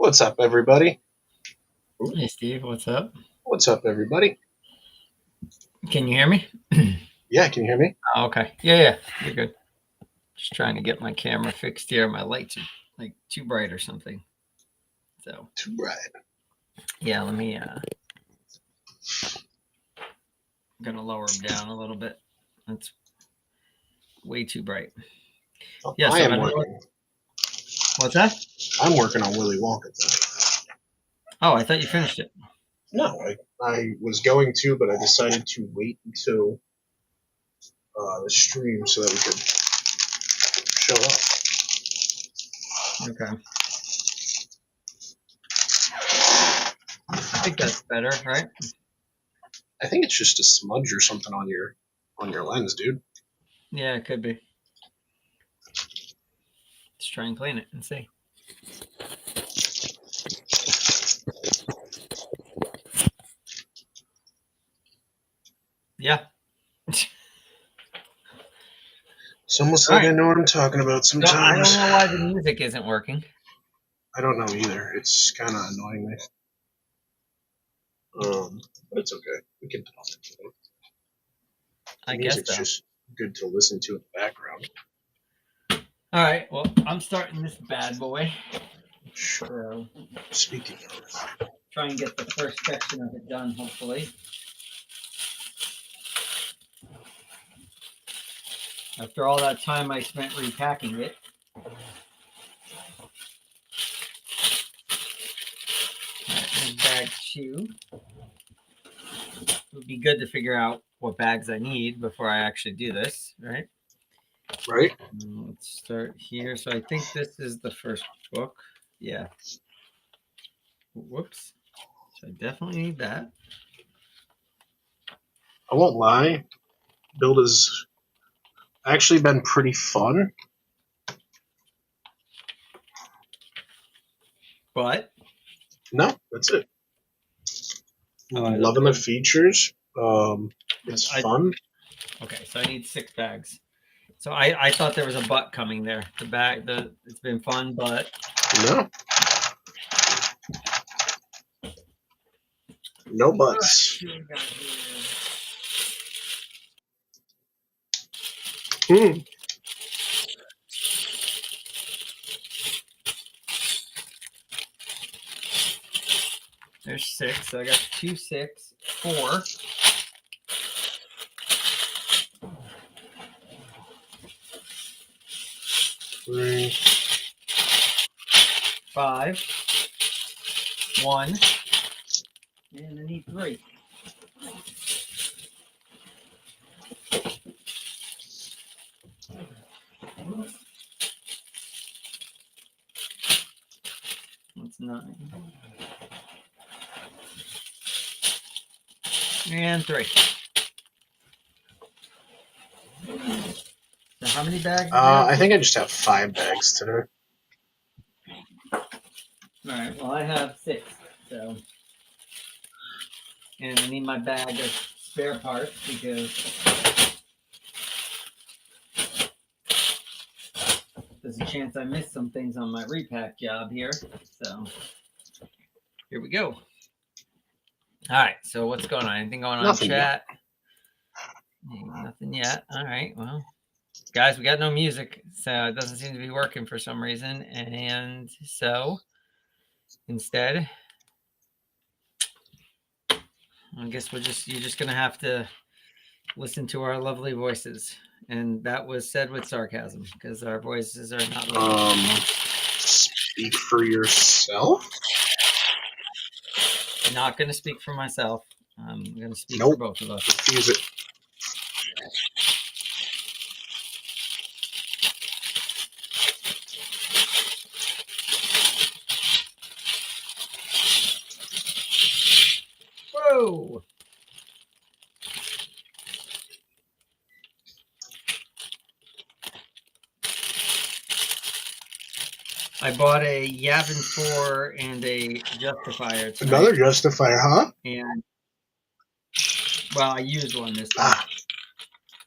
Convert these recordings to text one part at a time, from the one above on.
What's up, everybody? Hey, Steve, what's up? What's up, everybody? Can you hear me? Yeah, can you hear me? Oh, okay. Yeah, you're good. Just trying to get my camera fixed here. My lights are like too bright or something. So, Too bright. yeah, let me, I'm gonna lower them down a little bit. That's way too bright. Well, Yeah, I so am I don't know. working. What's that? I'm working on Willy Wonka tonight. Oh, I thought you finished it. No, I was going to, but I decided to wait until the stream so that we could show up. Okay. I think that's better, right? I think it's just a smudge or something on your lens, dude. Yeah, it could be. Let's try and clean it and see. Yeah. It's almost All like right. I know what I'm talking about So I don't sometimes. know why the music isn't working. I don't know either. It's kind of annoying me. But it's okay. We can talk. The I guess music's so. just good to listen to in the background. All right. Well, I'm starting this bad boy. Sure. So Speaking of, try and get the first section of it done, hopefully. After all that time I spent repacking it. Right, bag 2. It would be good to figure out what bags I need before I actually do this, right? right? Let's start here. So I think this is the first book. Yeah. Whoops. So I definitely need that. I won't lie. Build has actually been pretty fun. But No, that's it. I Loving the features. It's fun. Okay, so I need 6 bags. So I thought there was a but coming there. It's been fun, but No. No buts. Hmm. There's 6. So I got 2, 6, 4. 3. 5, 1, and I need 3. That's 9. And 3. So how many bags? I think I just have 5 bags today. All right. Well, I have 6. So, and I need my bag of spare parts because there's a chance I missed some things on my repack job here. So here we go. All right. So what's going on? Anything going on in chat? Nothing yet. All right. Well, guys, we got no music, so it doesn't seem to be working for some reason. And so instead, I guess you're just gonna have to listen to our lovely voices, and that was said with sarcasm because our voices are not lovely. Speak for yourself. Not gonna speak for myself. I'm gonna speak for both of us. Refuse it. Whoa! I bought a Yavin 4 and a Justifier tonight. Another Justifier, huh? And, well, I used one this time.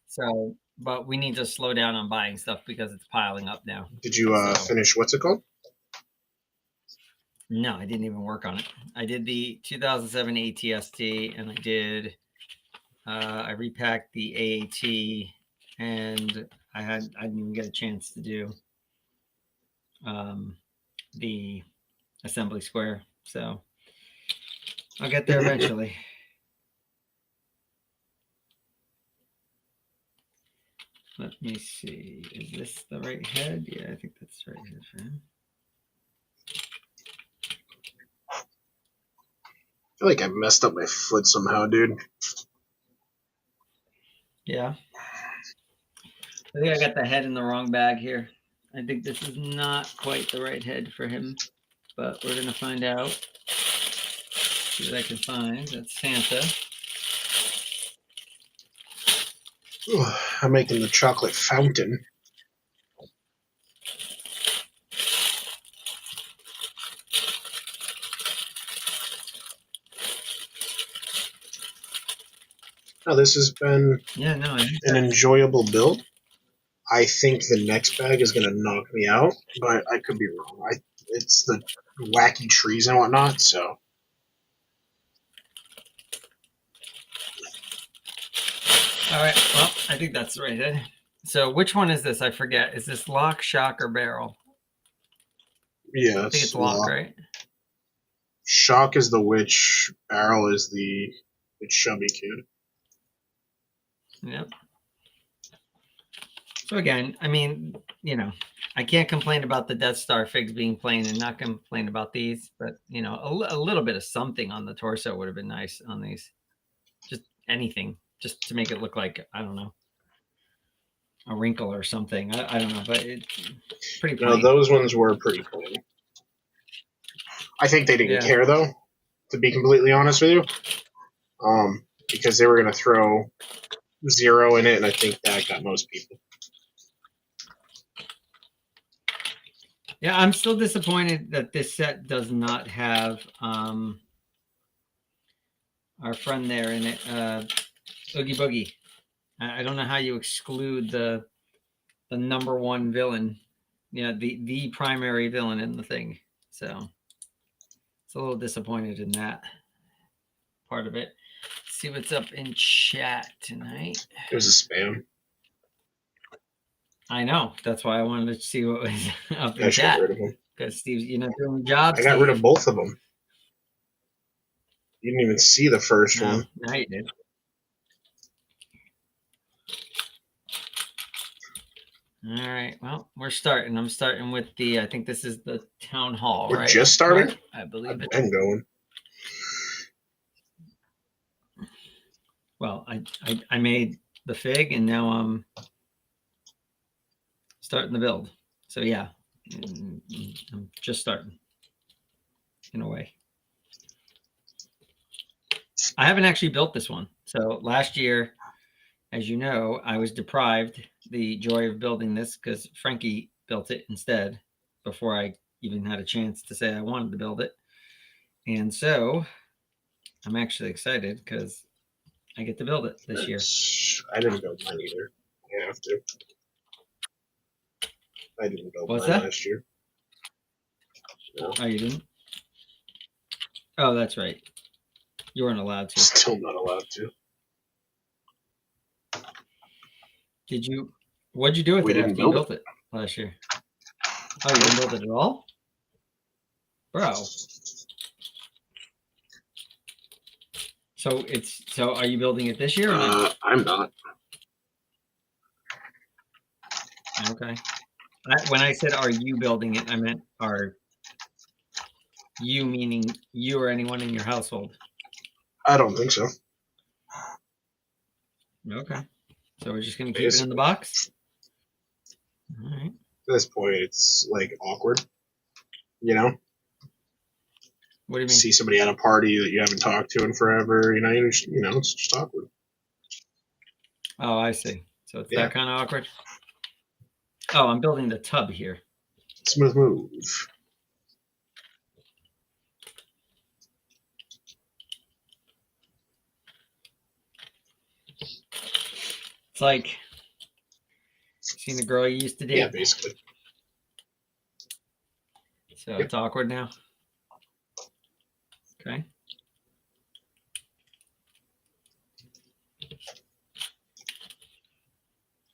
So, but we need to slow down on buying stuff because it's piling up now. Did you finish, what's it called? No, I didn't even work on it. I did the 2007 ATST, and I repacked the AAT, and I didn't even get a chance to do the assembly square. So I'll get there eventually. Let me see. Is this the right head? Yeah, I think that's the right head for him. I feel like I messed up my foot somehow, dude. Yeah. I think I got the head in the wrong bag here. I think this is not quite the right head for him, but we're going to find out. See what I can find. That's Santa. Ugh, I'm making the chocolate fountain. Now, this has been an enjoyable build. I think the next bag is going to knock me out, but I could be wrong. It's the wacky trees and whatnot, so. All right. Well, I think that's the right head. So which one is this? I forget. Is this lock, shock, or barrel? Yeah, I think it's lock, right? Shock is the witch. Barrel is the chubby kid. Yep. So again, I mean, I can't complain about the Death Star figs being plain and not complain about these, but a little bit of something on the torso would have been nice on these. Just anything, just to make it look like, I don't know, a wrinkle or something. I don't know, but it's pretty plain. No, those ones were pretty plain. I think they didn't care, though, to be completely honest with you, because they were going to throw 0 in it, and I think that got most people. Yeah, I'm still disappointed that this set does not have our friend there in it, Oogie Boogie. I don't know how you exclude the number one villain, the primary villain in the thing. So it's a little disappointed in that part of it. Let's see what's up in chat tonight. It was a spam. I know. That's why I wanted to see what was up in chat. Because Steve's, doing the job. I got rid of both of them. You didn't even see the first one. Now you did. All right. Well, we're starting. I'm starting with I think this is the town hall, We're right? just starting? I believe it. I'm going. Well, I made the fig, and now I'm starting the build. So yeah, I'm just starting in a way. I haven't actually built this one. So last year, as you know, I was deprived the joy of building this because Frankie built it instead before I even had a chance to say I wanted to build it. And so I'm actually excited because I get to build it this year. I didn't build mine either. I have to. I didn't build mine last year. No. Oh, you didn't? Oh, that's right. You weren't allowed to. Still not allowed to. What'd you do with it after you built it last year? Oh, you didn't build it at all? Bro. So are you building it this year or not? I'm not. Okay. When I said are you building it, I meant are you, meaning you or anyone in your household? I don't think so. Okay. So we're just going to keep it in the box? All right. At this point, it's like awkward. You know? What do you mean? See somebody at a party that you haven't talked to in forever. It's just awkward. Oh, I see. So it's that kind of awkward? Oh, I'm building the tub here. Smooth move. It's like seeing the girl you used to date. Yeah, basically. So it's awkward now. Okay.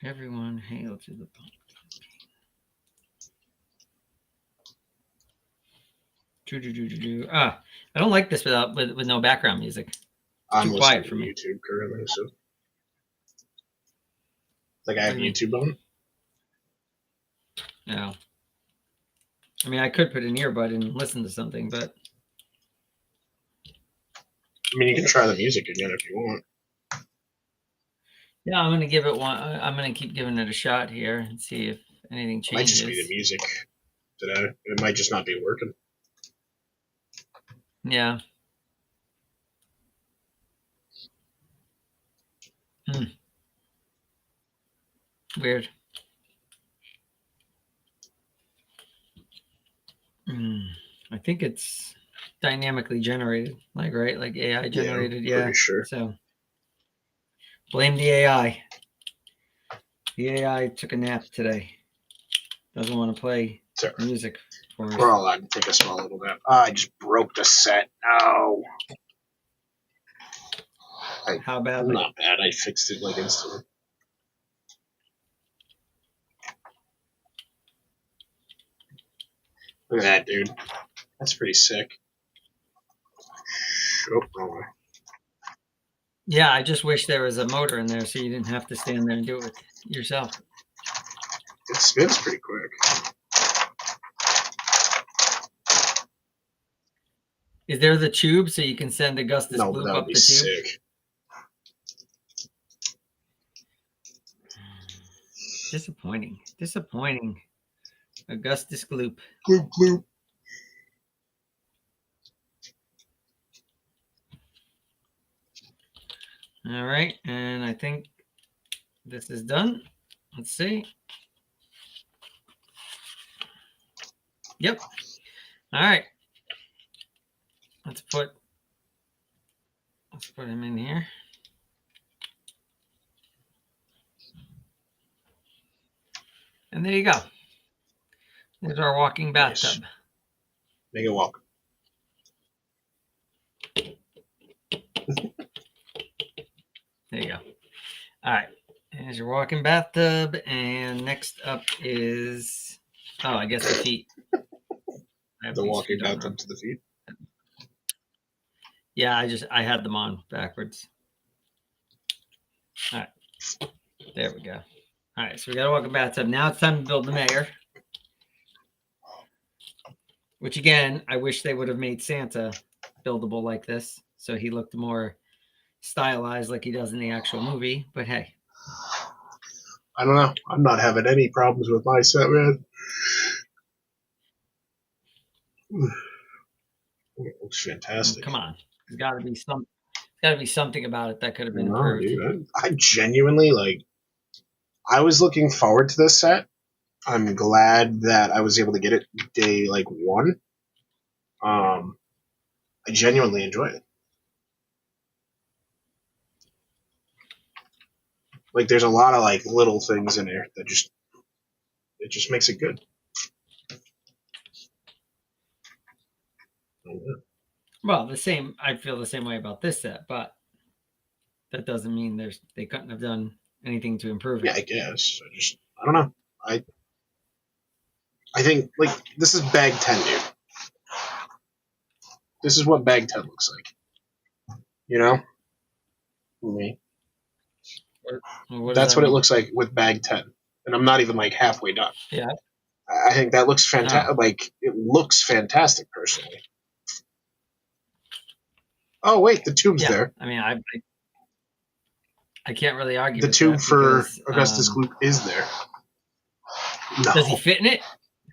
Everyone hail to the pump. I don't like this with no background music. I'm too quiet listening for to me. YouTube currently, so like I have What do you YouTube on. No. I mean, I could put an earbud and listen to something, but I mean, you can try the music again if you want. yeah, I'm gonna give it one. I'm gonna keep giving it a shot here and see if anything It might just be changes. the music today. It might just not be working. Yeah. Weird. I think it's dynamically generated, like right, like AI generated. Yeah. Pretty sure. So blame the AI. The AI took a nap today. Doesn't want to play music for us. We're all allowed to take a small little nap. I just broke the set. No. How badly? Not bad. I fixed it like instantly. Look at that, dude. That's pretty sick. Oh, wrong way. Yeah, I just wish there was a motor in there so you didn't have to stand there and do it yourself. It spins pretty quick. Is there the tube so you can send Augustus Gloop that would up be the tube? Sick. Disappointing. Augustus Gloop. Gloop, gloop. All right, and I think this is done. Let's see. Yep. All right. Let's put him in here. And there you go. There's our walking bathtub. Nice. Make it walk. There you go. All right. There's your walking bathtub. And next up is, I guess the feet. The walking bathtub to the feet? Yeah, I had them on backwards. All right. There we go. All right. So we got a walking bathtub. Now it's time to build the mayor. Which, again, I wish they would have made Santa buildable like this. So he looked more stylized like he does in the actual movie. But hey. I don't know. I'm not having any problems with my set, man. It looks fantastic. Come on. There's got to be something about it that could have been improved. Dude, I genuinely, I was looking forward to this set. I'm glad that I was able to get it day, 1. I genuinely enjoy it. There's a lot of, little things in there that it just makes it good. Well, I feel the same way about this set, but that doesn't mean they couldn't have done anything to improve it. Yeah, I guess. I don't know. I think, this is bag 10, dude. This is what bag 10 looks like. You know? Me. That's what it looks like with bag 10. And I'm not even, halfway done. Yeah. I think that looks fantastic. It looks fantastic, personally. Oh, wait, the tube's there. I mean, I can't really argue the with tube that for because, Augustus Gloop is there. No. Does he fit in it?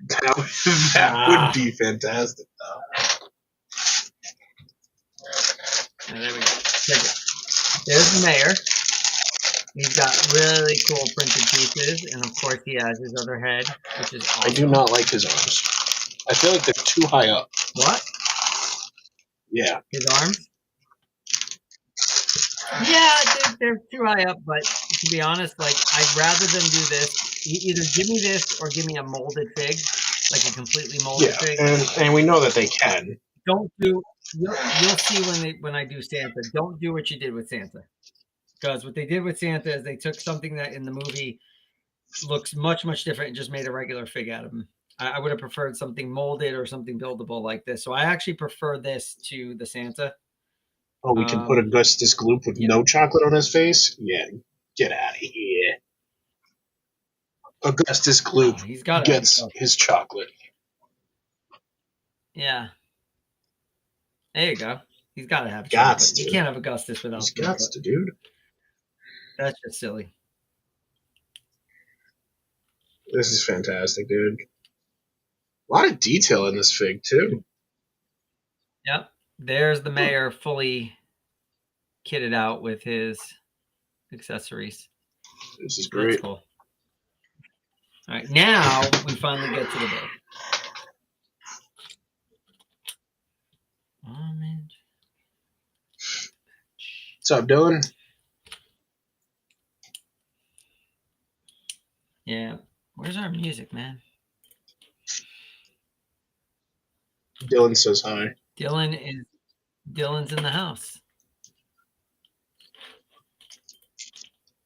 That would be fantastic, though. There we go. Check it. There's the mayor. He's got really cool printed pieces, and of course he has his other head, which is awesome. I do not like his arms. I feel like they're too high up. What? Yeah. His arms? Yeah, they're too high up, but to be honest, I'd rather them do this. Either give me this or give me a molded fig, a completely molded fig. And we know that they can. don't do. You'll see when I do Santa. Don't do what you did with Santa, because what they did with Santa is they took something that in the movie looks much different and just made a regular fig out of him. I would have preferred something molded or something buildable like this. So I actually prefer this to the Santa. Oh, we can put Augustus Gloop with no chocolate on his face? Yeah, get out of here. Augustus Gloop he's got gets his chocolate. Yeah. There you go. He's got to have chocolate. You can't have Augustus without He's got to, dude. That's just silly. This is fantastic, dude. A lot of detail in this fig, too. Yep. There's the mayor fully kitted out with his accessories. This is great. That's cool. All right. Now we finally get to the build. What's up, Dylan? Yeah. Where's our music, man? Dylan says hi. Dylan's in the house.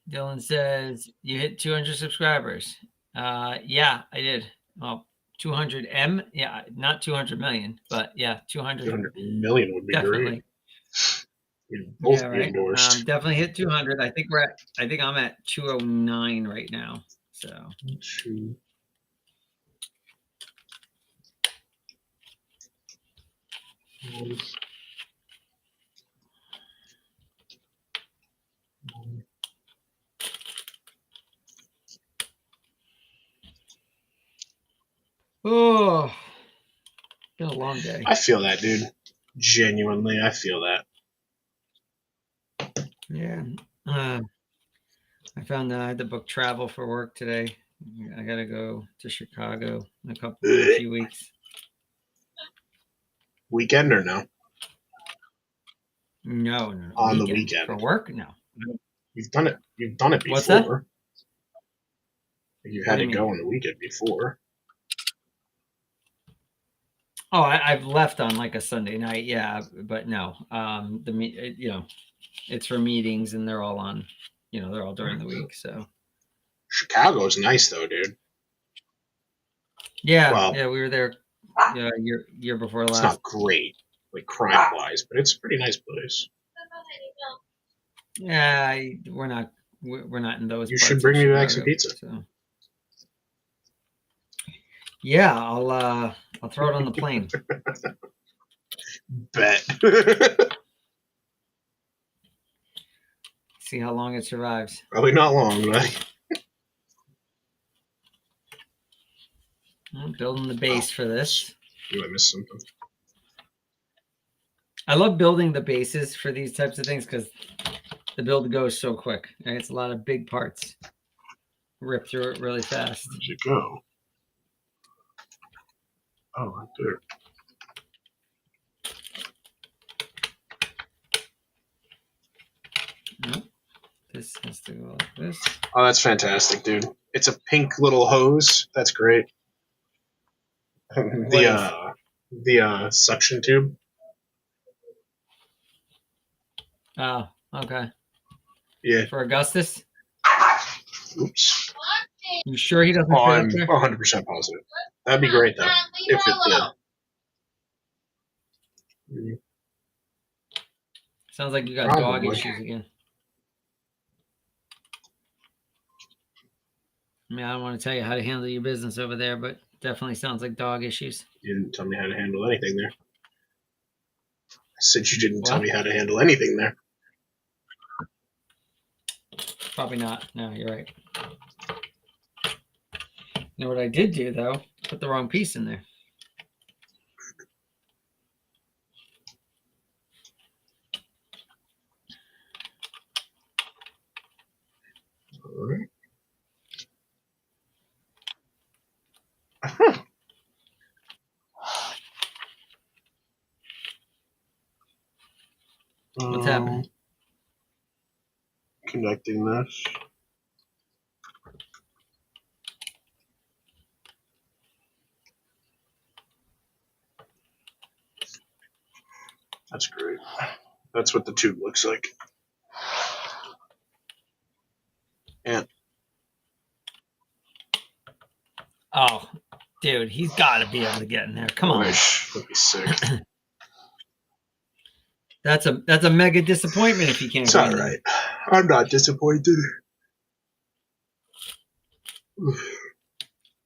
Dylan says you hit 200 subscribers. Yeah, I did. Well, 200 M. Yeah, not 200 million, but yeah, 200. 200 million would be definitely great. We'd both be endorsed. Definitely hit 200. I think I'm at 209 right now. So. Oh, been a long day. I feel that, dude. Genuinely, I feel that. Yeah. I found that I had to book travel for work today. I got to go to Chicago in a few weeks. Weekend or no? No. On the weekend. For work? No. You've done it. You've done it before. What's that? You had to go on the weekend before. Oh, I've left on like a Sunday night, yeah, but no. It's for meetings, and they're all on. They're all during the week. So Chicago's nice, though, dude. Yeah, we were there. Year before last. It's not great, like crime-wise, but it's a pretty nice place. Yeah, we're not in those. You should bring me back some pizza. So. Yeah, I'll throw it on the plane. Bet. See how long it survives. Probably not long, buddy. I'm building the base for this. You might miss something. I love building the bases for these types of things because the build goes so quick. Right? It's a lot of big parts. Rip through it really fast. Where'd you go? Oh, right there. Nope. This has to go like this. Oh, that's fantastic, dude. It's a pink little hose. That's great. The suction tube. Oh, okay. Yeah. For Augustus? Oops. You sure he doesn't? I'm 100% positive. That'd be great, though, if it did. Sounds like you got dog issues again. I mean, I don't want to tell you how to handle your business over there, but definitely sounds like dog issues. You didn't tell me how to handle anything there. I said you didn't tell me how to handle anything there. Probably not. No, you're right. You know what I did do, though? Put the wrong piece in there. All right. What's happening? Connecting this. That's great. That's what the tube looks like. And Oh, dude, he's got to be able to get in there. Come on. That'd be sick. That's a mega disappointment if he can't It's get all in right. I'm not disappointed.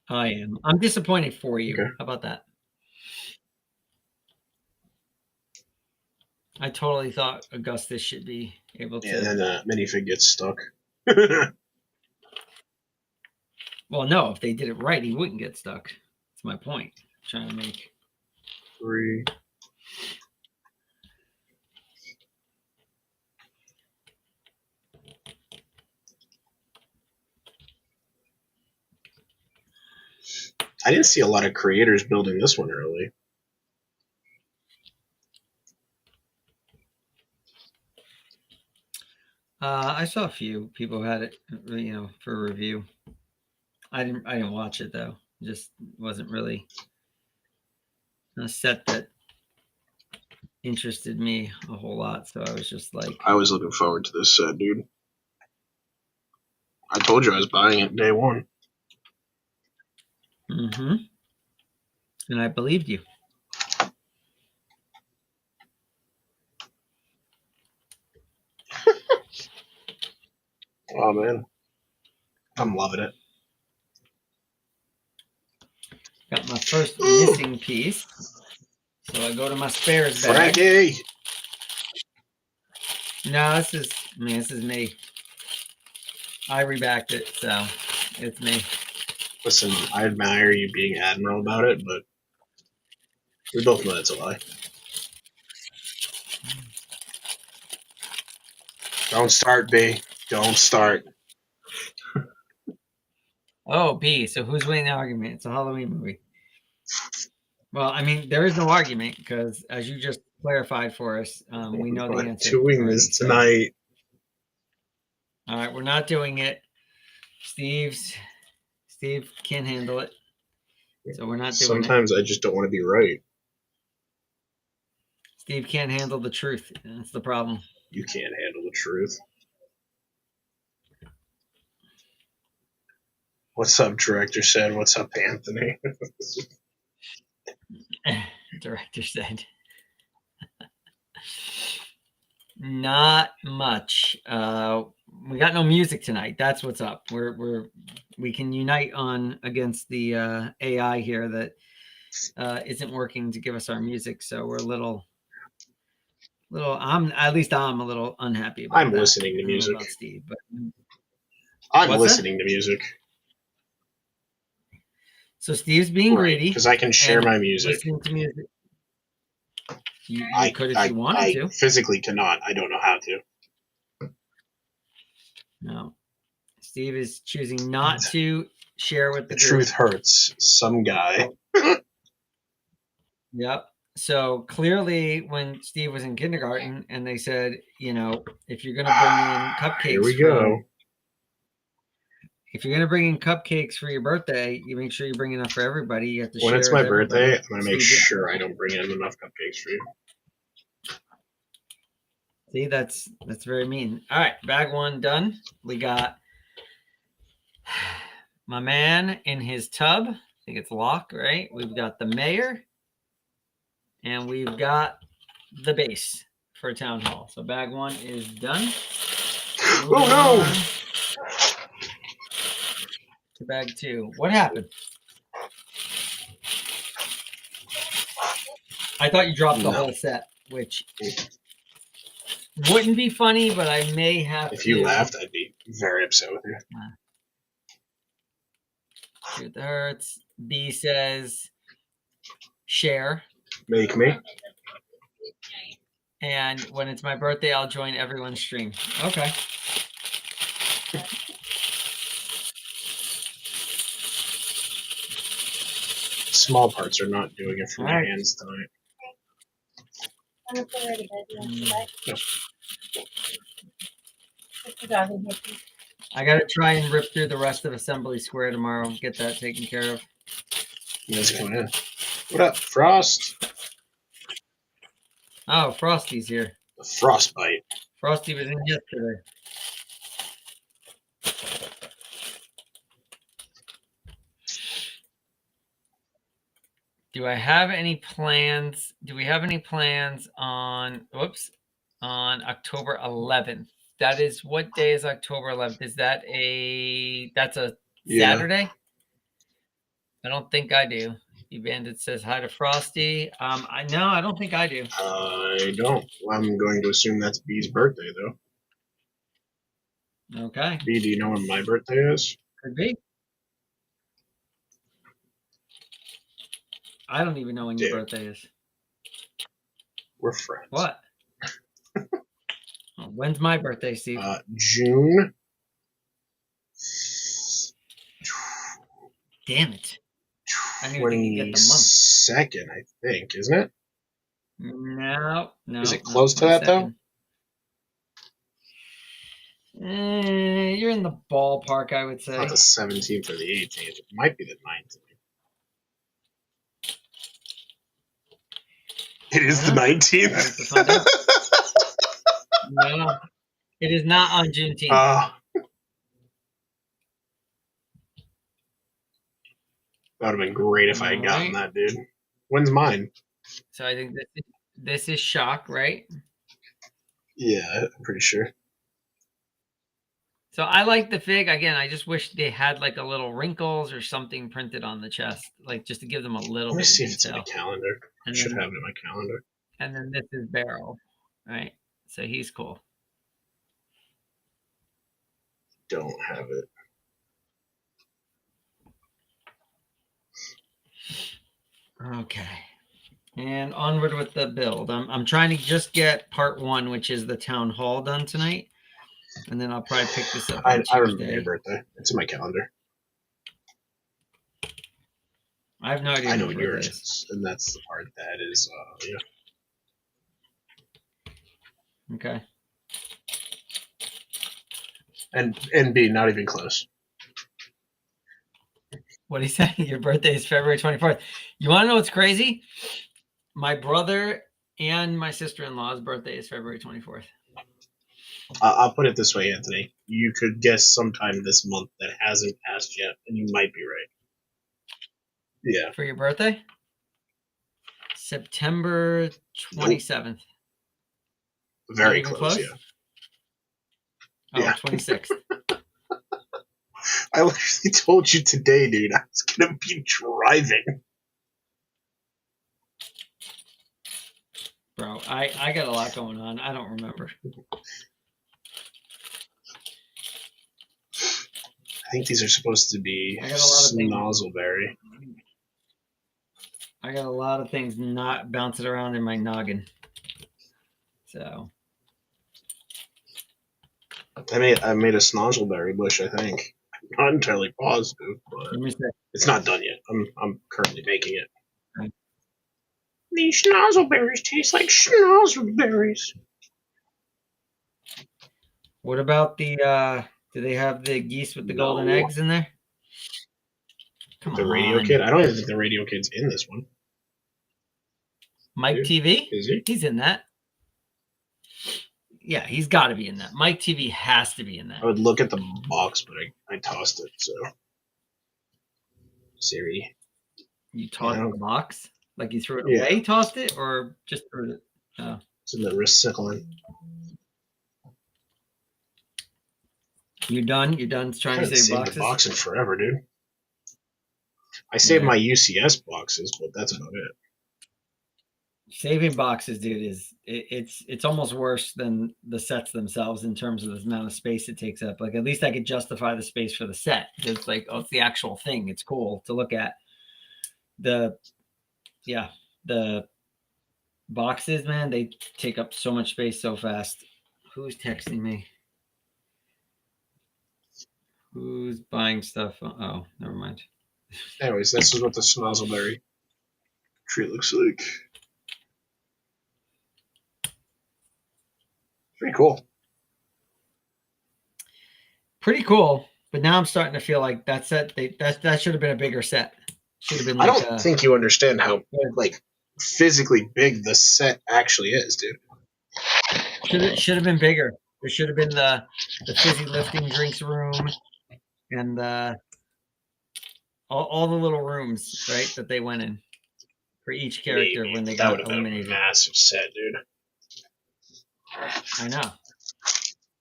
I am. I'm disappointed for you. Okay. How about that? I totally thought Augustus should be able to. And then minifig gets stuck. Well, no, if they did it right, he wouldn't get stuck. That's my point. I'm trying to make 3. I didn't see a lot of creators building this one early. I saw a few people had it, for review. I didn't watch it though. Just wasn't really a set that interested me a whole lot. So I was just like, I was looking forward to this set, dude. I told you I was buying it day one. mm-hmm. And I believed you. Oh man, I'm loving it. Got my first missing piece. So I go to my spares bag. Frankie! No, this is me. I rebacked it, so it's me. Listen, I admire you being admiral about it, but we both know that's a lie. Don't start, B. Don't start. Oh, B. So who's winning the argument? It's a Halloween movie. Well, I mean, there is no argument because, as you just clarified for us, we know the answer. Doing this tonight. All right, we're not doing it. Steve can't handle it, so we're not doing it. Sometimes I just don't want to be right. Steve can't handle the truth. That's the problem. You can't handle the truth. What's up, director said? What's up, Anthony? Director said. Not much. We got no music tonight. That's what's up. We can unite on against the AI here that isn't working to give us our music. So we're a little. I'm a little unhappy about. I'm listening to music. About Steve, but I'm listening to music. So Steve's being greedy because I can share my music. Listening to music. You could if you wanted to. I physically cannot. I don't know how to. No. Steve is choosing not to share with the group. Truth hurts. Some guy. Yep. So clearly when Steve was in kindergarten and they said, if you're going to bring in cupcakes. Here we go. If you're going to bring in cupcakes for your birthday, you make sure you bring enough for everybody. You have to share. When it's my birthday, I'm going to make sure I don't bring in enough cupcakes for you. See, that's very mean. All right, bag one done. We got my man in his tub. I think it's Locke, right? We've got the mayor. And we've got the base for Town Hall. So bag one is done. Oh, no! To bag two. What happened? I thought you dropped the whole set, which wouldn't be funny, but I may have If you laughed, I'd be very upset with you. Truth hurts. B says share. Make me. And when it's my birthday, I'll join everyone's stream. Okay. Small parts are not doing it for my hands tonight. I gotta try and rip through the rest of Assembly Square tomorrow. Get that taken care of. He's coming in. What up, Frost? All Oh, Frosty's here. The Frostbite. Frosty was in yesterday. Do I have any plans? Do we have any plans on October 11th? That is, what day is October 11th? Is that that's a Saturday? I don't think I do. The Bandit says hi to Frosty. I don't think I do. I don't. I'm going to assume that's B's birthday, though. Okay. B, do you know when my birthday is? Could be. I don't even know when your birthday is. We're friends. What? When's my birthday, Steve? June. Damn it. I didn't even think you get the month. 22nd, I think, isn't it? No. Is it close to that, though? You're in the ballpark, I would say. Not the 17th or the 18th. It might be the 19th. It is the 19th. No, it is not on Juneteenth. That would have been great if I had gotten that, dude. When's mine? So I think this is Shock, right? Yeah, I'm pretty sure. So I like the fig. Again, I just wish they had like a little wrinkles or something printed on the chest, like just to give them a little bit of detail. Let me see if it's in my calendar. I should have it in my calendar. And then this is Barrel, right? So he's cool. Don't have it. Okay. And onward with the build. I'm trying to just get part 1, which is the town hall, done tonight. And then I'll probably pick this up on Tuesday. I remember your birthday. It's in my calendar. I have no idea. I know what yours is, and that's the part that is, yeah. Okay. And B, not even close. What he said? Your birthday is February 24th. You want to know what's crazy? My brother and my sister-in-law's birthday is February 24th. I'll put it this way, Anthony. You could guess sometime this month that hasn't passed yet, and you might be right. Yeah. For your birthday? September 27th. Nope. Very close, yeah. Oh, yeah. 26th. I literally told you today, dude, I was going to be driving. Bro, I got a lot going on. I don't remember. I think these are supposed to be Snozzleberry. I got a lot of things not bouncing around in my noggin. So I made a Snozzleberry bush, I think. I'm not entirely positive, but it's not done yet. I'm currently making it. Right. These Snozzleberries taste like Snozzleberries. What about the do they have the geese with the golden eggs in there? Come on. Radio Kid? I don't even think the Radio Kid's in this one. Mike TV? Is he? He's in that. Yeah, he's got to be in that. Mike TV has to be in that. I would look at the box, but I tossed it, so. Siri. You tossed the box? Like you threw it away, tossed it, or just threw it? Oh. It's in the recycling. You done? You done trying to save boxes? I haven't saved a box in forever, dude. I saved my UCS boxes, but that's about it. Saving boxes, dude, it's almost worse than the sets themselves in terms of the amount of space it takes up. Like, at least I could justify the space for the set. It's like, oh, it's the actual thing. It's cool to look at. The boxes, man, they take up so much space so fast. Who's texting me? Who's buying stuff? Oh, never mind. Anyways, this is what the Snozzleberry tree looks like. Pretty cool. Pretty cool. But now I'm starting to feel like that set, that should have been a bigger set. Should have been. Like I don't think you understand how like physically big the set actually is, dude. Should have been bigger. There should have been the fizzy lifting drinks room and all the little rooms, right, that they went in for each character Maybe. when they That would got have been a eliminated. massive set, dude. I know.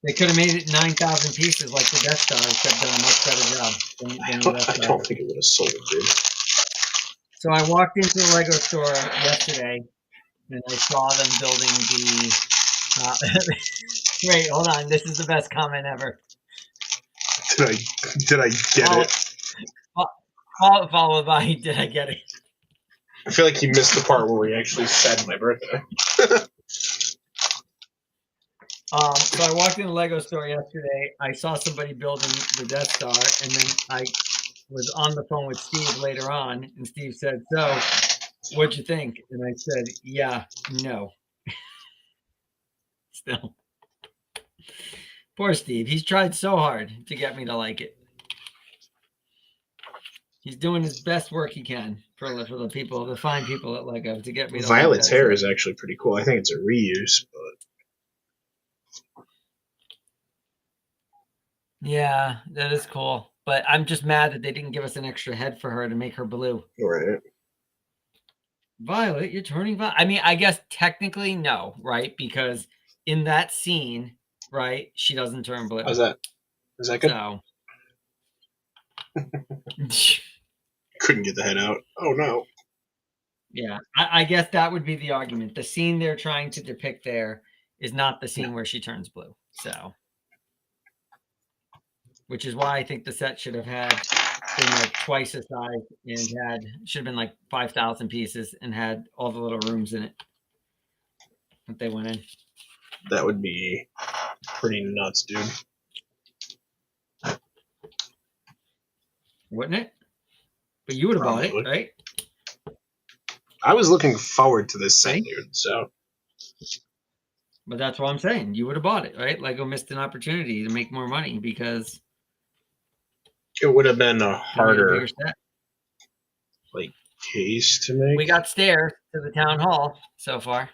They could have made it 9,000 pieces like the Death Star, except done a much better job than the Death I Star. don't think it would have sold, dude. So I walked into the Lego store yesterday, and I saw them building the. Wait, hold on. This is the best comment ever. Did I get it? Followed by, did I get it? I feel like he missed the part where we actually said my birthday. So I walked in the Lego store yesterday. I saw somebody building the Death Star, and then I was on the phone with Steve later on, and Steve said, "So, what'd you think?" And I said, "Yeah, no." Still, poor Steve. He's tried so hard to get me to like it. He's doing his best work he can for the people, the fine people at Lego, to get me to Violet's like that hair set. is actually pretty cool. I think it's a reuse, but yeah, that is cool. But I'm just mad that they didn't give us an extra head for her to make her blue. right. Violet, you're turning violet. I mean, I guess technically no, right? Because in that scene, right, she doesn't turn blue. How's that? Is that good? So couldn't get the head out. Oh no. Yeah, I guess that would be the argument. The scene they're trying to depict there is not the scene where she turns blue. So, which is why I think the set should have been like twice the size and should have been like 5,000 pieces and had all the little rooms in it that they went in. That would be pretty nuts, dude. Wouldn't it? But you would have bought it, right? I was looking forward to this set, dude. So, but that's what I'm saying. You would have bought it, right? Lego missed an opportunity to make more money because it would have been a harder set. Like case to make. We got stairs to the town hall so far.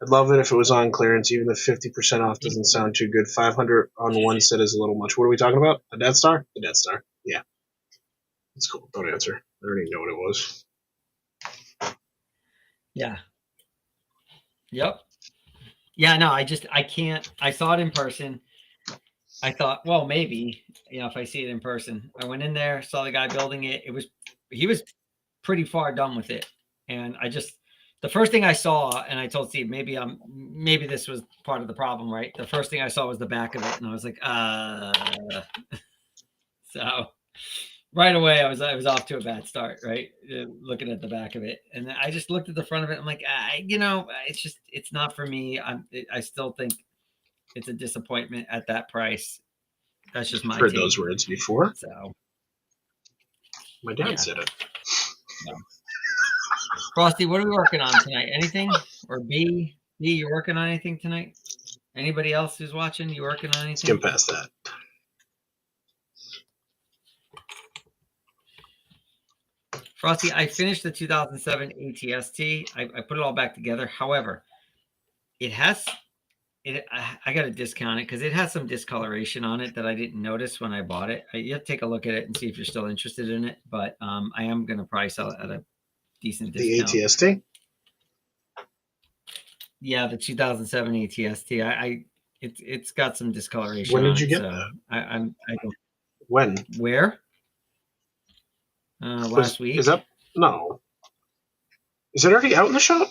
I'd love it if it was on clearance, even if 50% off doesn't sound too good. 500 on one set is a little much. What are we talking about? The Death Star? The Death Star. Yeah. It's cool. Don't answer. I already know what it was. Yeah. Yep. Yeah, no, I can't. I saw it in person. I thought, well, maybe, if I see it in person. I went in there, saw the guy building it. He was pretty far done with it. And the first thing I saw, and I told Steve, maybe this was part of the problem, right? The first thing I saw was the back of it, and I was like, so right away I was off to a bad start, right? Looking at the back of it, and I just looked at the front of it. I'm like, it's not for me. I still think it's a disappointment at that price. That's just my heard those words before. So my dad said it. No. Frosty, what are we working on tonight? Anything? Or B, you working on anything tonight? Anybody else who's watching, you working on anything? Skim past that. Frosty, I finished the 2007 ATST. I put it all back together. However, I got to discount it because it has some discoloration on it that I didn't notice when I bought it. You have to take a look at it and see if you're still interested in it. But I am going to probably sell it at a decent discount. The ATST? Yeah, the 2007 ATST. It's got some discoloration. When did you get that? I don't. When? Where? Last week. Is that no? Is it already out in the shop?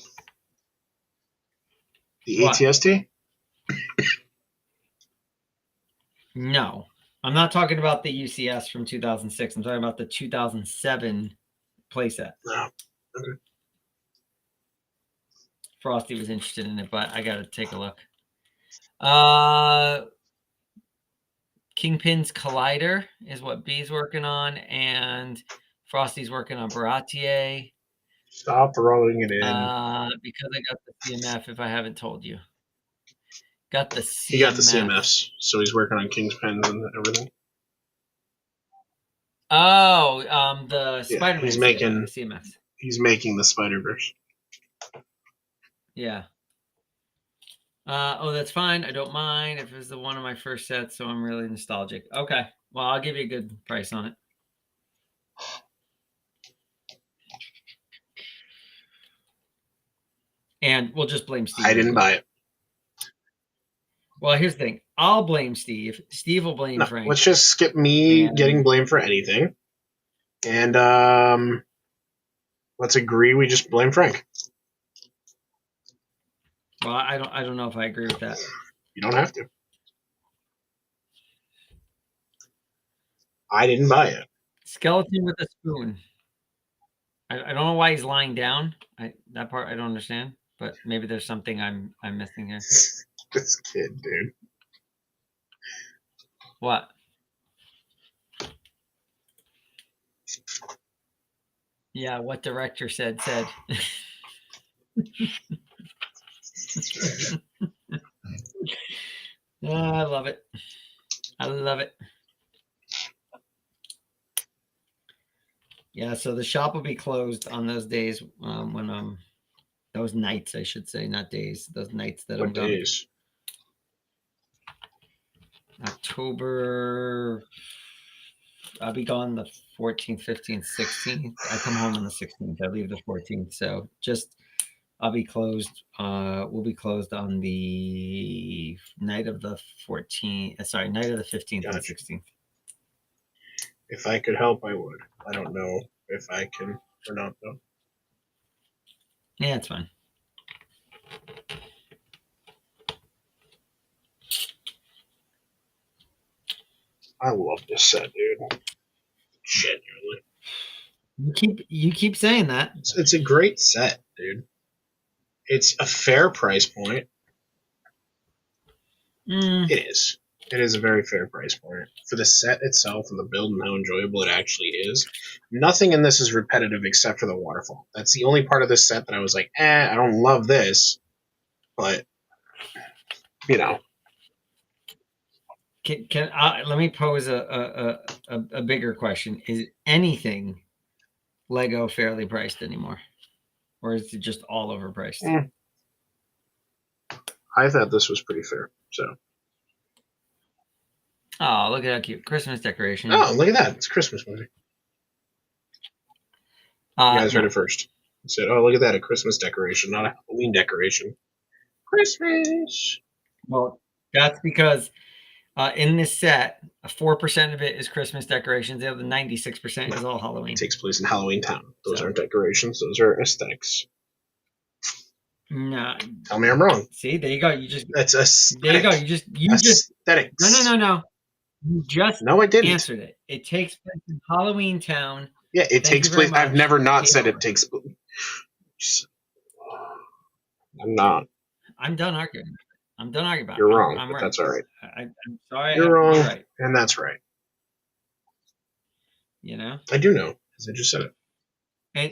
The what? ATST? No, I'm not talking about the UCS from 2006. I'm talking about the 2007 playset. Oh, okay. Frosty was interested in it, but I got to take a look. Kingpin's Collider is what B's working on, and Frosty's working on Baratier. Stop rolling it in. Because I got the CMF, if I haven't told you. Got the CMF. He got the CMFs, so he's working on Kingpins and everything. Oh, the Spider-Man. He's making CMFs. He's making the Spider-Verse. Yeah. Oh, that's fine. I don't mind if it's one of my first sets, so I'm really nostalgic. Okay. Well, I'll give you a good price on it. And we'll just blame Steve. I didn't buy it. Well, here's the thing. I'll blame Steve. Steve will blame Frank. Let's just skip me getting blamed for anything. And let's agree we just blame Frank. Well, I don't know if I agree with that. You don't have to. I didn't buy it. Skeleton with a spoon. I don't know why he's lying down. That part I don't understand, but maybe there's something I'm missing here. This kid, dude. What? Yeah, what director said. Oh, I love it. I love it. Yeah, so the shop will be closed on those days when those nights, I should say, not days. Those nights that I'm gone. What days? October. I'll be gone the 14th, 15th, 16th. I come home on the 16th. I leave the 14th. So I'll be closed. We'll be closed on the night of the 14th. Sorry, night of the 15th and 16th. If I could help, I would. I don't know if I can or not, though. Yeah, it's fine. I love this set, dude. Genuinely. You keep saying that. It's a great set, dude. It's a fair price point. It is. It is a very fair price point. For the set itself and the build and how enjoyable it actually is, nothing in this is repetitive except for the waterfall. That's the only part of this set that I was like, I don't love this. But, you know. Let me pose a bigger question. Is anything Lego fairly priced anymore? Or is it just all overpriced? I thought this was pretty fair, so. Oh, look at how cute. Christmas decoration. Oh, look at that. It's a Christmas movie. You guys heard it first. You said, oh, look at that. A Christmas decoration, not a Halloween decoration. Christmas. Well, that's because in this set, 4% of it is Christmas decorations. The other 96% is all Halloween. It takes place in Halloween Town. Those aren't decorations. Those are aesthetics. No. Tell me I'm wrong. See, there you go. That's aesthetic. There you go. You just aesthetics. No. You just I didn't. Answered it. It takes place in Halloween Town. Yeah, it takes place. I've never not said it takes place. I'm not. I'm done arguing. About it. You're wrong, I'm but right. that's all right. I'm sorry. You're wrong, right. And that's right. You know? I do know, because I just said it.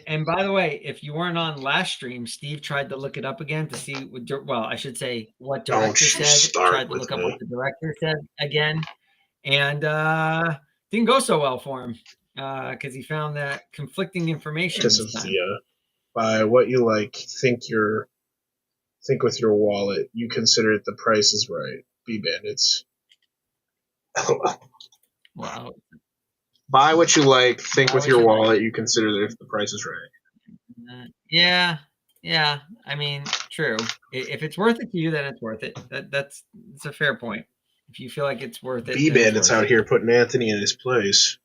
And by the way, if you weren't on last stream, Steve tried to look it up again to see I should say what director said. Tried to look up what the director said again, and didn't go so well for him because he found that conflicting information. Because of the by what you like, think with your wallet, you consider it the price is right. Bee Bandits. Wow. Buy what you like, think with your wallet, you consider that if the price is right. Yeah. I mean, true. If it's worth it to you, then it's worth it. It's a fair point. If you feel like it's worth it. Bee Bandit's out here putting Anthony in his place.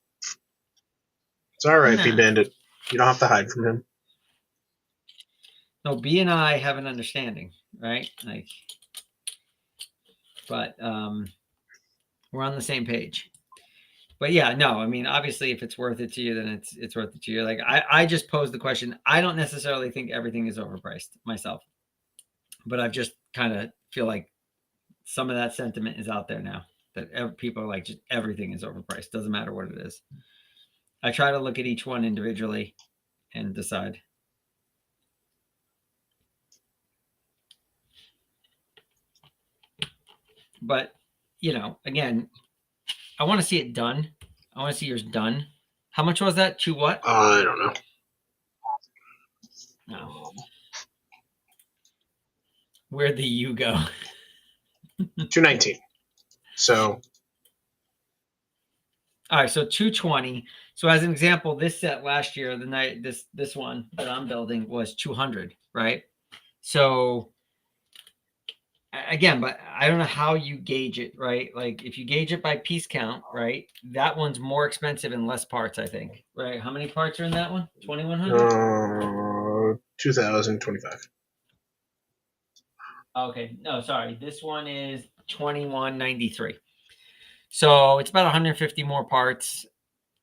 It's all right, Bee Bandit. You don't have to hide from him. No, B and I have an understanding, right? But we're on the same page. But yeah, no, I mean, obviously, if it's worth it to you, then it's worth it to you. Like I just posed the question. I don't necessarily think everything is overpriced myself, but I just kind of feel like some of that sentiment is out there now that people are like, just everything is overpriced. Doesn't matter what it is. I try to look at each one individually and decide. But, again, I want to see it done. I want to see yours done. How much was that? To what? I don't know. No. Where'd the U go? 219. So. All right, so 220. So as an example, this set last year, the night this one that I'm building was 200, right? So again, but I don't know how you gauge it, right? Like if you gauge it by piece count, right? That one's more expensive and less parts, I think, right? How many parts are in that one? 2,100? 2025. Okay, no, sorry. This one is 2,193. So it's about 150 more parts,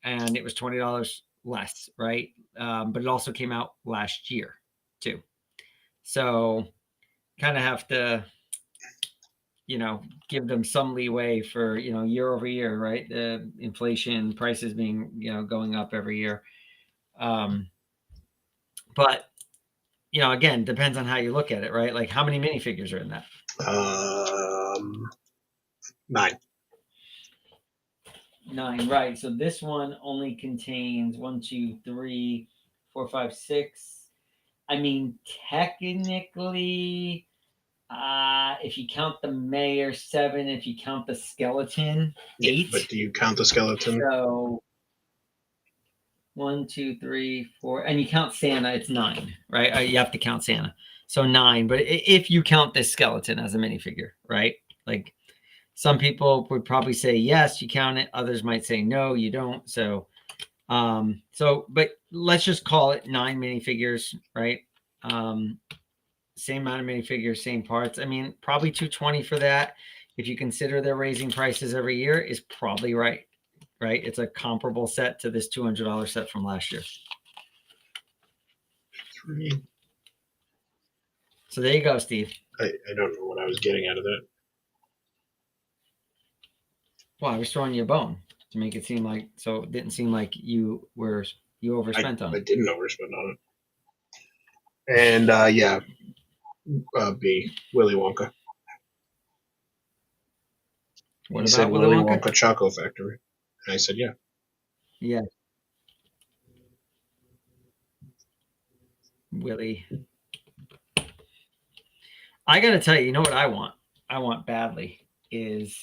and it was $20 less, right? But it also came out last year too. So kind of have to, give them some leeway for, year over year, right? The inflation, prices being, going up every year. But, again, depends on how you look at it, right? Like how many minifigures are in that? 9. 9, right. So this one only contains 1, 2, 3, 4, 5, 6. I mean, technically, if you count the mayor, 7. If you count the skeleton, 8. Yeah, but do you count the skeleton? So 1, 2, 3, 4, and you count Santa, it's 9, right? You have to count Santa, so 9. But if you count this skeleton as a minifigure, right? Like some people would probably say yes, you count it. Others might say no, you don't. So, but let's just call it 9 minifigures, right? Same amount of minifigures, same parts. I mean, probably 220 for that. If you consider they're raising prices every year, is probably right. Right? It's a comparable set to this $200 set from last year. 3. So there you go, Steve. I don't know what I was getting out of that. Well, I was throwing you a bone to make it seem like, so it didn't seem like you overspent on it. I didn't overspend on it. And yeah, B, Willy Wonka. What He about said Willy Wonka? Choco Factory. And I said, yeah. Yeah. Willy. I got to tell you, you know what I want? I want badly is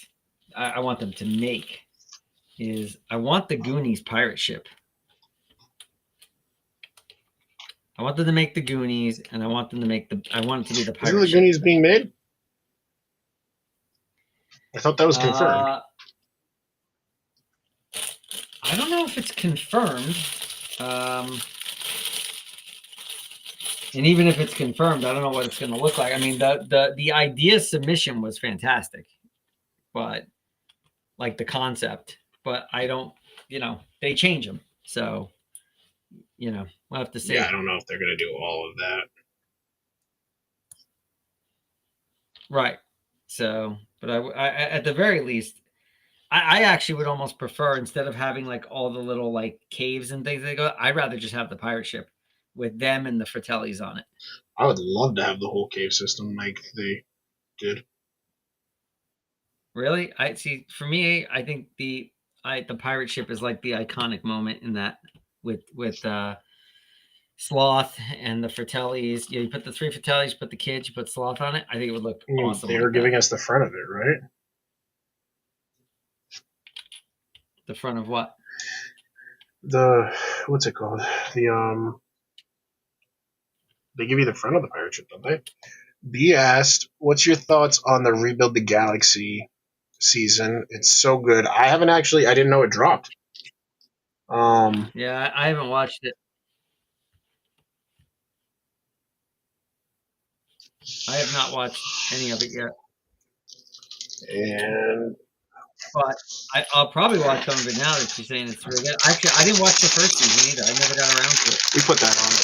I want them to make is I want the Goonies pirate ship. I want them to make the Goonies, and I want them to make I want it to be the pirate Isn't the ship. Goonies being made? I thought that was confirmed. I don't know if it's confirmed. And even if it's confirmed, I don't know what it's going to look like. I mean, the idea submission was fantastic, but like the concept, but I don't, they change them. So, we'll have to see. Yeah, I don't know if they're going to do all of that. Right. So, but I at the very least, I actually would almost prefer, instead of having like all the little like caves and things they go, I'd rather just have the pirate ship with them and the Fratellis on it. I would love to have the whole cave system like they did. Really? I see. For me, I think the pirate ship is like the iconic moment in that with Sloth and the Fratellis. You put the 3 Fratellis, you put the kids, you put Sloth on it. I think it would look awesome. They were giving us the front of it, right? The front of what? What's it called? They give you the front of the pirate ship, don't they? B asked, "What's your thoughts on the Rebuild the Galaxy season? It's so good. I didn't know it dropped. Yeah, I haven't watched it. I have not watched any of it yet. But I'll probably watch some of it now that you're saying it's really good. Actually, I didn't watch the first season either. I never got around to it. We put that on at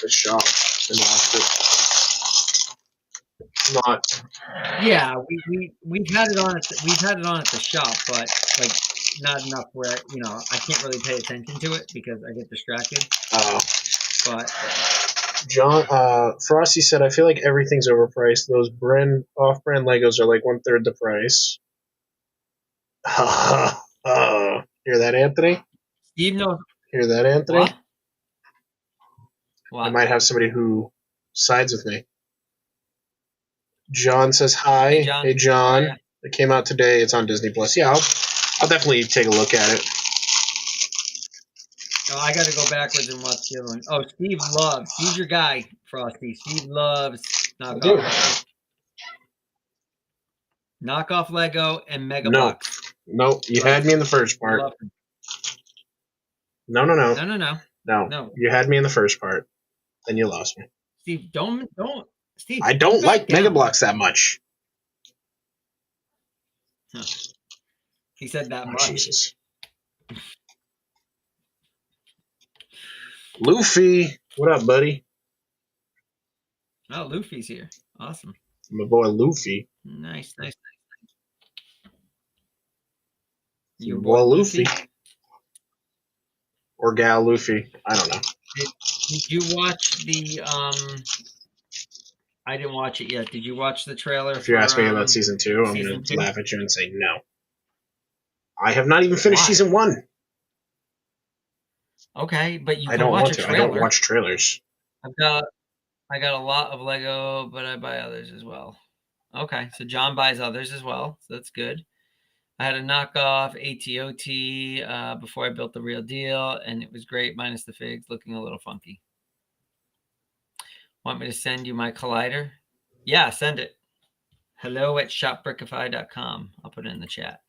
the shop and watched it. Not. Yeah, we've had it on at the shop, but like not enough where I can't really pay attention to it because I get distracted. But John Frosty said, "I feel like everything's overpriced. Those off-brand Legos are like 1/3 the price." Hear that, Anthony? Steve knows. Hear that, Anthony? What? I might have somebody who sides with me. John says hi. Hey, John. Hey, John. It came out today. It's on Disney Plus. Yeah, I'll definitely take a look at it. Oh, I got to go backwards and watch the other one. Oh, Steve's your guy, Frosty. Steve loves knockoff Lego. Knockoff Lego and Mega Bucks. No, you had me in the first part. No. No. You had me in the first part. Then you lost me. Steve, don't. Steve, I don't like Mega Bloks that much. Huh. He said that much. Jesus. Luffy, what up, buddy? Oh, Luffy's here. Awesome. My boy Luffy. Nice. Your boy Luffy. Or gal Luffy. I don't know. Did you watch the I didn't watch it yet. Did you watch the trailer? If you ask me about season 2, I'm going to laugh at you and say no. I have not even finished season 1. Okay, but you can watch a trailer. I don't watch trailers. I got a lot of Lego, but I buy others as well. Okay, so John buys others as well. So that's good. I had a knockoff ATOT before I built the real deal, and it was great, minus the figs looking a little funky. Want me to send you my collider? Yeah, send it. hello@shopbrickify.com. I'll put it in the chat.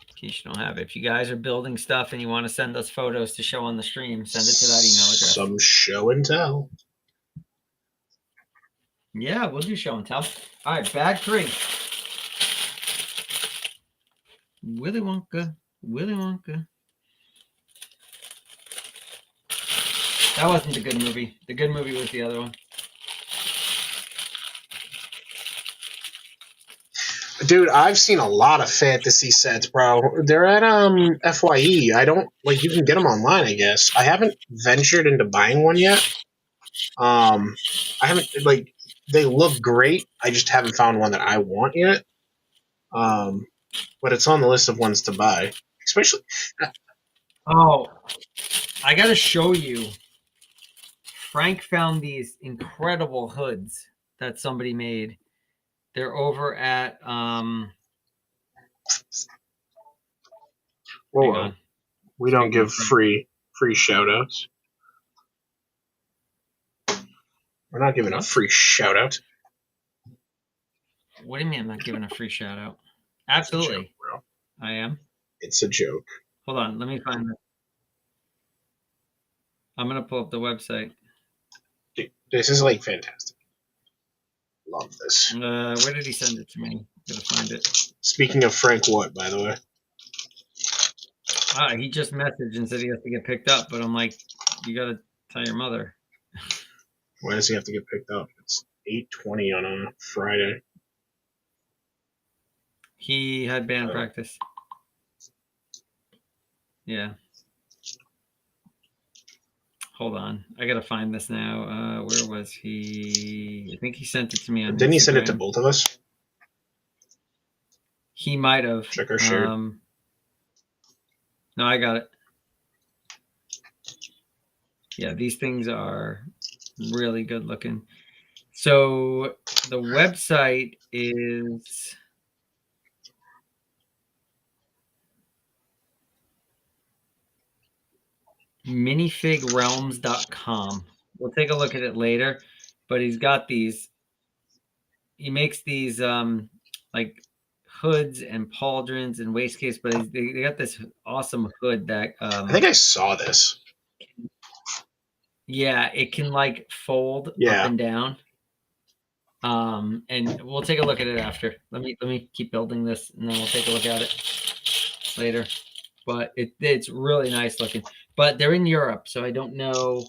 In case you don't have it. If you guys are building stuff and you want to send us photos to show on the stream, send it to that email address. Some show and tell. Yeah, we'll do show and tell. All right, bag 3. Willy Wonka. That wasn't the good movie. The good movie was the other one. Dude, I've seen a lot of fantasy sets, bro. They're at FYE. I don't you can get them online, I guess. I haven't ventured into buying one yet. I haven't they look great. I just haven't found one that I want yet. But it's on the list of ones to buy. Especially Oh, I got to show you. Frank found these incredible hoods that somebody made. They're over at Whoa. We don't give free shout outs. We're not giving a free shout out. What do you mean I'm not giving a free shout out? Absolutely. Joke, bro. I am. It's a joke. Hold on, let me find it. I'm gonna pull up the website. Dude, this is fantastic. Love this. Where did he send it to me? Gotta find it. Speaking of Frank, what, by the way? He just messaged and said he has to get picked up, but I'm like, you gotta tell your mother. Why does he have to get picked up? It's 8:20 on a Friday. He had band practice. Yeah. Hold on. I gotta find this now. Where was he? I think he sent it to me on Didn't Instagram. he send it to both of us? He might have. Check our share. No, I got it. Yeah, these things are really good looking. So the website is minifigrealms.com. We'll take a look at it later, but he's got these. He makes these hoods and pauldrons and waistcoats, but they got this awesome hood that I think I saw this. Yeah, it can fold up and down. And we'll take a look at it after. Let me keep building this, and then we'll take a look at it later. But it's really nice looking. But they're in Europe, so I don't know.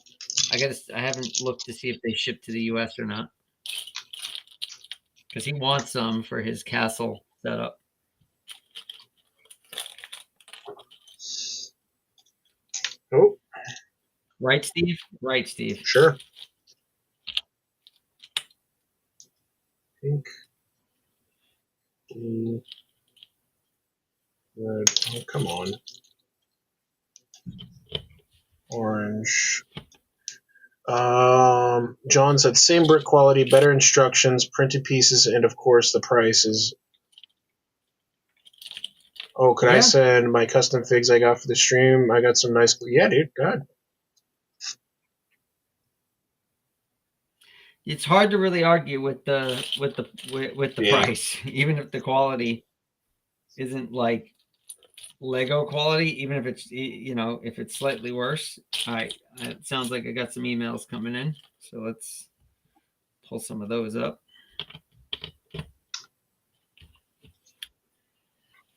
I haven't looked to see if they ship to the US or not, because he wants some for his castle setup. Oh, right, Steve. Right, Steve. Sure. I think. Red. Oh, come on. Orange. John said same brick quality, better instructions, printed pieces, and of course the prices. Oh, could I send my custom figs I got for the stream? I got some nice. Yeah, dude. God. It's hard to really argue with the price, even if the quality isn't like Lego quality. Even if it's if it's slightly worse. All right, it sounds like I got some emails coming in, so let's pull some of those up. Let's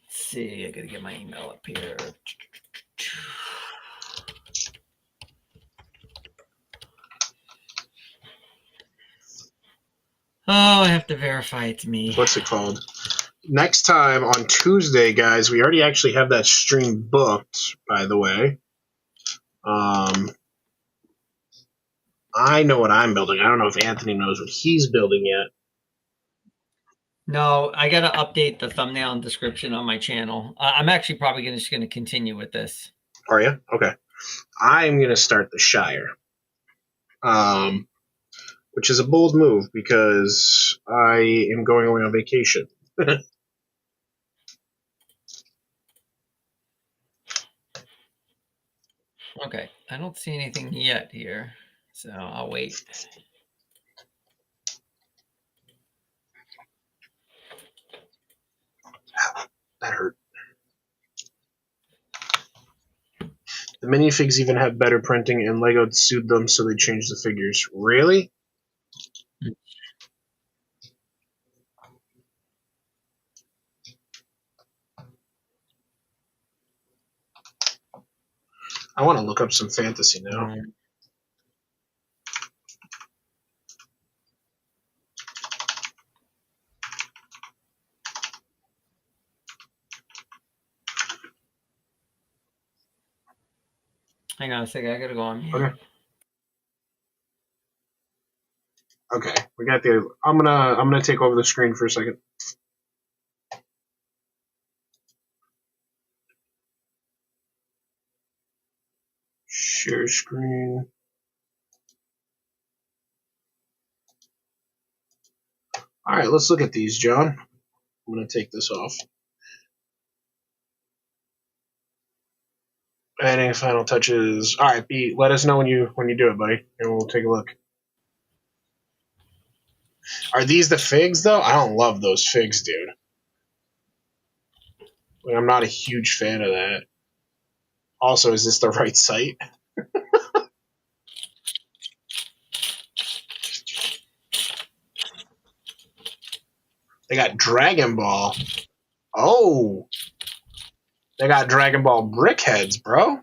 see, I gotta get my email up here. Oh, I have to verify it's me. What's it called? Next time on Tuesday, guys, we already actually have that stream booked, by the way. I know what I'm building. I don't know if Anthony knows what he's building yet. No, I got to update the thumbnail and description on my channel. I'm actually probably just going to continue with this. Are you? Okay. I'm going to start the Shire. Which is a bold move because I am going away on vacation. Okay. I don't see anything yet here, so I'll wait. That hurt. The minifigs even have better printing, and Lego sued them, so they changed the figures. Really? I want to look up some fantasy now. Hang on a second. I got to go on mute. Okay. Okay, we got the. I'm gonna take over the screen for a second. Share screen. All right, let's look at these, John. I'm gonna take this off. Any final touches? All right, B. Let us know when you do it, buddy, and we'll take a look. Are these the figs though? I don't love those figs, dude. Like, I'm not a huge fan of that. Also, is this the right site? They got Dragon Ball. Oh, they got Dragon Ball brickheads, bro.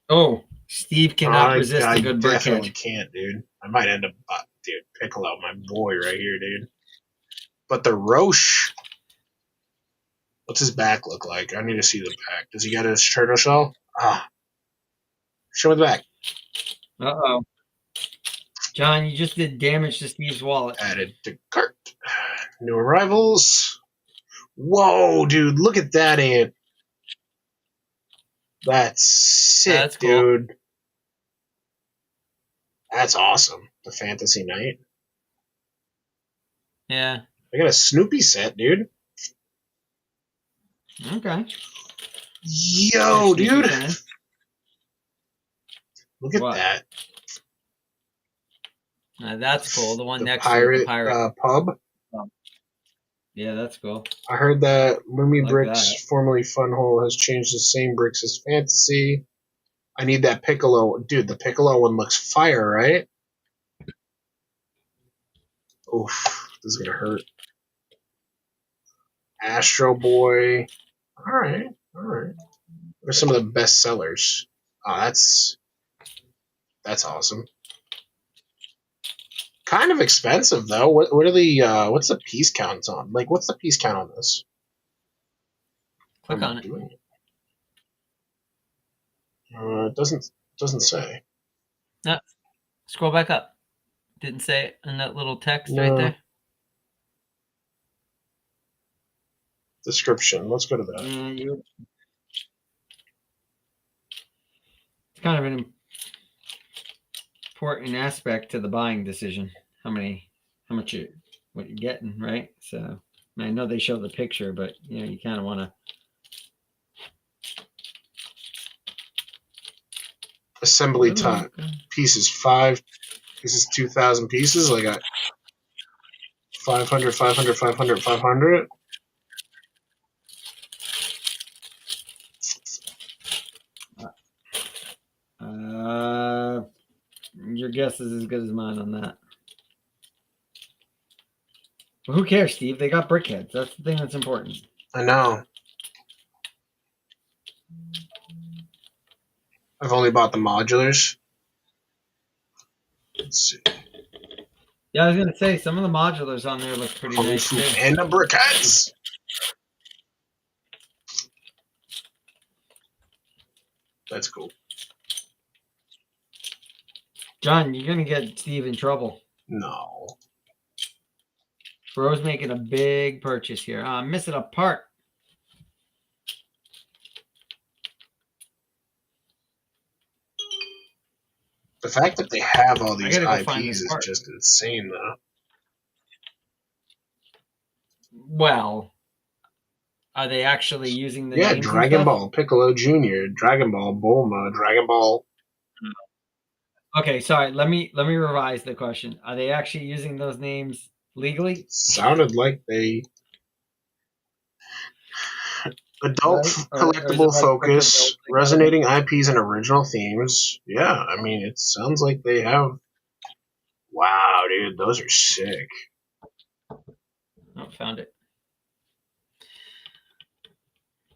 Oh, Steve cannot resist a good brickhead. I definitely can't, dude. I might end up, dude. Piccolo, my boy, right here, dude. But the Roche. What's his back look like? I need to see the back. Does he got his turtle shell? Ah. Show me the back. Uh-oh. John, you just did damage to Steve's wallet. Added to cart. New arrivals. Whoa, dude. Look at that ant. That's sick, that's cool. Dude. That's awesome. The Fantasy Knight. Yeah. I got a Snoopy set, dude. Okay. Yo, dude. Look at that. That's cool. The one the next pirate, to the pirate pub. Yeah, that's cool. I heard that Lumi Bricks, formerly Funhole, has changed the same bricks as Fantasy. I need that Piccolo. Dude, the Piccolo one looks fire, right? Oof, this is going to hurt. Astro Boy. All right. What are some of the best sellers? Oh, that's awesome. Kind of expensive though. What are the what's the piece count on? Like, what's the piece count on this? Click on it. It doesn't say. No, scroll back up. Didn't say it in that little text right there. Description. Let's go to that. It's kind of an important aspect to the buying decision. What you're getting, right? So I know they show the picture, but you kind of want to. Assembly time. Pieces 5. This is 2,000 pieces. I got 500, 500, 500, 500. Your guess is as good as mine on that. Well, who cares, Steve? They got brickheads. That's the thing that's important. I know. I've only bought the modulars. Let's see. Yeah, I was gonna say some of the modulars on there look pretty nice too. And the brickheads. That's cool. John, you're gonna get Steve in trouble. No. Bro's making a big purchase here. I'm missing a part. The fact that they have all these IPs is just insane, though. Well, are they actually using the names? Dragon Ball Piccolo Jr., Dragon Ball Bulma, Dragon Ball. Okay, sorry. Let me revise the question. Are they actually using those names legally? Sounded like they. Adult collectible focus, resonating IPs and original themes. Yeah, I mean, it sounds like they have. Wow, dude, those are sick. Oh, found it.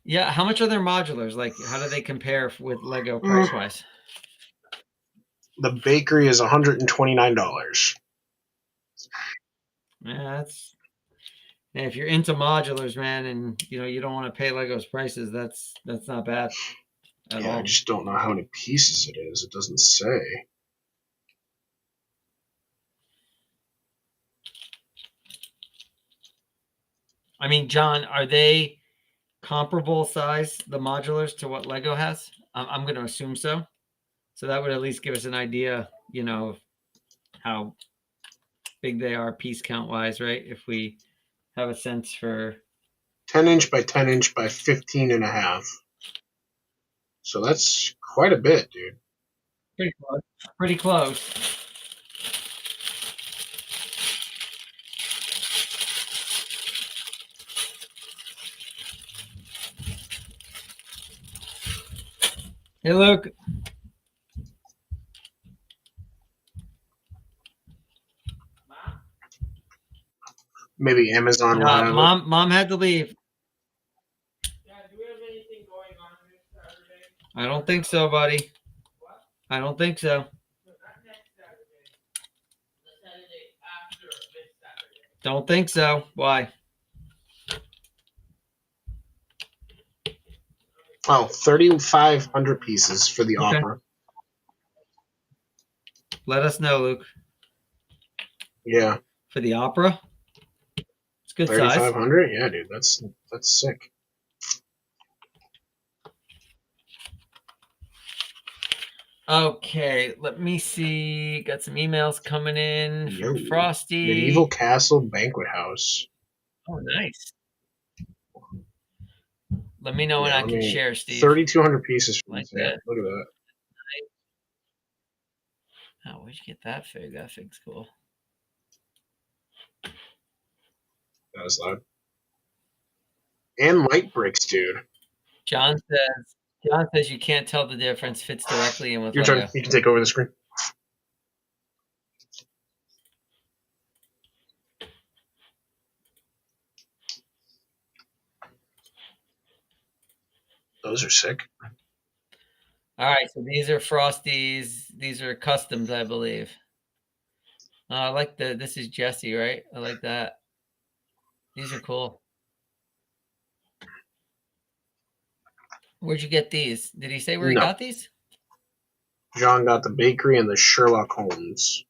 Yeah, how much are their modulars? Like, how do they compare with Lego price-wise? The bakery is $129. Yeah, if you're into modulars, man, and you don't want to pay Lego's prices, that's not bad at all. I just don't know how many pieces it is. It doesn't say. I mean, John, are they comparable size, the modulars, to what Lego has? I'm going to assume so. So that would at least give us an idea, of how big they are piece count wise, right? If we have a sense for 10 inch by 10 inch by 15 and a half. So that's quite a bit, dude. Pretty close. Pretty close. Hey, Luke. Maybe Amazon will have Mom had to leave. Dad, do we have anything going on this Saturday? I don't think so, buddy. What? I don't think so. No, not next Saturday. The Saturday after this Saturday. Don't think so. Why? Oh, 3,500 pieces for the opera. Let us know, Luke. Yeah. For the opera? It's good size. 3,500? Yeah, dude. That's sick. Okay, let me see. Got some emails coming in from Frosty. Medieval Castle Banquet House. Oh, nice. Let me know when I can share, Steve. 3,200 pieces from like that. Look at that. Oh, where'd you get that fig? That fig's cool. That was loud. And light bricks, dude. John says you can't tell the difference. Fits directly in with Your Lego. turn. You can take over the screen. Those are sick. All right, so these are Frosties. These are customs, I believe. I like this is Jesse, right? I like that. These are cool. Where'd you get these? Did he say where he got these? John got the bakery and the Sherlock Holmes.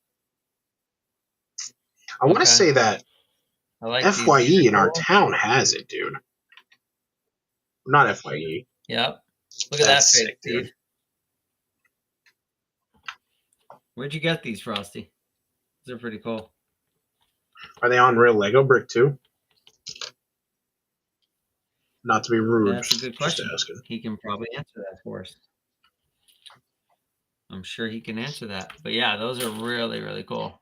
I want to say that I like FYE in our town has it, dude. Not FYE. Yep. Look at That's that fig, sick, dude. Steve. Where'd you get these, Frosty? These are pretty cool. Are they on real Lego brick too? Not to be rude. That's a good question. Just asking. He can probably answer that for us. I'm sure he can answer that. But yeah, those are really, really cool.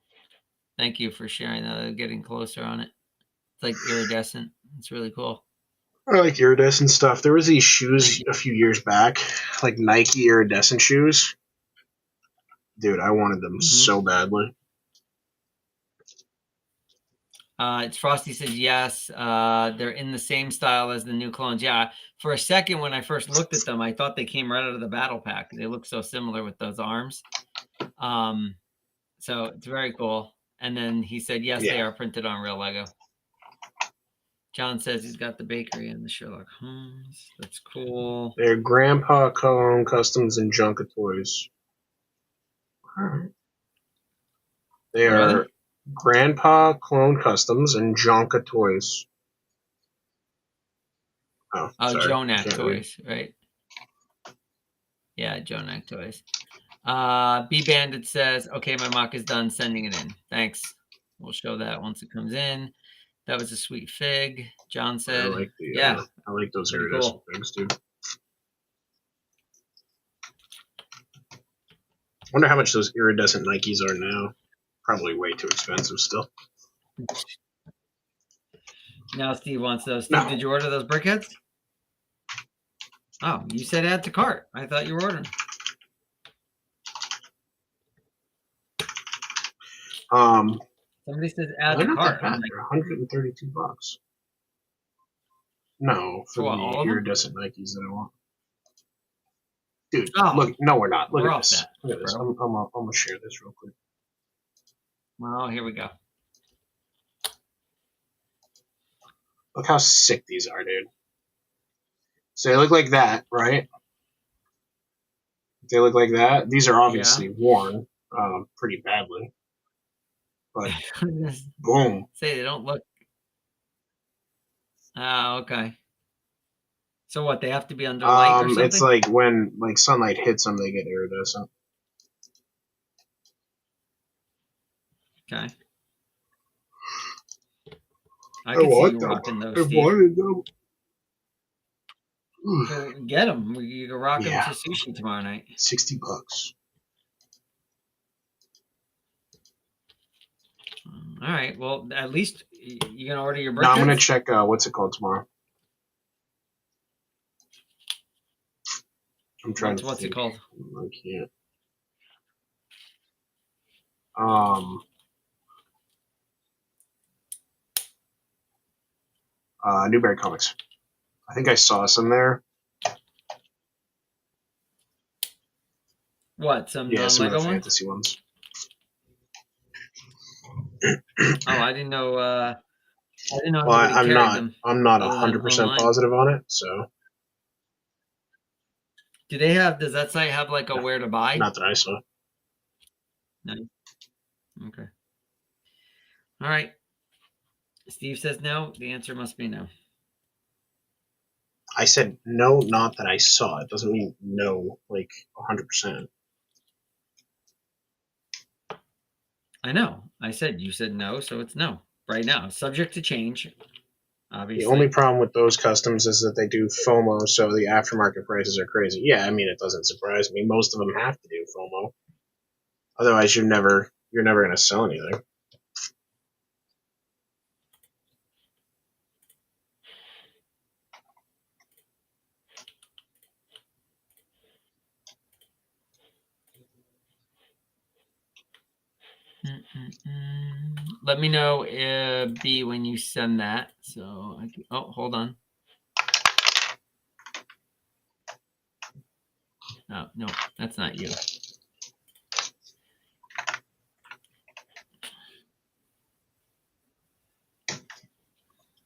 Thank you for sharing that. Getting closer on it. It's like iridescent. It's really cool. I like iridescent stuff. There was these shoes a few years back, like Nike iridescent shoes. Dude, I wanted them so badly. It's Frosty says yes. They're in the same style as the new clones. Yeah. For a second, when I first looked at them, I thought they came right out of the battle pack. They look so similar with those arms. So it's very cool. And then he said, yes, they are printed on real Lego. John says he's got the bakery and the Sherlock Holmes. That's cool. They're Grandpa Cone Customs and Junka Toys. All right. They are Grandpa Clone Customs and Jonka Toys. Oh, Jonak Toys, right? Yeah, Jonak Toys. B Bandit says, okay, my mock is done. Sending it in. Thanks. We'll show that once it comes in. That was a sweet fig. John said, I like those iridescent figs, dude. Wonder how much those iridescent Nikes are now. Probably way too expensive still. Now Steve wants those. Steve, did you order those brickheads? Oh, you said add to cart. I thought you were ordering. Somebody says add to cart. They're $132. No, for the iridescent Nikes that I want. Dude, look. No, we're not. Look at this. Look at this. I'm gonna share this real quick. Well, here we go. Look how sick these are, dude. So they look like that, right? They look like that. These are obviously worn pretty badly. But boom. Say they don't look. Oh, okay. So what? They have to be under light or something? It's like when sunlight hits them, they get iridescent. Okay. I can see you rocking those, Steve. wanted them. So get them. You can rock them to sushi tomorrow night. $60. All right. Well, at least you can order your brickheads. No, I'm gonna check. What's it called tomorrow? I'm trying to. What's it called? I can't. Newberry Comics. I think I saw some there. What? Some some of the Lego fantasy ones. Oh, I didn't know. I didn't know. Well, I'm not 100% positive on it. So. Do they have? Does that site have like a where to buy? Not that I saw. No. Okay. All right. Steve says no. The answer must be no. I said no, not that I saw. It doesn't mean no, like 100%. I know. I said you said no, so it's no right now. Subject to change. Obviously. The only problem with those customs is that they do FOMO, so the aftermarket prices are crazy. Yeah, I mean, it doesn't surprise me. Most of them have to do FOMO. Otherwise, you're never going to sell anything. Let me know, B, when you send that. So, oh, hold on. Oh, no, that's not you.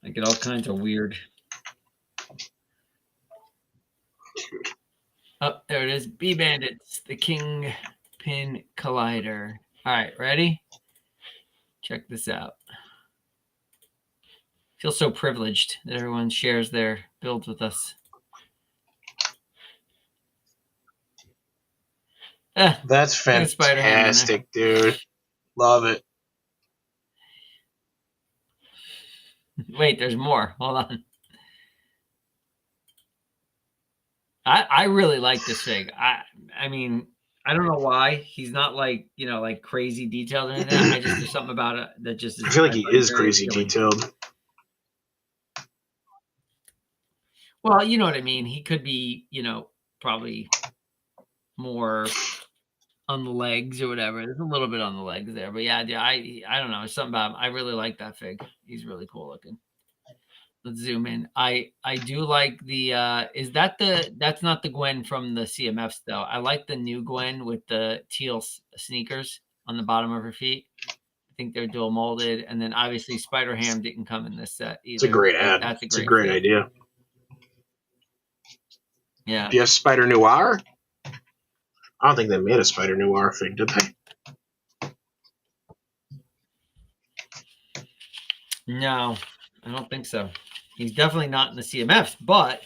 I get all kinds of weird. Oh, there it is. B Bandits, the Kingpin Collider. All right, ready? Check this out. Feel so privileged that everyone shares their builds with us. That's Spider-Ham in there. fantastic, dude. Love it. Wait, there's more. Hold on. I really like this fig. I mean, I don't know why he's not like like crazy detailed or anything. I just there's something about it that just is. I feel like he is very crazy appealing. detailed. Well, you know what I mean. He could be, probably more on the legs or whatever. There's a little bit on the legs there, but yeah, I don't know. It's something about him. I really like that fig. He's really cool looking. Let's zoom in. I do like the that's not the Gwen from the CMFs though. I like the new Gwen with the teal sneakers on the bottom of her feet. I think they're dual molded, and then obviously Spider-Ham didn't come in this set either. It's a great ad. That's It's a great idea. Yeah. Do you have Spider Noir? I don't think they made a Spider Noir fig, did they? No, I don't think so. He's definitely not in the CMFs, but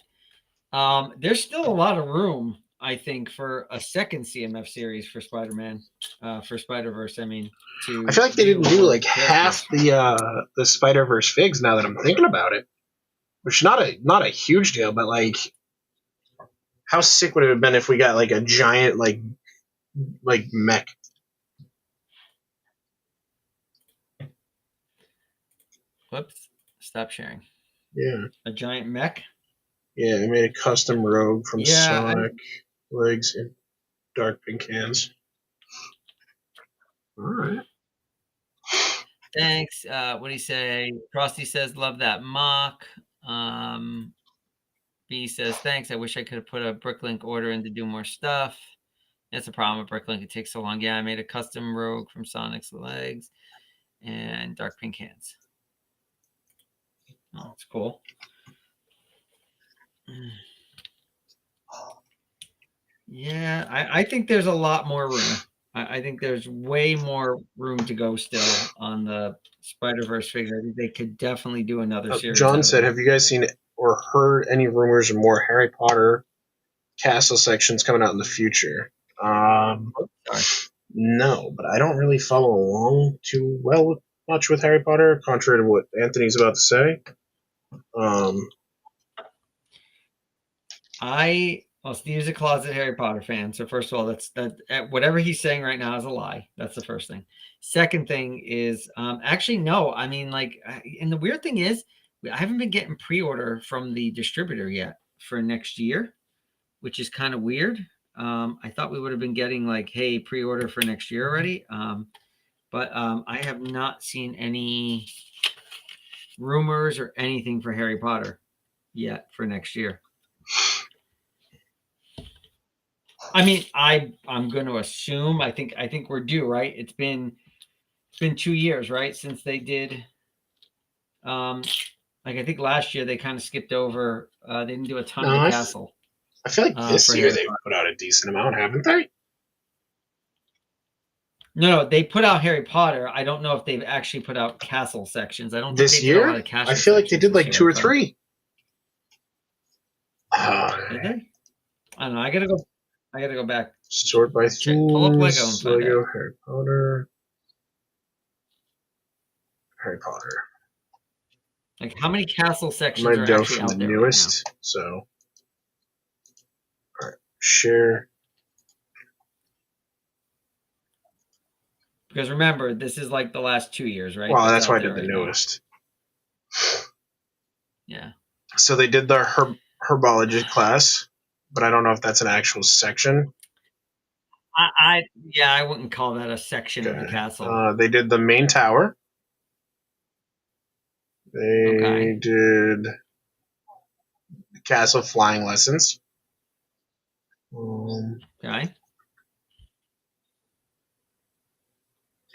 there's still a lot of room, I think, for a second CMF series for Spider-Man, for Spider-Verse. I mean, I feel like they didn't do like half the Spider-Verse figs now that I'm thinking about it, which not a huge deal, but like, how sick would it have been if we got like a giant like mech? Whoops! Stop sharing. Yeah. A giant mech. Yeah, I made a custom rogue from Sonic, legs, and dark pink hands. All right. Thanks. What do you say? Frosty says, "Love that mock." B says, "Thanks. I wish I could have put a Bricklink order in to do more stuff. That's a problem with Bricklink. It takes so long. Yeah, I made a custom rogue from Sonic's legs and dark pink hands. Oh, that's cool." Yeah, I think there's a lot more room. I think there's way more room to go still on the Spider-Verse figure. I think they could definitely do another series. John said, have you guys seen or heard any rumors of more Harry Potter castle sections coming out in the future? No, but I don't really follow along too much with Harry Potter, contrary to what Anthony's about to say. Well, Steve's a closet Harry Potter fan. So first of all, that whatever he's saying right now is a lie. That's the first thing. Second thing is, actually, no. I mean, like, and the weird thing is, I haven't been getting pre-order from the distributor yet for next year, which is kind of weird. I thought we would have been getting like, hey, pre-order for next year already. But I have not seen any rumors or anything for Harry Potter yet for next year. I mean, I'm going to assume. I think we're due, right? It's been 2 years, right, since they did. Like I think last year they kind of skipped over. They didn't do a ton of the castle. I feel like this year they put out a decent amount, haven't they? No, they put out Harry Potter. I don't know if they've actually put out castle sections. I don't think this year. I feel like they did like 2 or 3. Did they? I don't know. I gotta go back. Sort by themes. Pull up Lego and find out. Harry Potter. Harry Potter. Like how many castle sections are actually from out the there newest? Right now? So, all right, share. Because remember, this is like the last 2 years, right? Well, that's why I did the newest. Yeah. So they did the herbology class, but I don't know if that's an actual section. I wouldn't call that a section of the castle. They did the main tower. They did the castle flying lessons. Okay.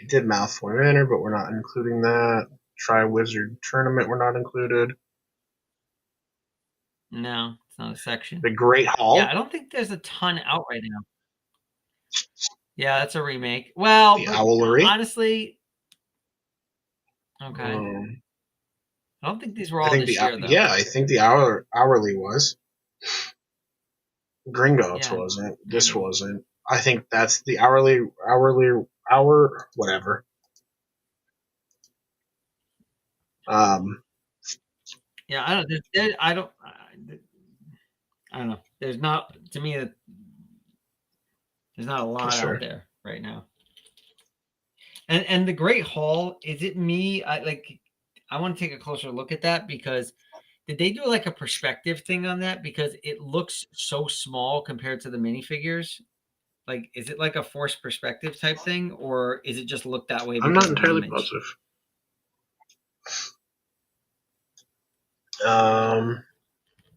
They did Malfoy Manor, but we're not including that. Tri-Wizard Tournament, we're not included. No, it's not a section. The Great Hall. Yeah, I don't think there's a ton out right now. Yeah, that's a remake. Well, the Owlery. Honestly, okay. I don't think these were all this year, though. Yeah, I think the Hourly was. Gringotts wasn't. This wasn't. I think that's the hour, whatever. Yeah, I don't. I don't. I don't know. There's not to me. There's not a lot Sure. out there right now. And the Great Hall, is it me? I want to take a closer look at that because did they do like a perspective thing on that? Because it looks so small compared to the minifigures. Like, is it like a forced perspective type thing, or is it just look that way I'm because not of the entirely image? positive.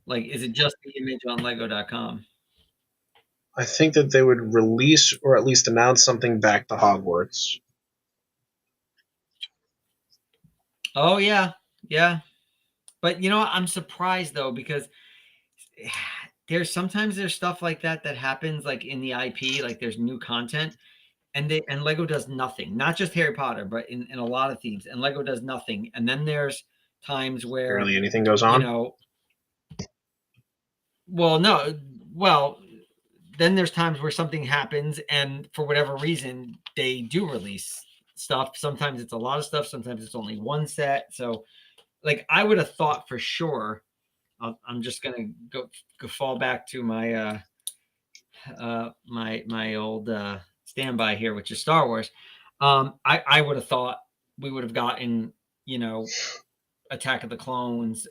Like, is it just the image on Lego.com? I think that they would release or at least announce something back to Hogwarts. Oh yeah, yeah. But you know, I'm surprised though because sometimes there's stuff like that that happens like in the IP, like there's new content, and Lego does nothing. Not just Harry Potter, but in a lot of themes, and Lego does nothing. And then there's times where Barely anything goes on. Then there's times where something happens, and for whatever reason, they do release stuff. Sometimes it's a lot of stuff. Sometimes it's only one set. So, like, I would have thought for sure. I'm just gonna go fall back to my my old standby here, which is Star Wars. I would have thought we would have gotten Attack of the Clones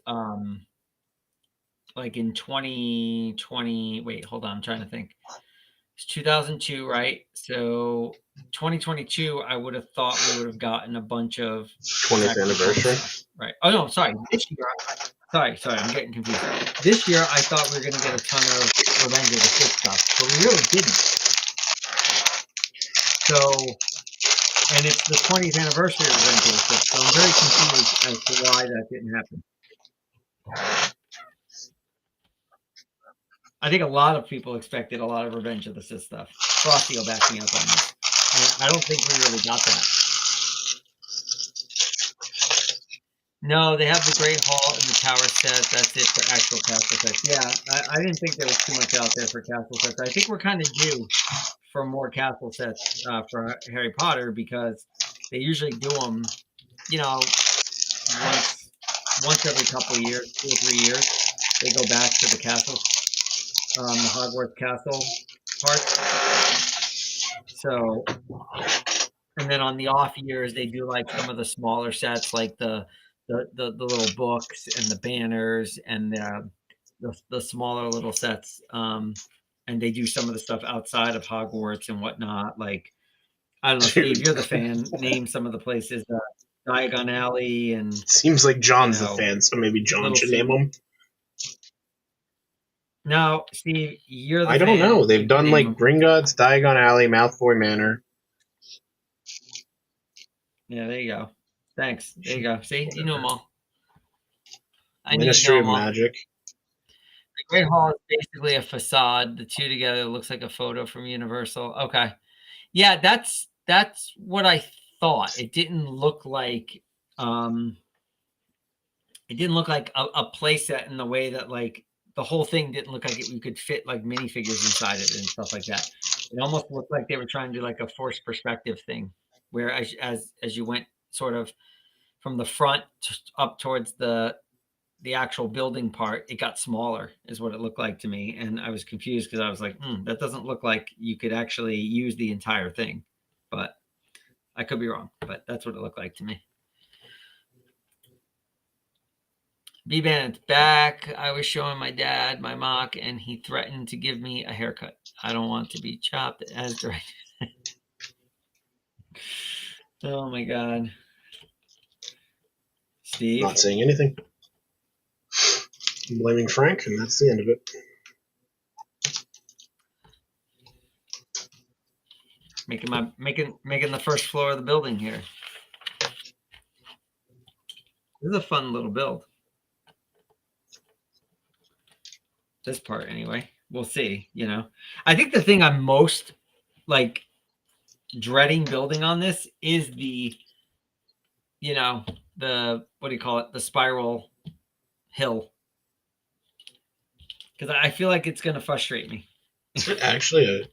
like in 2020. Wait, hold on, I'm trying to think. It's 2002, right? So 2022, I would have thought we would have gotten a bunch of 20th anniversary, right? Oh no, sorry, this year. Sorry, I'm getting confused. This year, I thought we were going to get a ton of Revenge of the Sith stuff, but we really didn't. So, and it's the 20th anniversary of Revenge of the Sith, so I'm very confused as to why that didn't happen. I think a lot of people expected a lot of Revenge of the Sith stuff. Frosty will back me up on this. And I don't think we really got that. No, they have the Great Hall and the Tower set. That's it for actual castle sets. Yeah, I didn't think there was too much out there for castle sets. I think we're kind of due for more castle sets for Harry Potter because they usually do them, once every couple of years, 2 or 3 years. They go back to the castle, the Hogwarts castle part. So, and then on the off years, they do like some of the smaller sets, like the little books and the banners and the smaller little sets. And they do some of the stuff outside of Hogwarts and whatnot. Like, I don't know, Steve, you're the fan. Name some of the places, Diagon Alley and... Seems like John's the fan, so maybe John should name them. No, Steve, you're the fan. I don't know. They've done like Gringotts, Diagon Alley, Malfoy Manor. Yeah, there you go. Thanks. There you go. See, you know them all. Ministry of Magic. The Great Hall is basically a facade. The two together looks like a photo from Universal. Okay. Yeah, that's what I thought. It didn't look like a play set in the way that like the whole thing didn't look like you could fit like minifigures inside it and stuff like that. It almost looked like they were trying to do like a forced perspective thing, where as you went sort of from the front up towards the actual building part, it got smaller is what it looked like to me. And I was confused because I was like, that doesn't look like you could actually use the entire thing, but I could be wrong, but that's what it looked like to me. B-Band's back. I was showing my dad my mock and he threatened to give me a haircut. I don't want to be chopped as directed. Oh my God. Steve? Not saying anything. I'm blaming Frank, and that's the end of it. Making the first floor of the building here. This is a fun little build. This part anyway. We'll see, I think the thing I'm most like dreading building on this is the what do you call it? The spiral hill. Because I feel like it's going to frustrate me. Actually,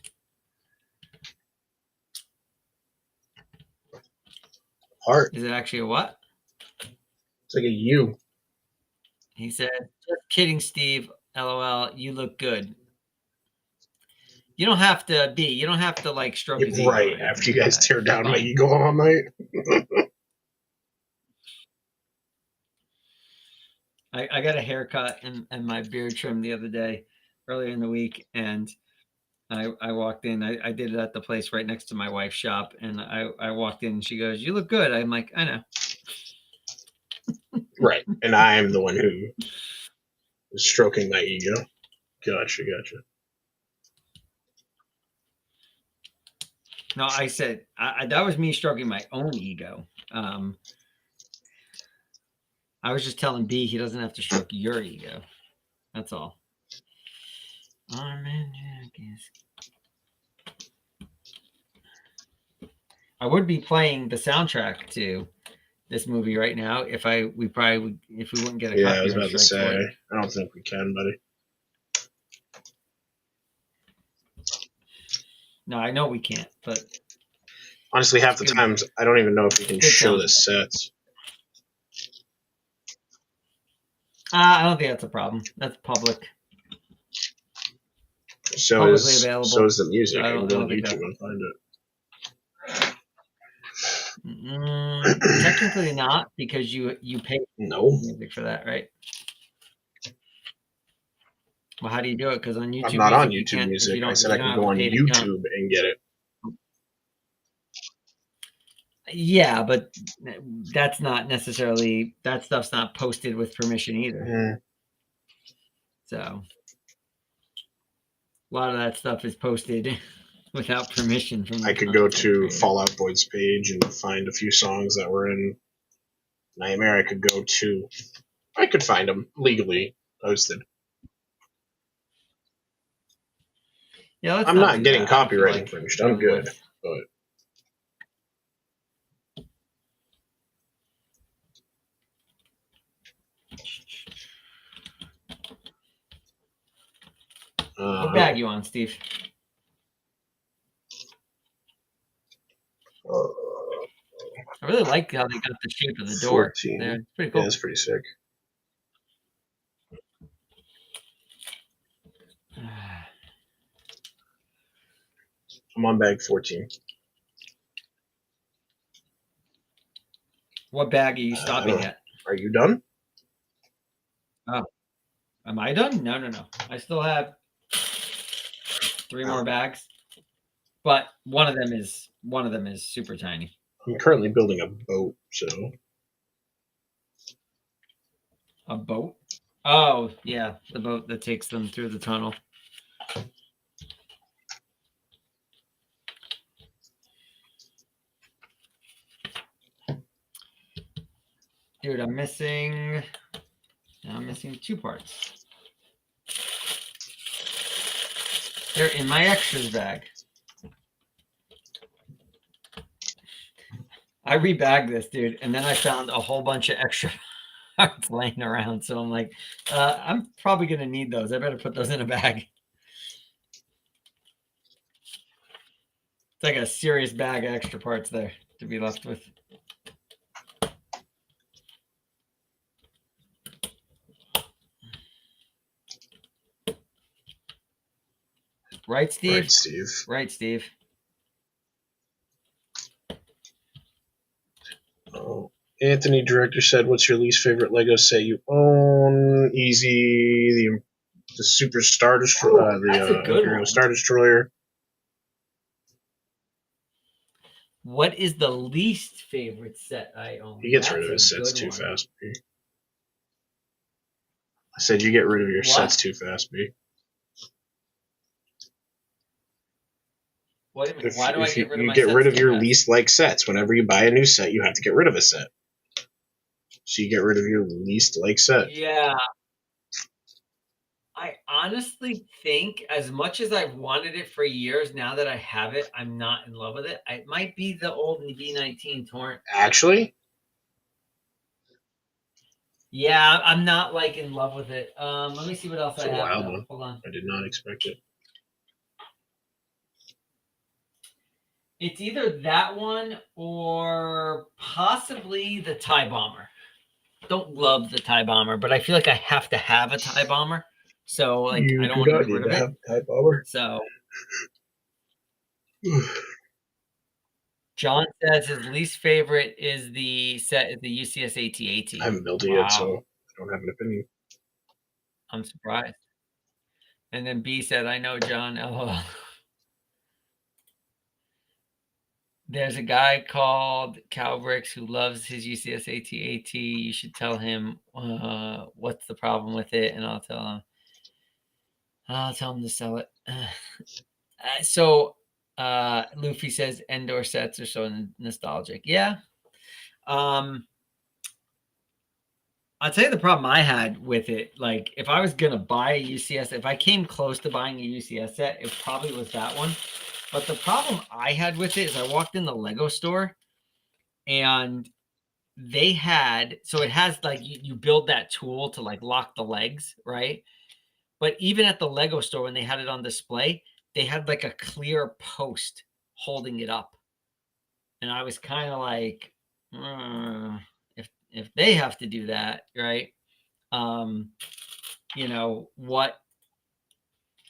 heart. Is it actually a what? It's like a U. He said, "Just kidding, Steve. LOL. You look good." You don't have to be. You don't have to like stroke his ego. Right, or after anything you like guys that. tear It's down my fine. ego all night. I got a haircut and my beard trimmed the other day, earlier in the week, and I walked in. I did it at the place right next to my wife's shop, and I walked in and she goes, "You look good." I'm like, "I know." Right, and I'm the one who is stroking my ego. Gotcha. No, I said that was me stroking my own ego. I was just telling B he doesn't have to stroke your ego. That's all. Armin Jenkins. I would be playing the soundtrack to this movie right now if we probably would, if we wouldn't get a Yeah, I was copyright about to strike for say. it. I don't think we can, buddy. No, I know we can't, but Honestly, half the good times movie. I don't even know if we can Good show soundtrack. the sets. I don't think that's a problem. That's public. So Publicly is available. the music. So I I can don't go on think YouTube that- and find it. Technically not, because you pay No, music for that, right? Well, how do you do it? Because on YouTube, I'm not on you YouTube can't, if Music. you don't, I said if I you don't could have go a on paid account. YouTube and get it. Yeah, but that's not necessarily, that stuff's not posted with permission either. So a lot of that stuff is posted without permission from the I could go content to creator. Fallout Boyd's page and find a few songs that were in Nightmare. I could find them legally posted. Yeah, let's I'm not do getting that. I don't feel copyright like infringed. I'm dealing good, with- but What bag you on, Steve? I really like how they got the shape of the door. 14. There. It's pretty Yeah, cool. that's pretty sick. I'm on bag 14. What bag are you stopping at? Are you done? Am I done? No. I still have 3 more bags, but one of them is super tiny. I'm currently building a boat, so A boat? Oh, yeah, the boat that takes them through the tunnel. Dude, I'm missing 2 parts. They're in my extras bag. I rebagged this, dude, and then I found a whole bunch of extra parts laying around. So I'm like, I'm probably going to need those. I better put those in a bag. It's like a serious bag of extra parts there to be left with. Right, Steve? Right, Steve. Right, Steve. Oh. Anthony, director, said, "What's your least favorite Lego set you own?" Easy, the Super Star Destroyer, that's a good Imperial one. Star Destroyer. What is the least favorite set I own? He gets rid of his sets too fast, B. I said you get rid of your sets too fast, B. Why do I get rid of you my get sets rid of too your fast? least liked sets. Whenever you buy a new set, you have to get rid of a set. So you get rid of your least liked set. Yeah. I honestly think, as much as I've wanted it for years, now that I have it, I'm not in love with it. It might be the old V19 Torrent. Actually? Yeah, I'm not like in love with it. Let me see what else It's I a have. wild Though. one. Hold on. I did not expect it. It's either that one or possibly the TIE Bomber. Don't love the TIE Bomber, but I feel like I have to have a TIE Bomber. So like You I don't do want to not get need rid to of it. have TIE Bomber. So John says his least favorite is the set, the UCS AT-AT. I haven't built it yet, so I don't have an opinion. I'm surprised. And then B said, I know, John. LOL. There's a guy called Calbricks who loves his UCS AT-AT. You should tell him what's the problem with it, and I'll tell him to sell it. So Luffy says Endor sets are so nostalgic. Yeah. I'll tell you the problem I had with it. Like, if I was gonna buy a UCS, if I came close to buying a UCS set, it probably was that one. But the problem I had with it is I walked in the Lego store and they had, so it has like you build that tool to like lock the legs, right? But even at the Lego store, when they had it on display, they had like a clear post holding it up. And I was kind of like, if they have to do that, right? You know, what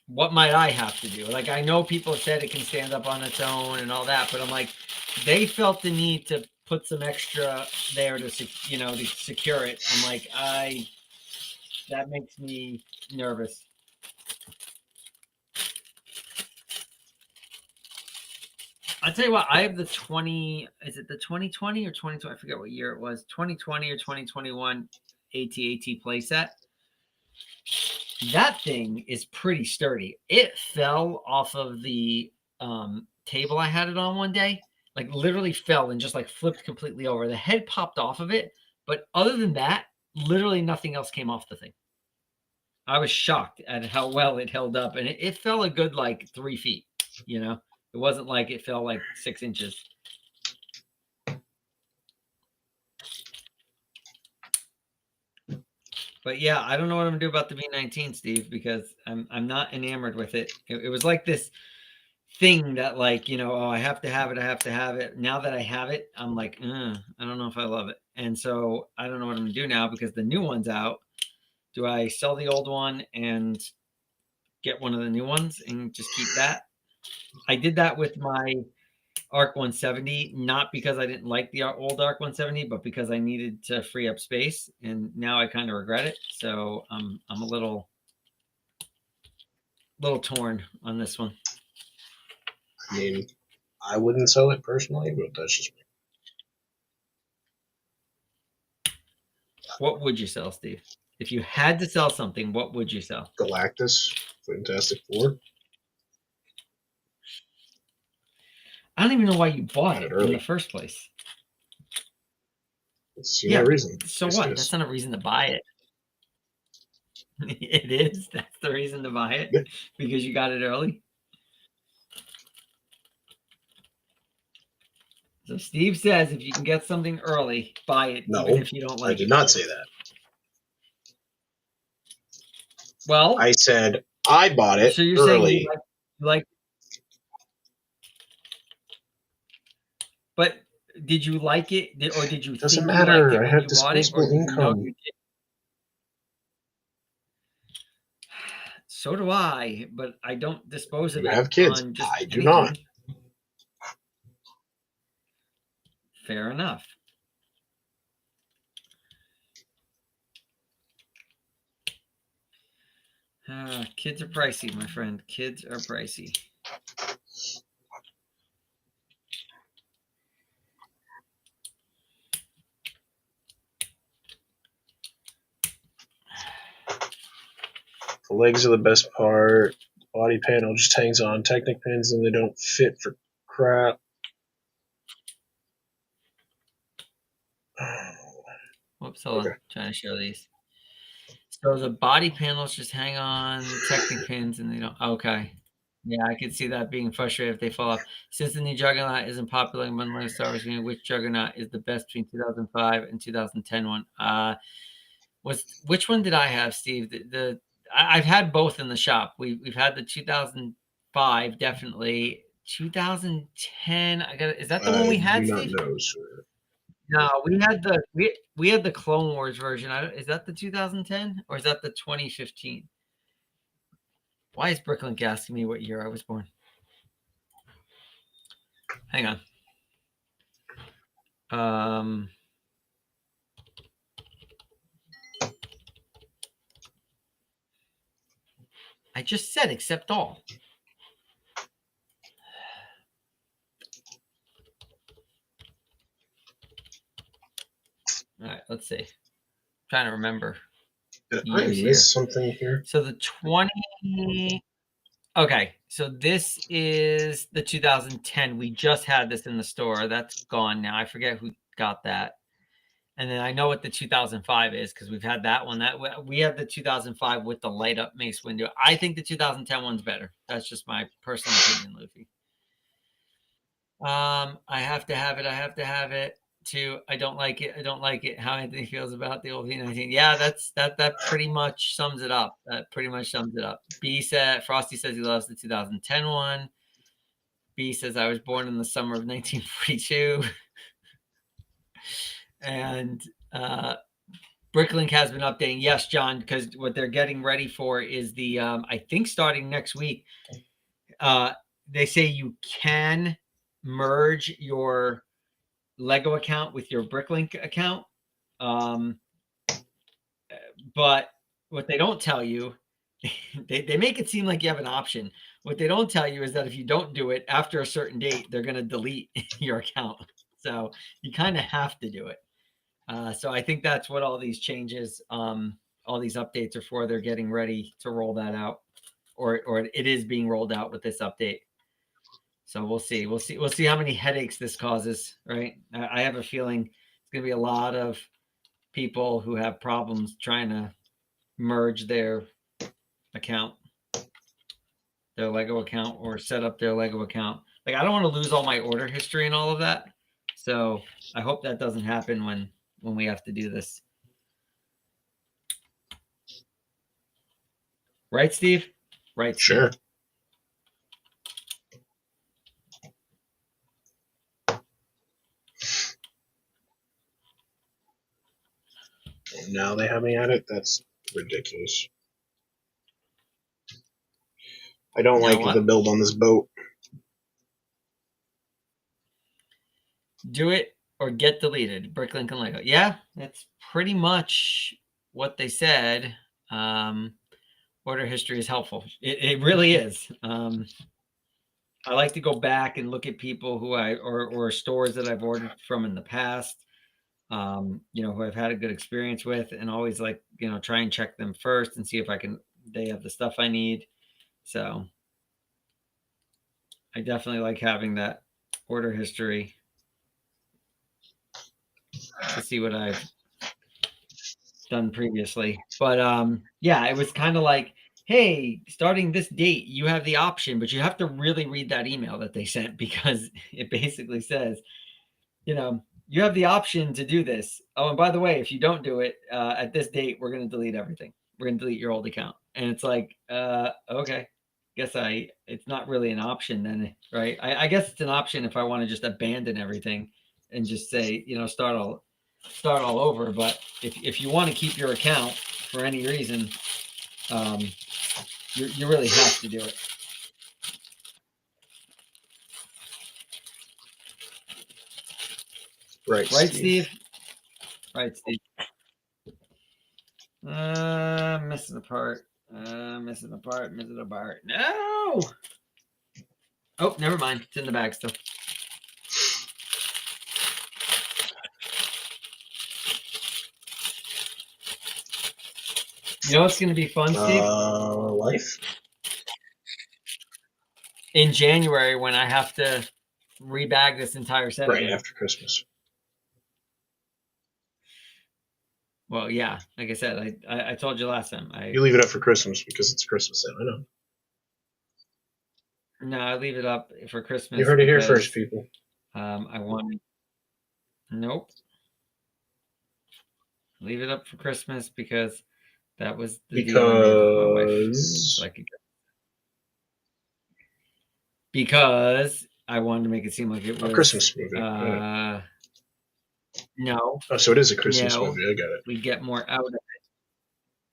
might I have to do? Like, I know people have said it can stand up on its own and all that, but I'm like, they felt the need to put some extra there to secure it. I'm like, that makes me nervous. I'll tell you what, I have the 20, is it the 2020 or 2020? I forget what year it was, 2020 or 2021 AT-AT playset. That thing is pretty sturdy. It fell off of the table I had it on one day, like literally fell and just like flipped completely over. The head popped off of it, but other than that, literally nothing else came off the thing. I was shocked at how well it held up, and it fell a good like 3 feet. You know, it wasn't like it fell like 6 inches. But yeah, I don't know what I'm gonna do about the V19, Steve, because I'm not enamored with it. It was like this thing that like, you know, oh, I have to have it. I have to have it. Now that I have it, I'm like, I don't know if I love it. And so I don't know what I'm gonna do now because the new one's out. Do I sell the old one and get one of the new ones and just keep that? I did that with my ARC 170, not because I didn't like the old ARC 170, but because I needed to free up space, and now I kind of regret it. So I'm a little torn on this one. I mean, I wouldn't sell it personally, but that's just me. What would you sell, Steve? If you had to sell something, what would you sell? Galactus, Fantastic Four. I don't even know why you bought it in the first place. It's the only reason. So what? That's not a reason to buy it. It is. That's the reason to buy it, because you got it early. So Steve says if you can get something early, buy it, even if you don't like it. I did not say that. Well, I said I bought it so you're early. saying you like, but did you like it, or did you? Doesn't think matter. You liked it I when have you bought it, disposable income. So do I, but I don't dispose of it. You have kids. On just I do anything. not. Fair enough. Kids are pricey, my friend. Kids are pricey. The legs are the best part. The body panel just hangs on Technic pins and they don't fit for crap. Whoops, hold on. Trying to show these. So the body panels just hang on Technic pins and they don't. Okay. Yeah, I could see that being frustrating if they fall off. Since the new Juggernaut isn't popular among Lego Star Wars game, which Juggernaut is the best between 2005 and 2010 one? Which one did I have, Steve? I've had both in the shop. We've had the 2005 definitely. 2010. Is that the one we had, do not Steve? know, sir. No, we had the Clone Wars version. Is that the 2010 or is that the 2015? Why is Bricklink asking me what year I was born? Hang on. I just said accept all. All right, let's see. I'm trying to remember. Did I miss something here? So the 20. Okay, so this is the 2010. We just had this in the store. That's gone now. I forget who got that. And then I know what the 2005 is because we've had that one. That we have the 2005 with the light up mace window. I think the 2010 one's better. That's just my personal opinion, Luffy. I have to have it. I have to have it. Too. I don't like it. I don't like it. How Anthony feels about the old V19. Yeah, that pretty much sums it up. That pretty much sums it up. Frosty says he loves the 2010 one. B says I was born in the summer of 1942. And Bricklink has been updating. Yes, John, because what they're getting ready for is the I think starting next week. They say you can merge your Lego account with your Bricklink account. But what they don't tell you, they make it seem like you have an option. What they don't tell you is that if you don't do it after a certain date, they're going to delete your account. So you kind of have to do it. So I think that's what all these changes, all these updates are for. They're getting ready to roll that out, or it is being rolled out with this update. So we'll see. We'll see how many headaches this causes, right? I have a feeling it's going to be a lot of people who have problems trying to merge their account, their Lego account, or set up their Lego account. Like, I don't want to lose all my order history and all of that. So I hope that doesn't happen when we have to do this. Right, Steve? Right, Steve. Sure. Now they have me at it? That's ridiculous. I don't like the build on this boat. Do it or get deleted. Bricklink and Lego. Yeah, that's pretty much what they said. Order history is helpful. It really is. I like to go back and look at people who or stores that I've ordered from in the past, who I've had a good experience with, and always try and check them first and see if they have the stuff I need. So I definitely like having that order history to see what I've done previously. But yeah, it was kind of like, hey, starting this date, you have the option, but you have to really read that email that they sent because it basically says, you have the option to do this. Oh, and by the way, if you don't do it at this date, we're going to delete everything. We're going to delete your old account. And it's like, okay, it's not really an option then, right? I guess it's an option if I want to just abandon everything and just say, start all over. But if you want to keep your account for any reason, you really have to do it. Right, Steve? Right, Steve. Missing the part. Missing the part. No! Oh, never mind. It's in the bag still. You know what's going to be fun, Steve? Life. In January, when I have to rebag this entire set. Right after Christmas. Well, yeah. Like I said, I told you last time. You leave it up for Christmas because it's Christmas sale. I know. No, I leave it up for Christmas. You heard it here first, people. I want. Nope. Leave it up for Christmas because that was the deal I made with my wife. So I could because I wanted to make it seem like it was A Christmas movie. No. Oh, so it is a Christmas No. movie. I got it. We get more out of it.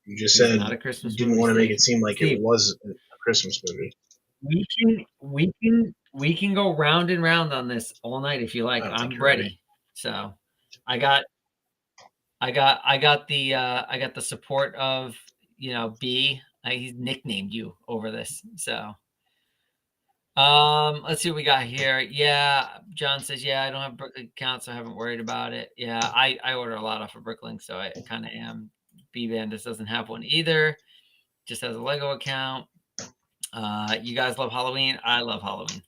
You just It's said not a Christmas you didn't movie, want to make Steve. it seem like Steve. it was a Christmas movie. We can go round and round on this all night if you like. I don't think I'm you're ready. So I got the support of B. He's nicknamed you over this. So let's see what we got here. Yeah, John says, yeah, I don't have Bricklink account, so I haven't worried about it. Yeah, I order a lot off of Bricklink, so I kind of am. B Bandis doesn't have one either. Just has a Lego account. You guys love Halloween. I love Halloween.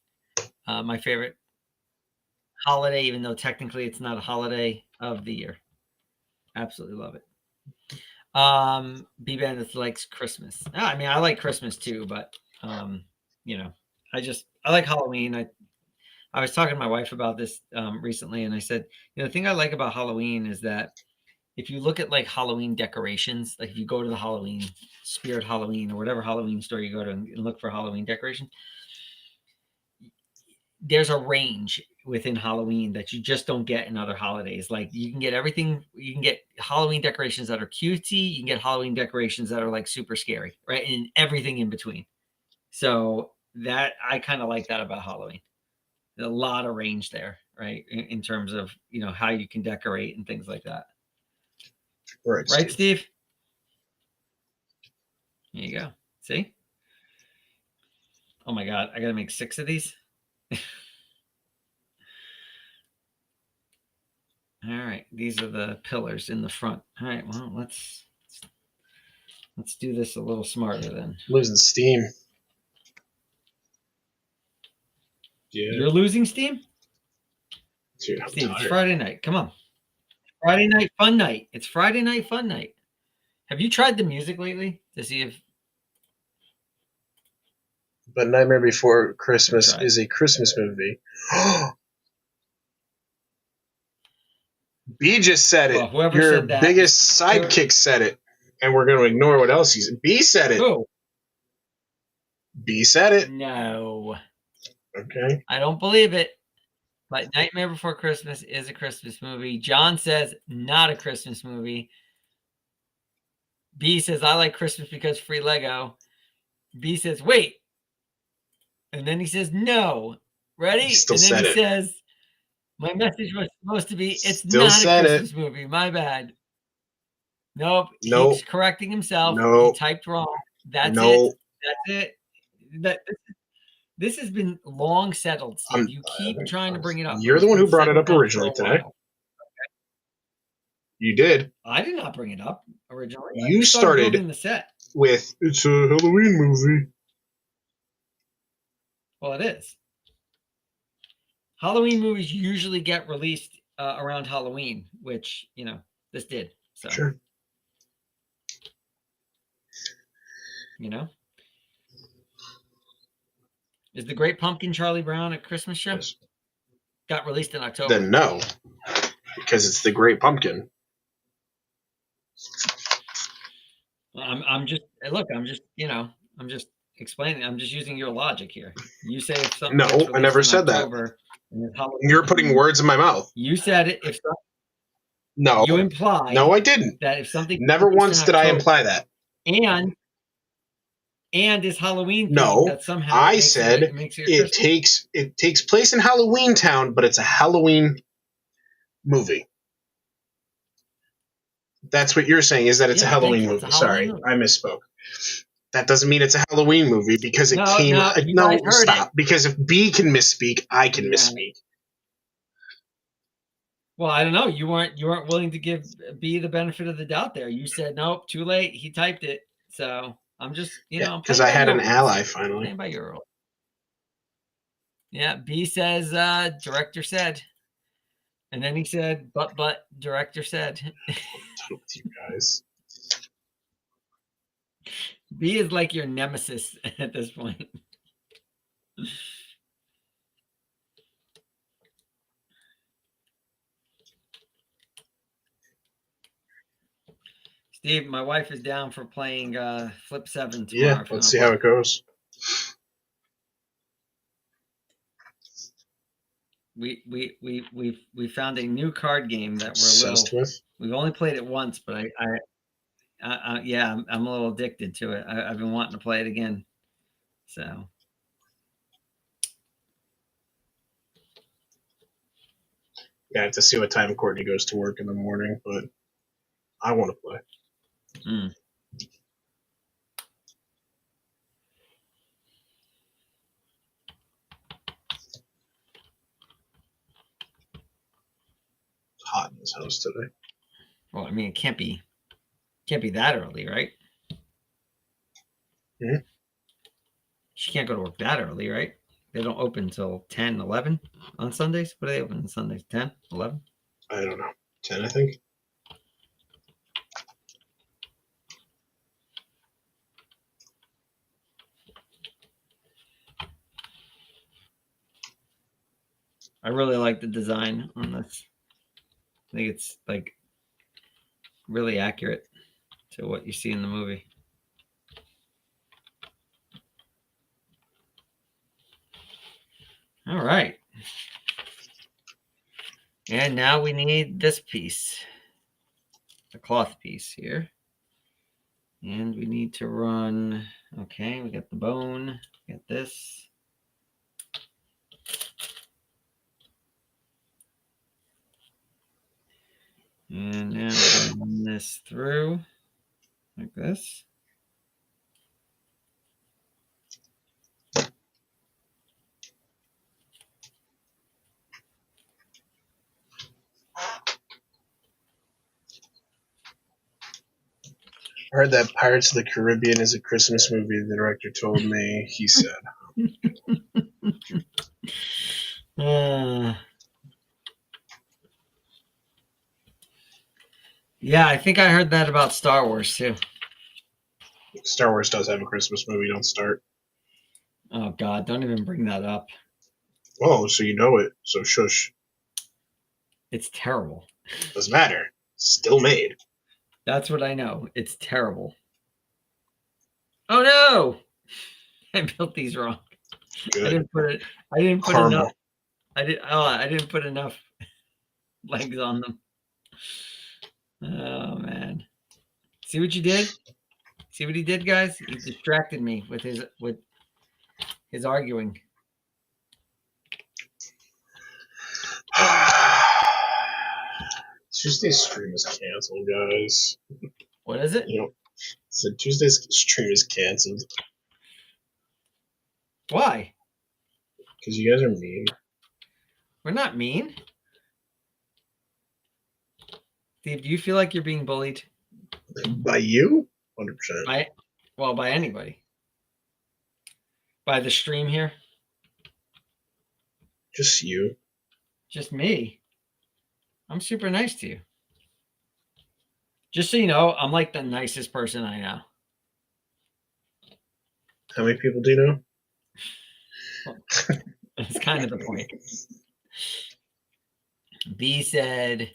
My favorite holiday, even though technically it's not a holiday of the year. Absolutely love it. B Bandit likes Christmas. I mean, I like Christmas too, but I like Halloween. I was talking to my wife about this recently, and I said, the thing I like about Halloween is that if you look at like Halloween decorations, like if you go to the Halloween Spirit Halloween or whatever Halloween store you go to and look for Halloween decoration, there's a range within Halloween that you just don't get in other holidays. Like you can get everything. You can get Halloween decorations that are cutesy. You can get Halloween decorations that are like super scary, right? And everything in between. So that I kind of like that about Halloween. There's a lot of range there, right? In terms of, how you can decorate and things like that. Right, Steve? There you go. See? Oh my God. I got to make 6 of these. All right, these are the pillars in the front. All right, well, let's do this a little smarter then. Losing steam. Yeah. You're losing steam? Dude, I'm Steve, tired. it's Friday night. Come on. Friday night fun night. It's Friday night fun night. Have you tried the music lately to see if... But Nightmare Before Christmas is a Christmas movie. B just said it. Whoever Your said that, biggest sidekick said it. And we're going to ignore what else he said. B said it. Who? B said it. No. Okay. I don't believe it. But Nightmare Before Christmas is a Christmas movie. John says not a Christmas movie. B says I like Christmas because free Lego. B says wait. And then he says no. Ready? He still and then said he it. says my message was supposed to be it's Still not a said Christmas movie. My bad. Nope. Nope. Keeps correcting himself. Nope. He typed wrong. That's Nope. it. That's it. This has been long settled, Steve. You keep trying to bring it up. You're the one who brought it up originally today. You did. I did not bring it up originally. You started building the set with it's a Halloween movie. Well, it is. Halloween movies usually get released around Halloween, which, this did. So, sure. Is The Great Pumpkin Charlie Brown a Christmas show? Yes. Got released in October. Then no, because it's The Great Pumpkin. I'm just explaining. I'm just using your logic here. You say if something. No, I never said October, that. You're putting words in my mouth. You said it. If no, you imply. No, I didn't. That if something. Never once did I imply that. And is Halloween? No, that somehow I said it takes place in Halloween Town, but it's a Halloween movie. That's what you're saying, is that it's a Halloween movie. Sorry, I misspoke. That doesn't mean it's a Halloween movie because it came. No, stop. Because if B can misspeak, I can misspeak. Well, I don't know. You weren't willing to give B the benefit of the doubt there. You said nope, too late. He typed it. So I'm just, because I had an ally finally. Playing by your rules. Yeah, B says director said. And then he said, but director said. With you guys. B is like your nemesis at this point. Steve, my wife is down for playing Flip 7 tomorrow. Yeah, let's see how it goes. we found a new card game that Obsessed with. we've only played it once, but yeah, I'm a little addicted to it. I've been wanting to play it again. So Yeah, I have to see what time Courtney goes to work in the morning, but I want to play. mm. It's hot in this house today. Well, I mean, it can't be that early, right? Mhm. She can't go to work that early, right? They don't open till 10, 11 on Sundays. What do they open on Sundays? 10, 11? I don't know. 10, I think. I really like the design on this. I think it's like really accurate to what you see in the movie. All right. And now we need this piece, the cloth piece here. And we need to run, okay, we got the bone, got this. And now we're going to run this through like this. I heard that Pirates of the Caribbean is a Christmas movie, the director told me. He said. Yeah, I think I heard that about Star Wars too. Star Wars does have a Christmas movie, don't start. Oh, God, don't even bring that up. Oh, so you know it, so shush. It's terrible. Doesn't matter. Still made. That's what I know. It's terrible. Oh, no! I built these wrong. Good. I didn't put Karma. enough. I didn't put enough legs on them. Oh, man. See what you did? See what he did, guys? He distracted me with his arguing. Tuesday's stream is canceled, guys. What is it? You know, so Tuesday's stream is canceled Why? because you guys are mean. We're not mean. Steve, do you feel like you're being bullied? By you? 100%. By anybody. By the stream here? Just you. Just me. I'm super nice to you. Just so you know, I'm like the nicest person I know. How many people do you know? That's kind of the point. B said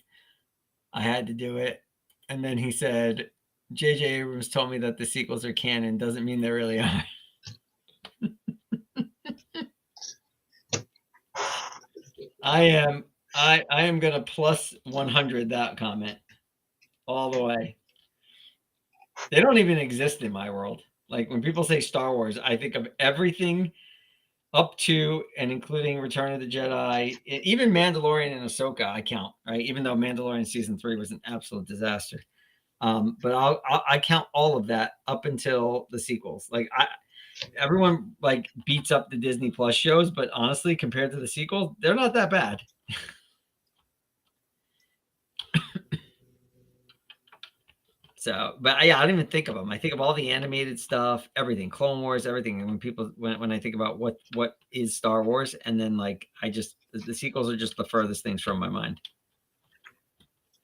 I had to do it. And then he said, J.J. Abrams told me that the sequels are canon. Doesn't mean they really are. I am going to plus 100 that comment all the way. They don't even exist in my world. Like when people say Star Wars, I think of everything up to and including Return of the Jedi, even Mandalorian and Ahsoka. I count, right? Even though Mandalorian season 3 was an absolute disaster, but I count all of that up until the sequels. Like everyone like beats up the Disney Plus shows, but honestly, compared to the sequels, they're not that bad. So, but yeah, I don't even think of them. I think of all the animated stuff, everything, Clone Wars, everything. And when I think about what is Star Wars, and then like the sequels are just the furthest things from my mind,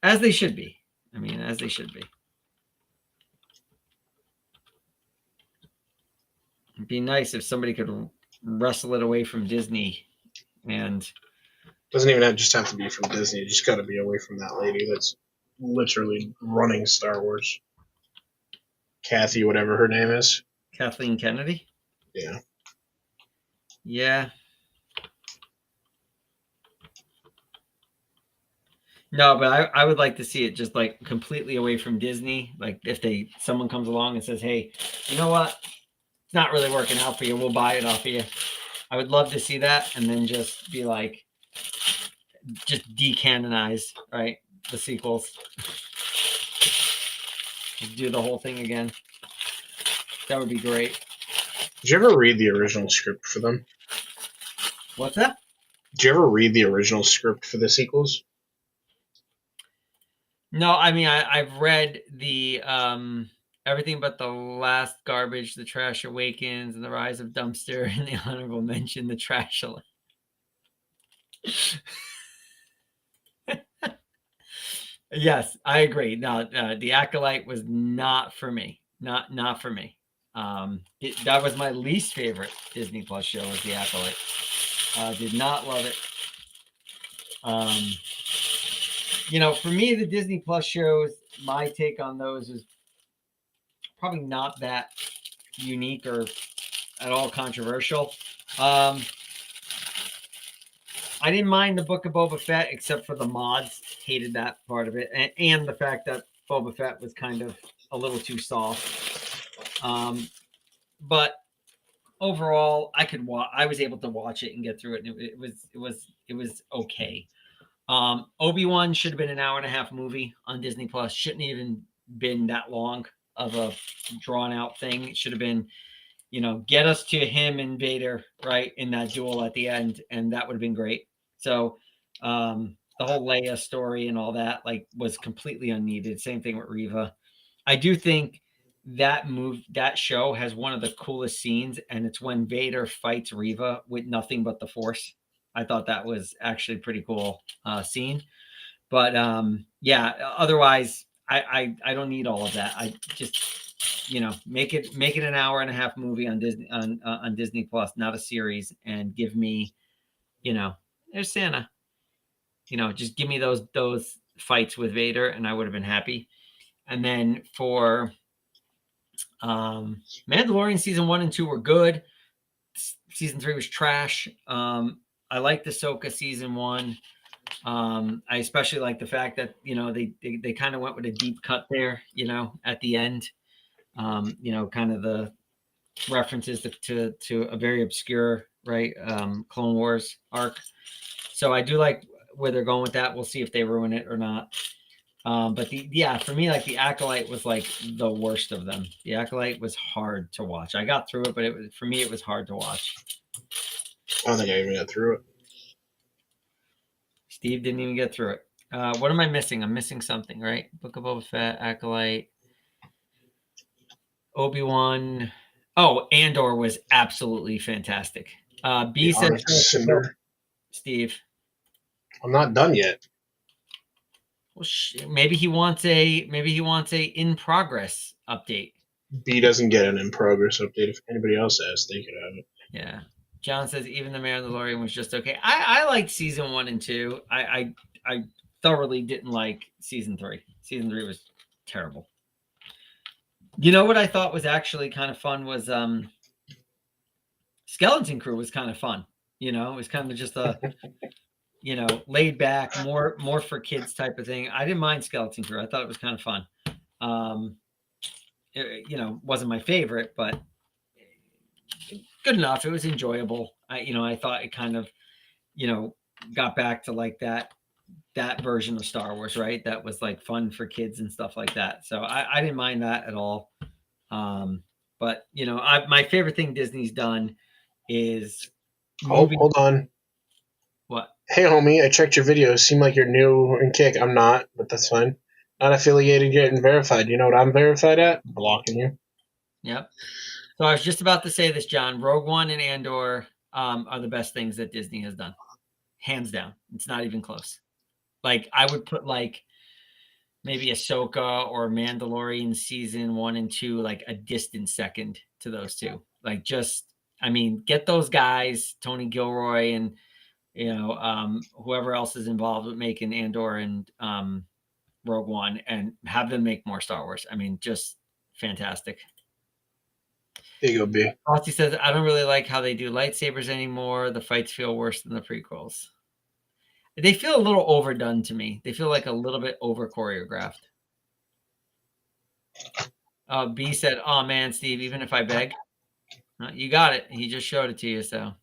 as they should be. I mean, as they should be. It'd be nice if somebody could wrestle it away from Disney, and doesn't even just have to be from Disney. You just got to be away from that lady that's literally running Star Wars. Kathy, whatever her name is. Kathleen Kennedy. Yeah. Yeah. No, but I would like to see it just like completely away from Disney. Like if someone comes along and says, "Hey, you know what? It's not really working out for you. We'll buy it off of you." I would love to see that, and then just be like, just decanonize, right? The sequels. Just do the whole thing again. That would be great. Did you ever read the original script for them? What's that? Did you ever read the original script for the sequels? No, I mean I've read the everything but the last garbage, the Trash Awakens, and the Rise of Dumpster, and the honorable mention, the Trash. Yes, I agree. No, the Acolyte was not for me. Not for me. That was my least favorite Disney Plus show. Was the Acolyte? Did not love it. For me, the Disney Plus shows, my take on those is probably not that unique or at all controversial. I didn't mind the Book of Boba Fett, except for the mods. Hated that part of it, and the fact that Boba Fett was kind of a little too soft. But overall, I was able to watch it and get through it, and it was okay. Obi-Wan should have been an hour and a half movie on Disney Plus. Shouldn't even been that long of a drawn out thing. It should have been, get us to him and Vader, right, in that duel at the end, and that would have been great. So the whole Leia story and all that was completely unneeded. Same thing with Reva. I do think that show has one of the coolest scenes, and it's when Vader fights Reva with nothing but the Force. I thought that was actually a pretty cool scene. But yeah, otherwise, I don't need all of that. I just make it an hour and a half movie on Disney Plus, not a series, and give me there's Santa. Just give me those fights with Vader, and I would have been happy. And then for Mandalorian season 1 and 2 were good. Season 3 was trash. I liked Ahsoka season 1. I especially like the fact that they kind of went with a deep cut there, at the end. Kind of the references to a very obscure, right, Clone Wars arc. So I do like where they're going with that. We'll see if they ruin it or not. But for me, like the Acolyte was like the worst of them. The Acolyte was hard to watch. I got through it, but for me it was hard to watch. I don't think I even got through it. Steve didn't even get through it. What am I missing? I'm missing something, right? Book of Boba Fett, Acolyte, Obi-Wan. Oh, Andor was absolutely fantastic. B says, Steve, I'm not done yet. Well, maybe he wants a in progress update. B doesn't get an in progress update. If anybody else has, they could have it. Yeah. John says even the Mandalorian was just okay. I liked season 1 and 2. I thoroughly didn't like season 3. Season 3 was terrible. You know what I thought was actually kind of fun was Skeleton Crew was kind of fun. It was kind of just a laid back, more for kids type of thing. I didn't mind Skeleton Crew. I thought it was kind of fun. It wasn't my favorite, but good enough. It was enjoyable. I thought it kind of, got back to like that version of Star Wars, right? That was like fun for kids and stuff like that. So I didn't mind that at all. But my favorite thing Disney's done is hold on. What? Hey, homie, I checked your videos. Seem like you're new in Kick. I'm not, but that's fine. Not affiliated yet and verified. You know what I'm verified at? Blocking you. Yep. So I was just about to say this, John. Rogue One and Andor are the best things that Disney has done. Hands down. It's not even close. Like, I would put, like, maybe Ahsoka or Mandalorian season 1 and 2, like, a distant second to those two. Like, get those guys, Tony Gilroy and, whoever else is involved with making Andor and Rogue One, and have them make more Star Wars. Just fantastic. There you go, B. Frosty says, I don't really like how they do lightsabers anymore. The fights feel worse than the prequels. They feel a little overdone to me. They feel like a little bit over choreographed. B said, "Oh man, Steve, even if I beg, you got it. He just showed it to you, so."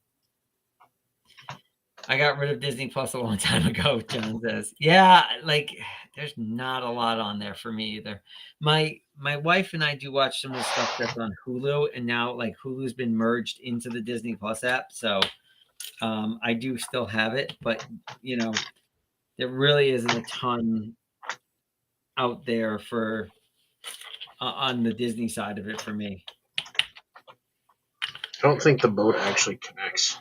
I got rid of Disney Plus a long time ago, John says. Yeah, like there's not a lot on there for me either. My wife and I do watch some of the stuff that's on Hulu, and now like Hulu's been merged into the Disney Plus app, so I do still have it, but you know, there really isn't a ton out there for on the Disney side of it for me. I don't think the boat actually connects.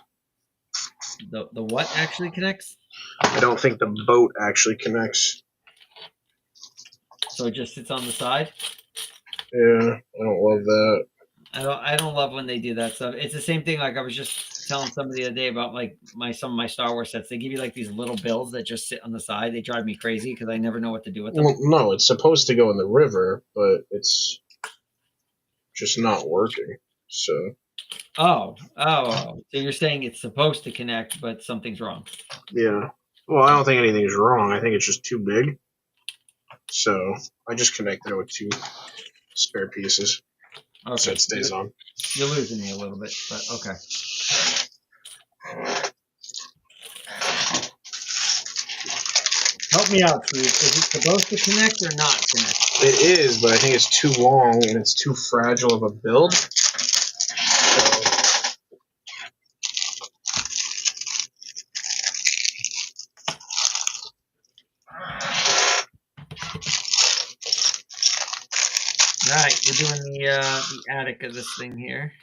The what actually connects? I don't think the boat actually connects. So it just sits on the side? Yeah, I don't love that. I don't love when they do that stuff. It's the same thing. Like I was just telling somebody the other day about like some of my Star Wars sets. They give you like these little bills that just sit on the side. They drive me crazy because I never know what to do with them. Well, no, it's supposed to go in the river, but it's just not working. So. Oh. So you're saying it's supposed to connect, but something's wrong. Yeah. Well, I don't think anything's wrong. I think it's just too big. So I just connected it with 2 spare pieces. Okay. So it stays on. You're losing me a little bit, but okay. Help me out, Steve. Is it supposed to connect or not connect? It is, but I think it's too long and it's too fragile of a build. Right, we're doing the attic of this thing here.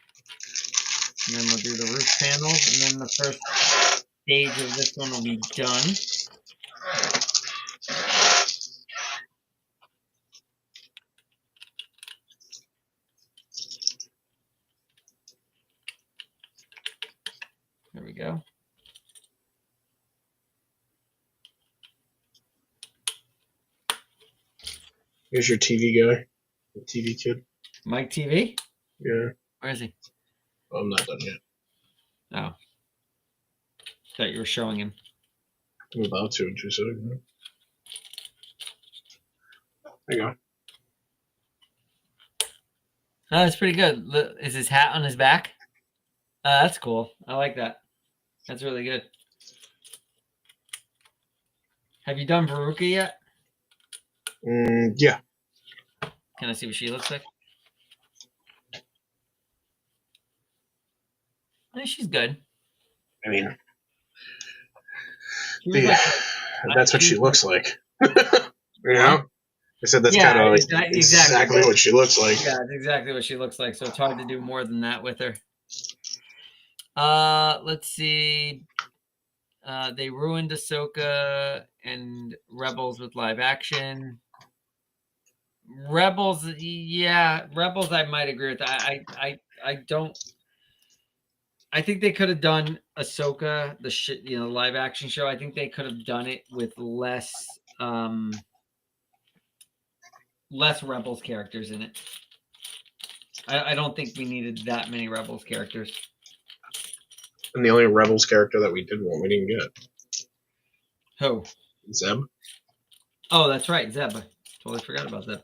And then we'll do the roof panels, and then the first stage of this one will be done. There we go. Here's your TV guy. The TV kid. Mike TV? Yeah. Where is he? I'm not done yet. Oh. Thought you were showing him. I'm about to in 2 seconds. There you go. Oh, that's pretty good. Look, is his hat on his back? That's cool. I like that. That's really good. Have you done Veruca yet? Yeah. Can I see what she looks like? She's good. I mean, that's what she looks like. You know? I said that's kind of like exactly what she looks like. Yeah, that's exactly what she looks like. So it's hard to do more than that with her. Let's see. They ruined Ahsoka and Rebels with live action. Rebels, yeah, Rebels. I might agree with that. I don't. I think they could have done Ahsoka, the live action show. I think they could have done it with less Rebels characters in it. I don't think we needed that many Rebels characters. And the only Rebels character that we didn't get. Who? Zeb. Oh, that's right, Zeb. I totally forgot about Zeb.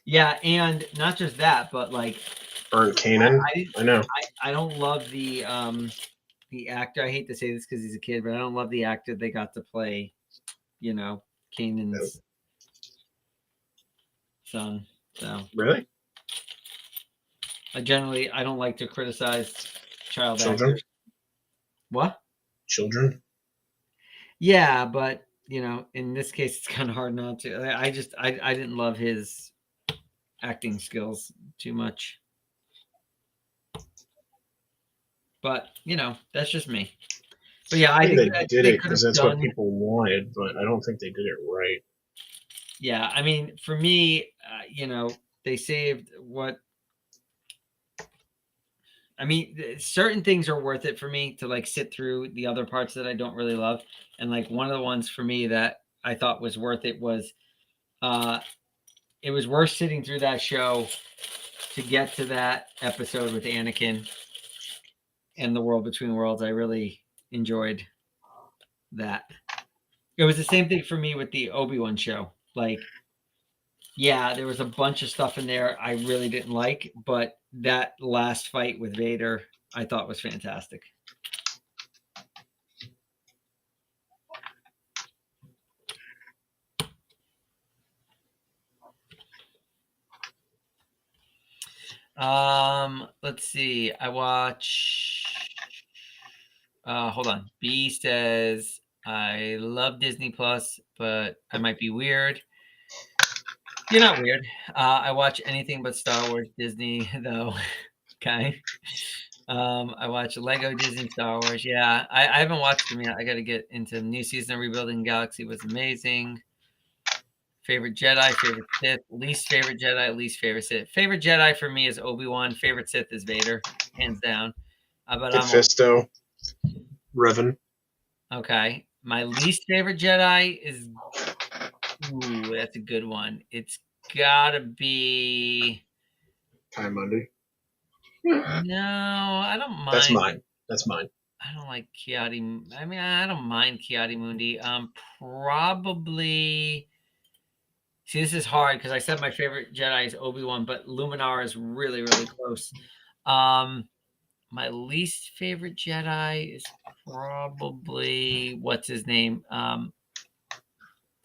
Yeah, and not just that, but like Burnt Kanan. I know. I don't love the actor. I hate to say this because he's a kid, but I don't love the actor they got to play, Kanan's son. So really, I don't like to criticize child children. actors. What? Children. Yeah, but in this case, it's kind of hard not to. I didn't love his acting skills too much. But that's just me. But yeah, I think they did it because that's what people wanted, but I don't think they did it right. Yeah, I mean, for me, they saved what. I mean, certain things are worth it for me to like sit through the other parts that I don't really love, and like one of the ones for me that I thought was worth it was, it was worth sitting through that show to get to that episode with Anakin and the World Between Worlds. I really enjoyed that. It was the same thing for me with the Obi-Wan show. Like, yeah, there was a bunch of stuff in there I really didn't like, but that last fight with Vader I thought was fantastic. Let's see. I watch. Hold on. B says I love Disney Plus, but I might be weird. You're not weird. I watch anything but Star Wars Disney though. Okay. I watch Lego Disney Star Wars. Yeah, I haven't watched them yet. I got to get into the new season of Rebuilding Galaxy. Was amazing. Favorite Jedi, favorite Sith, least favorite Jedi, least favorite Sith. Favorite Jedi for me is Obi-Wan. Favorite Sith is Vader, hands down. But I'm Fisto, Revan. okay. My least favorite Jedi is. Ooh, that's a good one. It's gotta be. Time Monday. No, I don't mind. That's mine. That's mine. I don't like Kiadi. I mean, I don't mind Kiadi Mundi. Probably. See, this is hard because I said my favorite Jedi is Obi-Wan, but Luminar is really, really close. My least favorite Jedi is probably what's his name?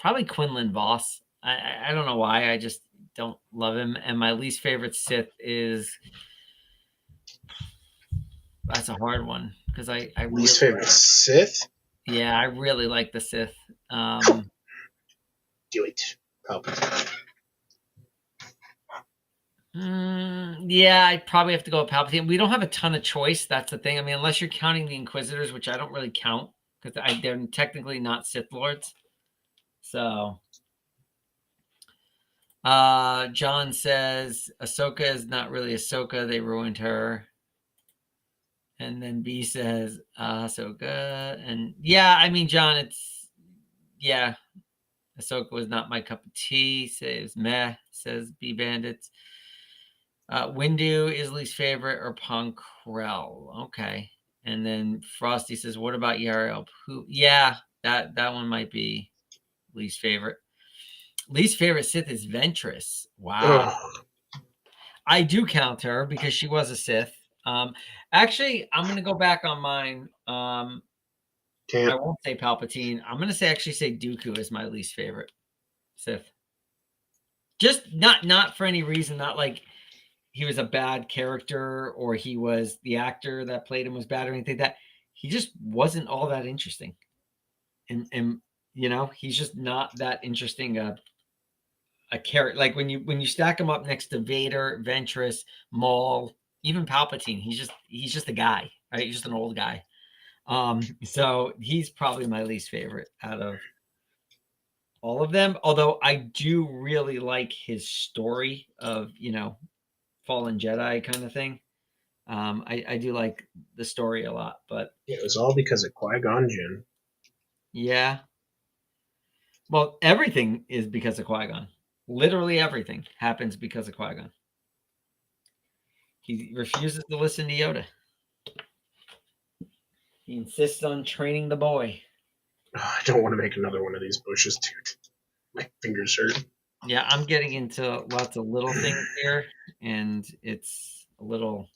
Probably Quinlan Voss. I don't know why. I just don't love him. And my least favorite Sith is. That's a hard one because I least favorite Sith. Yeah, I really like the Sith. Do it, Palpatine. Yeah, I probably have to go with Palpatine. We don't have a ton of choice. That's the thing. I mean, unless you're counting the Inquisitors, which I don't really count because they're technically not Sith Lords. So, John says Ahsoka is not really Ahsoka. They ruined her. And then B says Ahsoka. And yeah, I mean, John, yeah. Ahsoka was not my cup of tea. Says meh. Says B Bandits. Windu is least favorite or Ponkrell. Okay. And then Frosty says, what about Yariel? Yeah, that one might be least favorite. Least favorite Sith is Ventress. Wow. I do count her because she was a Sith. Actually, I'm going to go back on mine. I won't say Palpatine. I'm going to actually say Dooku is my least favorite Sith. Just not for any reason, not like he was a bad character or he was the actor that played him was bad or anything like that. He just wasn't all that interesting. And you know, he's just not that interesting a character. Like when you stack him up next to Vader, Ventress, Maul, even Palpatine, he's just a guy, right? He's just an old guy. So he's probably my least favorite out of all of them. Although I do really like his story of, you know, Fallen Jedi kind of thing. I do like the story a lot, but it was all because of Qui-Gon Jinn. Yeah. Well, everything is because of Qui-Gon. Literally everything happens because of Qui-Gon. He refuses to listen to Yoda. He insists on training the boy. I don't want to make another one of these bushes, dude. My fingers hurt. Yeah, I'm getting into lots of little things here, and it's a little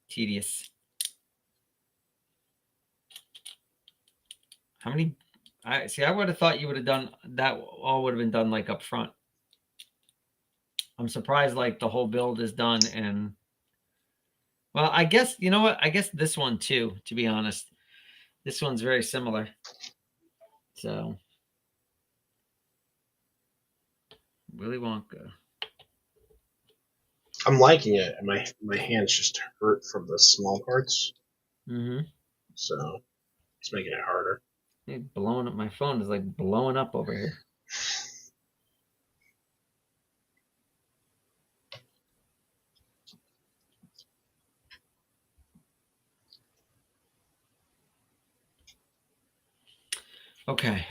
tedious. How many? I would have thought you would have done that. All would have been done like up front. I'm surprised like the whole build is done, and well, I guess you know what? I guess this one too. To be honest, this one's very similar. So, Willy Wonka. I'm liking it, and my hands just hurt from the small parts. Mm-hmm. So it's making it harder. Hey, blowing up. My phone is like blowing up over here. Okay.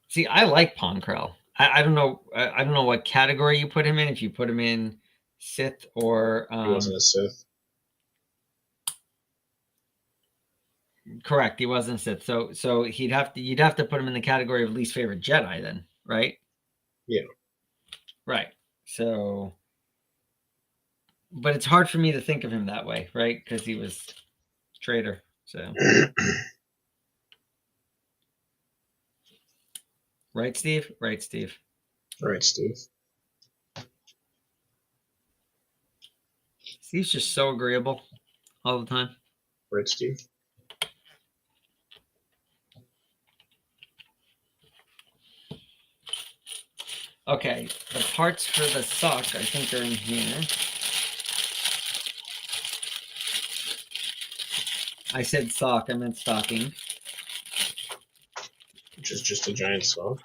See, I like Ponkrell. I don't know. I don't know what category you put him in. If you put him in Sith or He wasn't a Sith. correct. He wasn't a Sith. So you'd have to put him in the category of least favorite Jedi then, right? Yeah. Right. So, but it's hard for me to think of him that way, right? Because he was traitor. So, right, Steve? Right, Steve. Right, Steve. Steve's just so agreeable all the time. Right, Steve. Okay, the parts for the sock, I think, are in here. I said sock, I meant stocking. Which is just a giant sock.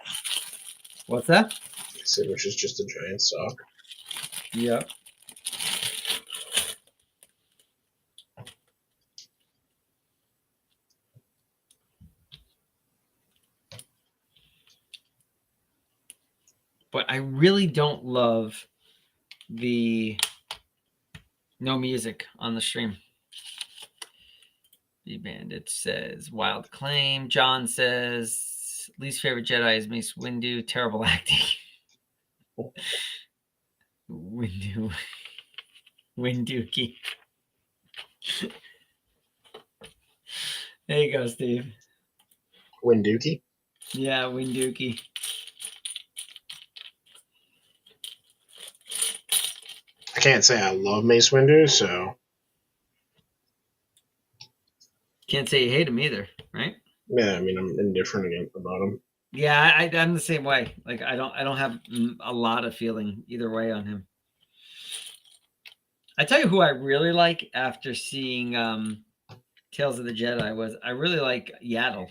What's that? I said, which is just a giant sock. Yep. But I really don't love the no music on the stream. The Bandit says Wild Claim. John says least favorite Jedi is Mace Windu. Terrible acting. Winduki. There you go, Steve. Winduki? Yeah, Winduki. I can't say I love Mace Windu, so Can't say you hate him either, right? yeah, I mean I'm indifferent about him. Yeah, I'm the same way. Like I don't have a lot of feeling either way on him. I tell you who I really like after seeing Tales of the Jedi was I really like Yaddle.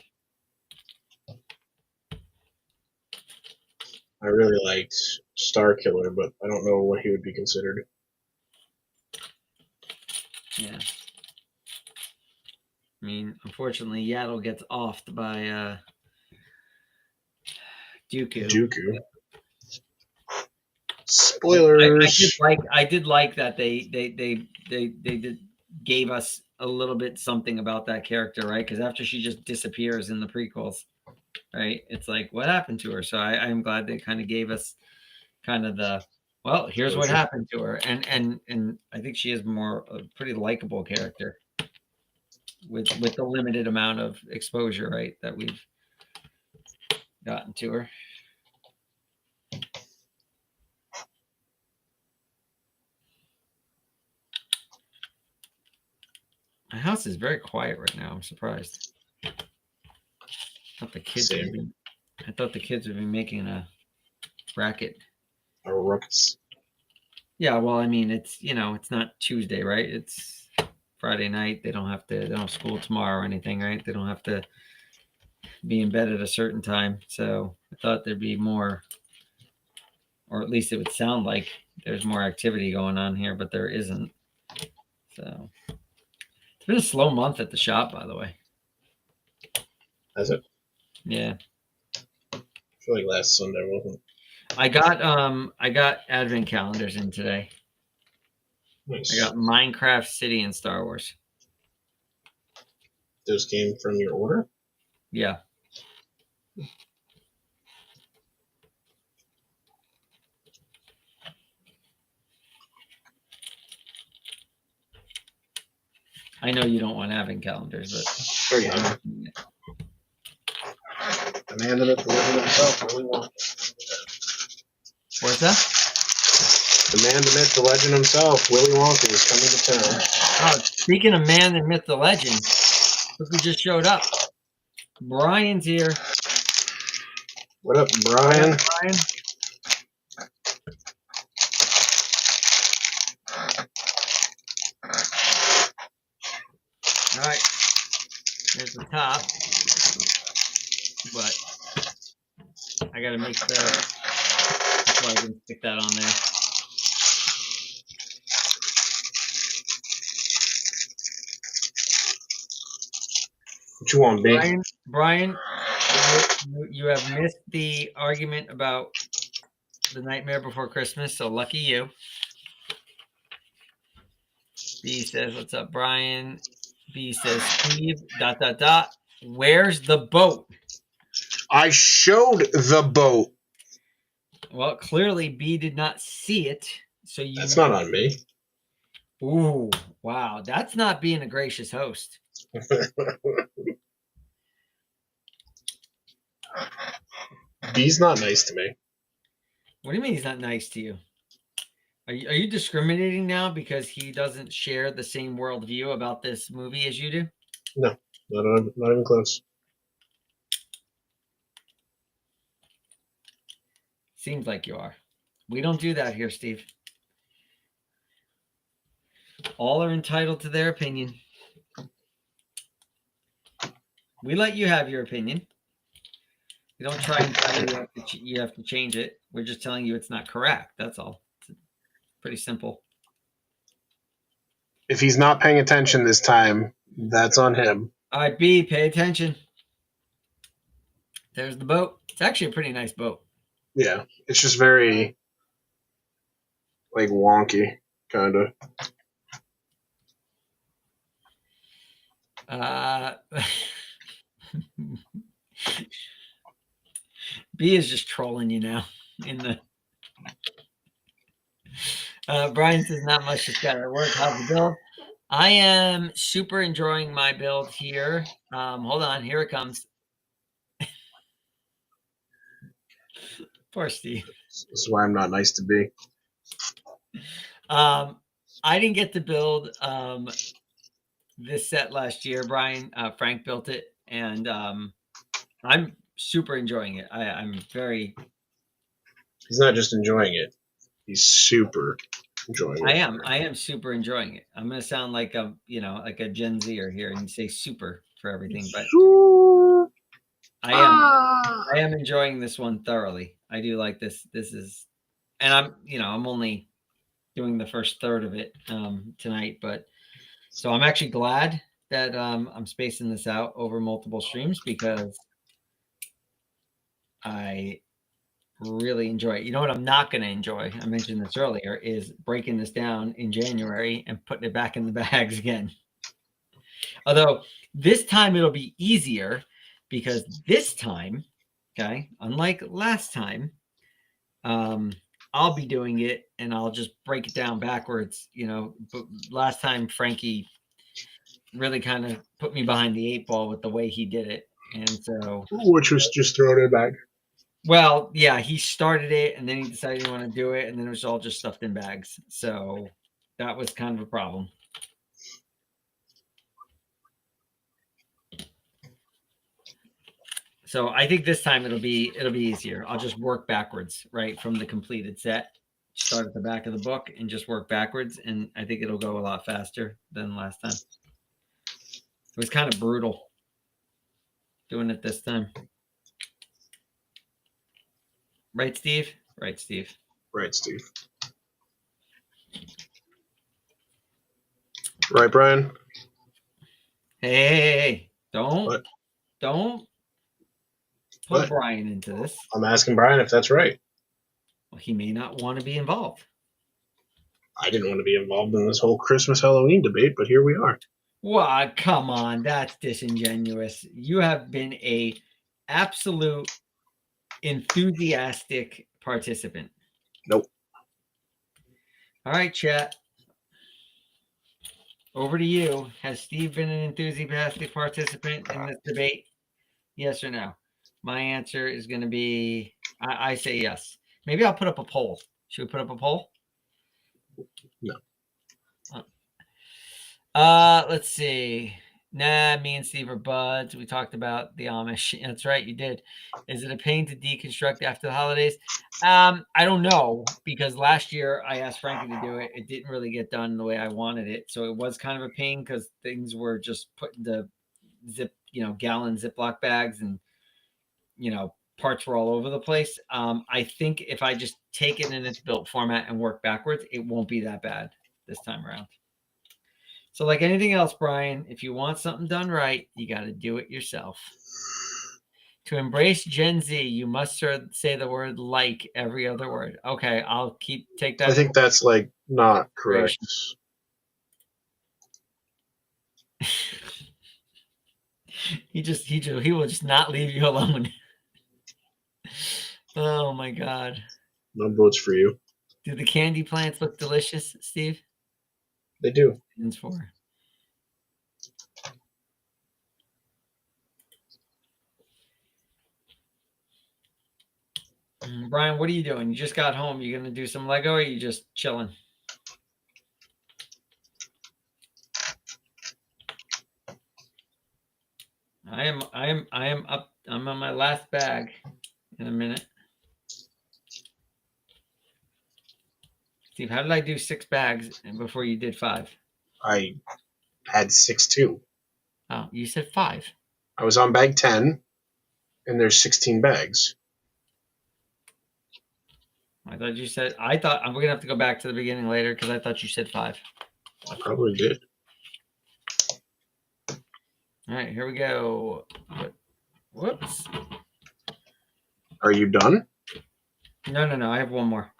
I really liked Starkiller, but I don't know what he would be considered. Yeah. I mean, unfortunately, Yaddle gets offed by Dooku. Dooku. Spoilers. I did like that they did gave us a little bit something about that character, right? Because after she just disappears in the prequels, right? It's like what happened to her. So I'm glad they kind of gave us kind of the well, here's what happened to her, and I think she is more a pretty likable character with the limited amount of exposure, right, that we've gotten to her. My house is very quiet right now. I'm surprised. I thought the kids would be making a racket. A ruckus. Yeah, well, I mean, it's it's not Tuesday, right? It's Friday night. They don't have school tomorrow or anything, right? They don't have to be in bed at a certain time. So I thought there'd be more, or at least it would sound like there's more activity going on here, but there isn't. So it's been a slow month at the shop, by the way. Has it? Yeah. I feel like last Sunday wasn't. I got advent calendars in today. Nice. I got Minecraft, City, and Star Wars. Those came from your order? Yeah. I know you don't want advent calendars, but Sure you have. The man that delivered himself really wants. What's that? The man, the myth, the legend himself, Willy Wonka, is coming to town. Oh, speaking of man, the myth, the legend, look who just showed up. Brian's here. What up, Brian? Brian. All right. There's the top. But I got to make that's why I didn't stick that on there. What you want, big? Brian, you have missed the argument about the Nightmare Before Christmas, so lucky you. B says, what's up, Brian? B says, Steve, ... Where's the boat? I showed the boat. Well, clearly B did not see it. So you. That's not on me. Ooh, wow. That's not being a gracious host. B's not nice to me. What do you mean he's not nice to you? Are you discriminating now because he doesn't share the same worldview about this movie as you do? No, not even close. Seems like you are. We don't do that here, Steve. All are entitled to their opinion. We let you have your opinion. We don't try and tell you have to change it. We're just telling you it's not correct. That's all. It's pretty simple. If he's not paying attention this time, that's on him. All right, B, pay attention. There's the boat. It's actually a pretty nice boat. Yeah, it's just very, like, wonky, kind of. B is just trolling you now. Brian says not much, just got to work. How's the build? I am super enjoying my build here. Hold on, here it comes. Poor Steve. This is why I'm not nice to B. I didn't get to build this set last year, Brian. Frank built it, and I'm super enjoying it. I'm very. He's not just enjoying it; he's super enjoying it. I am super enjoying it. I'm gonna sound like a like a Gen Zer here and say super for everything, but I am enjoying this one thoroughly. I do like this. This is, and I'm only doing the first third of it tonight, but so I'm actually glad that I'm spacing this out over multiple streams because I really enjoy it. You know what I'm not going to enjoy? I mentioned this earlier, is breaking this down in January and putting it back in the bags again. Although this time it'll be easier because this time, okay, unlike last time, I'll be doing it and I'll just break it down backwards. But last time Frankie really kind of put me behind the 8 ball with the way he did it. And so, which was just throwing it back. Well, yeah, he started it and then he decided he wanted to do it, and then it was all just stuffed in bags. So that was kind of a problem. So I think this time it'll be easier. I'll just work backwards, right, from the completed set. Start at the back of the book and just work backwards, and I think it'll go a lot faster than last time. It was kind of brutal doing it this time. Right, Steve? Right, Steve. Right, Steve. Right, Brian? Hey, don't put What? Brian into this. I'm asking Brian if that's right. Well, he may not want to be involved. I didn't want to be involved in this whole Christmas Halloween debate, but here we are. Well, come on, that's disingenuous. You have been a absolute enthusiastic participant. Nope. All right, chat. Over to you. Has Steve been an enthusiastic participant in this debate? Yes or no? My answer is going to be, I say yes. Maybe I'll put up a poll. Should we put up a poll? No. Let's see. Nah, me and Steve are buds. We talked about the Amish. That's right, you did. Is it a pain to deconstruct after the holidays? I don't know, because last year I asked Frankie to do it. It didn't really get done the way I wanted it. So it was kind of a pain because things were just put in the gallon Ziploc bags, and parts were all over the place. I think if I just take it in its built format and work backwards, it won't be that bad this time around. So like anything else, Brian, if you want something done right, you got to do it yourself. To embrace Gen Z, you must say the word like every other word. Okay, I'll take that. I think that's like not correct. He will just not leave you alone. Oh my God. No boats for you. Do the candy plants look delicious, Steve? They do. It's for. Brian, what are you doing? You just got home. You gonna do some Lego, or are you just chilling? I am up. I'm on my last bag in a minute. Steve, how did I do 6 bags before you did 5? I had 6 too. Oh, you said 5. I was on bag 10, and there's 16 bags. I thought we're gonna have to go back to the beginning later because I thought you said 5. I probably did. All right, here we go. Whoops. Are you done? No. I have one more.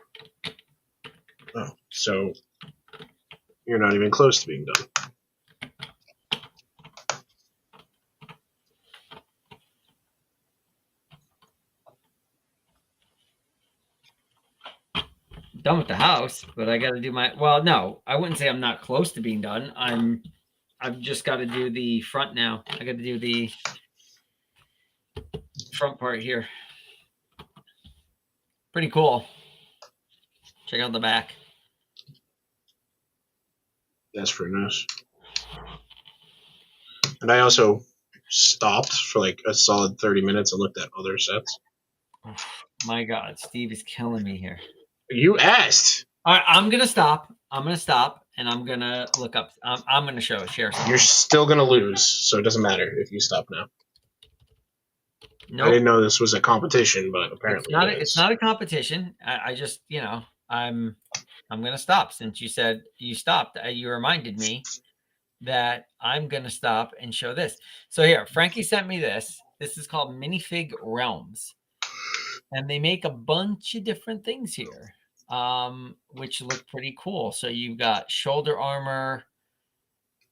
Oh, so you're not even close to being done. Done with the house, but I got to do my. Well, no, I wouldn't say I'm not close to being done. I've just got to do the front now. I got to do the front part here. Pretty cool. Check out the back. That's pretty nice. And I also stopped for like a solid 30 minutes and looked at other sets. Oh, my God, Steve is killing me here. You asked. All right, I'm gonna stop. And I'm gonna look up. I'm gonna share something. You're still gonna lose, so it doesn't matter if you stop now. Nope. I didn't know this was a competition, but apparently it's not a competition. I just, I'm gonna stop since you said you stopped. You reminded me that I'm gonna stop and show this. So here, Frankie sent me this. This is called Minifig Realms, and they make a bunch of different things here, which look pretty cool. So you've got shoulder armor,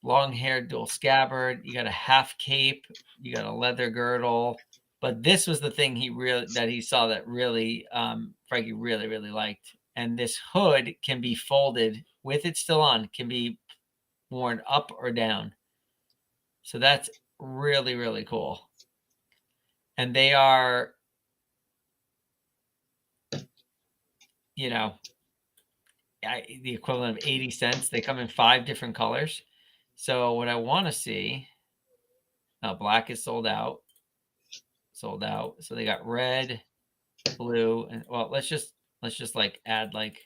long hair, dual scabbard. You got a half cape. You got a leather girdle. But this was the thing he saw that really Frankie really liked. And this hood can be folded with it still on, can be worn up or down. So that's really cool. And they are, the equivalent of 80 cents. They come in 5 different colors. So what I want to see, black is sold out. So they got red, blue, and well, let's just like add like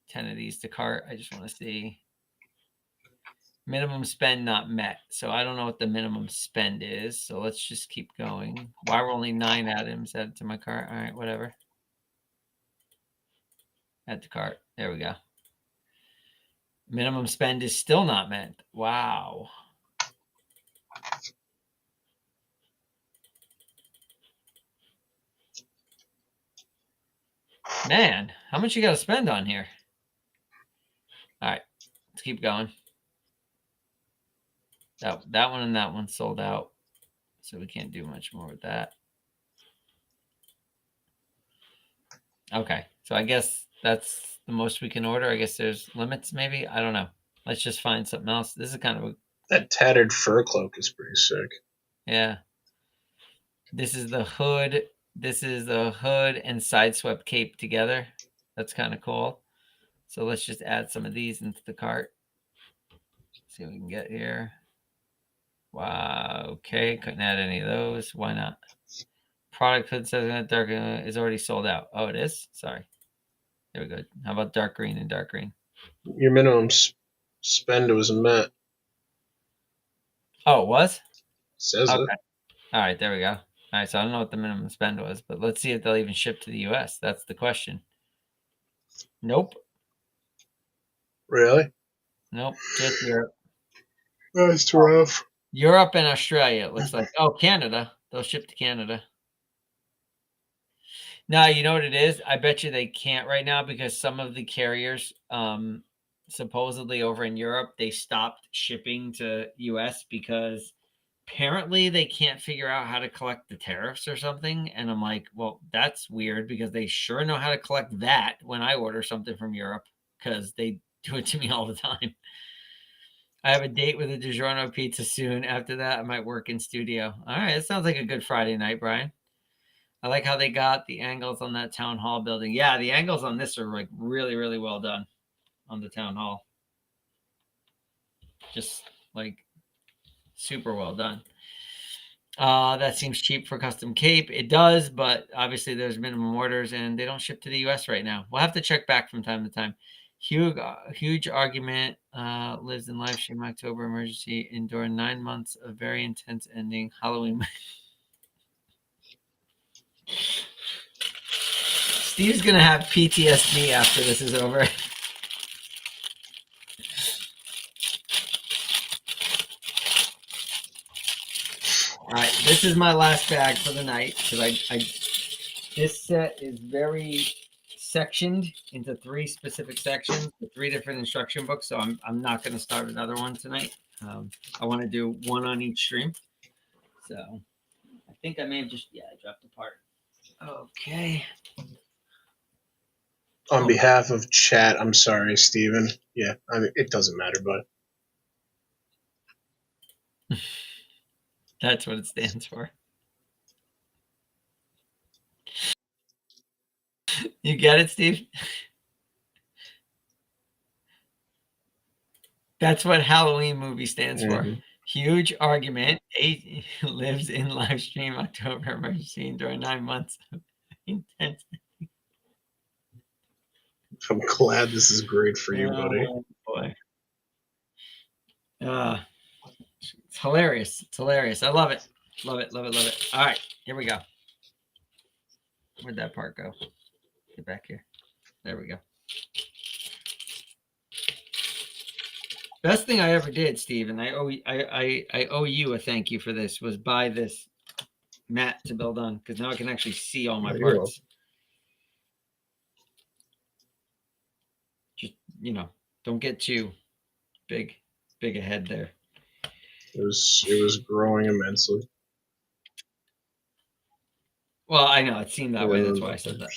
10 of these to cart. I just want to see minimum spend not met. So I don't know what the minimum spend is. So let's just keep going. Why were only 9 items added to my cart? All right, whatever. Add to cart. There we go. Minimum spend is still not met. Wow. Man, how much you got to spend on here? All right, let's keep going. That one and that one sold out, so we can't do much more with that. Okay, so I guess that's the most we can order. I guess there's limits, maybe. I don't know. Let's just find something else. This is kind of that tattered fur cloak is pretty sick. Yeah. This is the hood. This is the hood and sideswept cape together. That's kind of cool. So let's just add some of these into the cart. See what we can get here. Wow. Okay. Couldn't add any of those. Why not? Product hood says dark is already sold out. Oh, it is? Sorry. There we go. How about dark green and dark green? Your minimum spend was met. Oh, it was? Says it. All right. There we go. All right. So I don't know what the minimum spend was, but let's see if they'll even ship to the U.S. That's the question. Nope. Really? Nope. Just Europe. That's rough. Europe and Australia, it looks like. Oh, Canada. They'll ship to Canada. Now, you know what it is? I bet you they can't right now because some of the carriers supposedly over in Europe, they stopped shipping to US because apparently they can't figure out how to collect the tariffs or something. And I'm like, well, that's weird because they sure know how to collect that when I order something from Europe because they do it to me all the time. I have a date with a DiGiorno pizza soon. After that, I might work in studio. All right, it sounds like a good Friday night, Brian. I like how they got the angles on that town hall building. Yeah, the angles on this are like really, really well done on the town hall. Just like super well done. That seems cheap for custom cape. It does, but obviously there's minimum orders and they don't ship to the US right now. We'll have to check back from time to time. Huge argument lives in live stream October emergency. Endure 9 months of very intense ending Halloween. Steve's gonna have PTSD after this is over. All right, this is my last bag for the night because this set is very sectioned into 3 specific sections, 3 different instruction books. So I'm not going to start another one tonight. I want to do one on each stream. So I think I may have just I dropped the part. Okay. On behalf of chat, I'm sorry, Steven. Yeah, I mean, it doesn't matter, but That's what it stands for. You get it, Steve? That's what Halloween movie stands for. Huge argument. 8 lives in live stream October emergency during 9 months of intense. I'm glad this is great for you, buddy. Oh, boy. It's hilarious. It's hilarious. I love it. Love it. Love it. Love it. All right. Here we go. Where'd that part go? Get back here. There we go. Best thing I ever did, Steve, and I owe you a thank you for this, was buy this mat to build on because now I can actually see all my parts. Just, don't get too big ahead there. It was growing immensely. Well, I know it seemed that way. That's why I said that.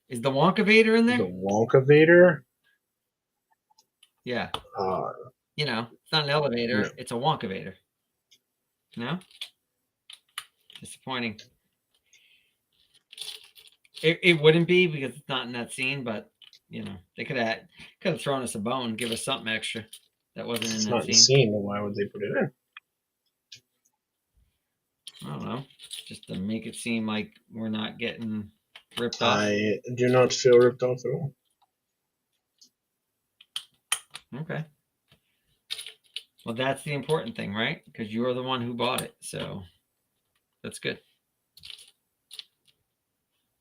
Is the Wonkavator in there? The Wonkavator? Yeah. It's not an elevator. No. It's a Wonkavator. No? Disappointing. It wouldn't be because it's not in that scene, but they could have thrown us a bone, give us something extra that wasn't in that scene. It's not in the scene, then why would they put it in? I don't know. Just to make it seem like we're not getting ripped off. I do not feel ripped off at all. Okay. Well, that's the important thing, right? Because you're the one who bought it, so that's good.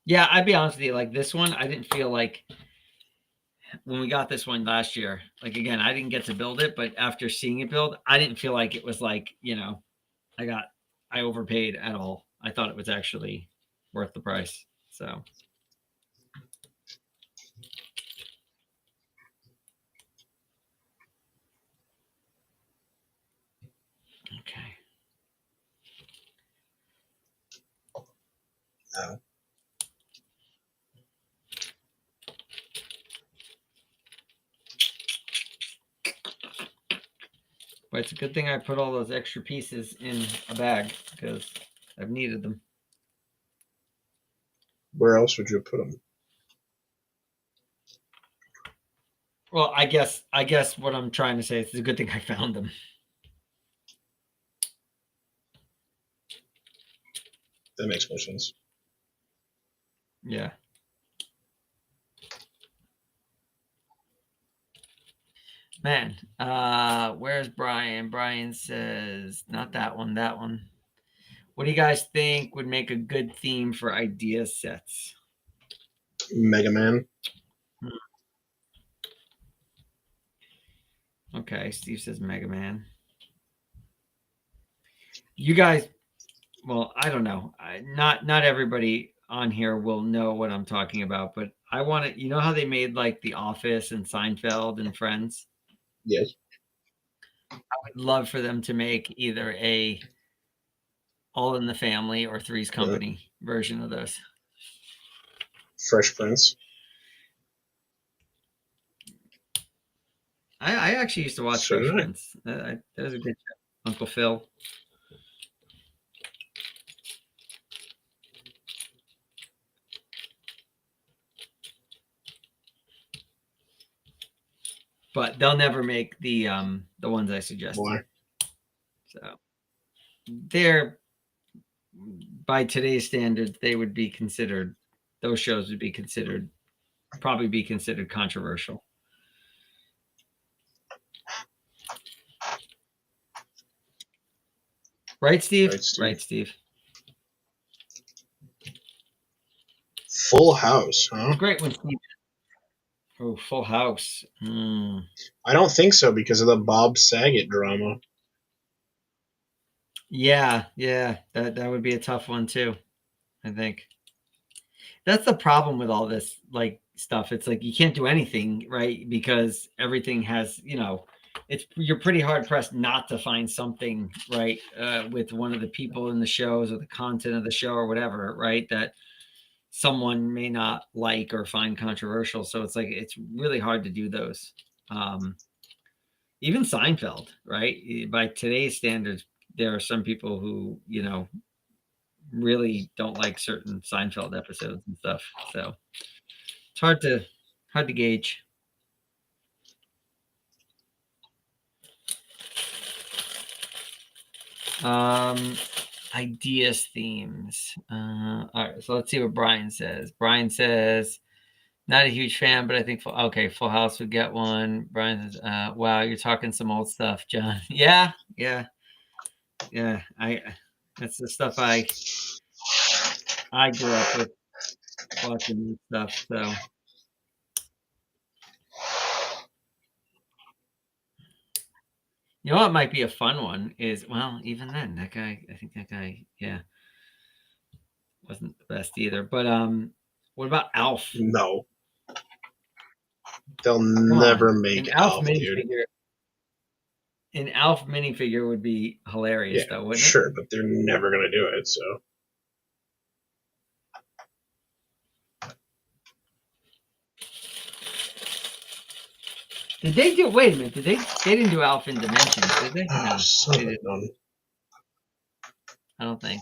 Yeah, I'd be honest with you. Like this one, I didn't feel like when we got this one last year. Like again, I didn't get to build it, but after seeing it build, I didn't feel like it was like I overpaid at all. I thought it was actually worth the price. So. Okay. No. But it's a good thing I put all those extra pieces in a bag because I've needed them. Where else would you put them? Well, I guess what I'm trying to say is it's a good thing I found them. That makes more sense. Yeah. Man, where's Brian? Brian says, not that one, that one. What do you guys think would make a good theme for idea sets? Mega Man. Okay, Steve says Mega Man. You guys, well, I don't know. Not everybody on here will know what I'm talking about, but I want to. You know how they made like The Office and Seinfeld and Friends? Yes. I would love for them to make either a All in the Family or Three's Company version of those. Fresh Prince. I actually used to watch So Fresh did I. Prince. That was a good show. Uncle Phil. But they'll never make the ones I suggested. Why? So they're, by today's standards, they would be considered, those shows would be considered, probably be considered controversial. Right, Steve? Right, Steve. Right, Steve. Full House, huh? It's great when Steve. Oh, Full House. I don't think so because of the Bob Saget drama. Yeah, that would be a tough one too, I think. That's the problem with all this like stuff. It's like you can't do anything, right? Because everything has, you're pretty hard pressed not to find something, right, with one of the people in the shows or the content of the show or whatever, right, that someone may not like or find controversial. So it's like it's really hard to do those. Even Seinfeld, right? By today's standards, there are some people who, really don't like certain Seinfeld episodes and stuff. So it's hard to gauge. Ideas, themes. All right, so let's see what Brian says. Brian says, not a huge fan, but I think Full House would get one. Brian says, wow, you're talking some old stuff, John. Yeah. That's the stuff I grew up with watching this stuff. So you know what might be a fun one is, well, even then, I think that guy, yeah, wasn't the best either. But what about Alf? No. They'll never make Alf, dude. An Alf minifigure would be hilarious, though, wouldn't it? Sure, but they're never going to do it, so. Did they do? Wait a minute. They didn't do Alf in Dimensions, did they? No, they didn't. I don't think.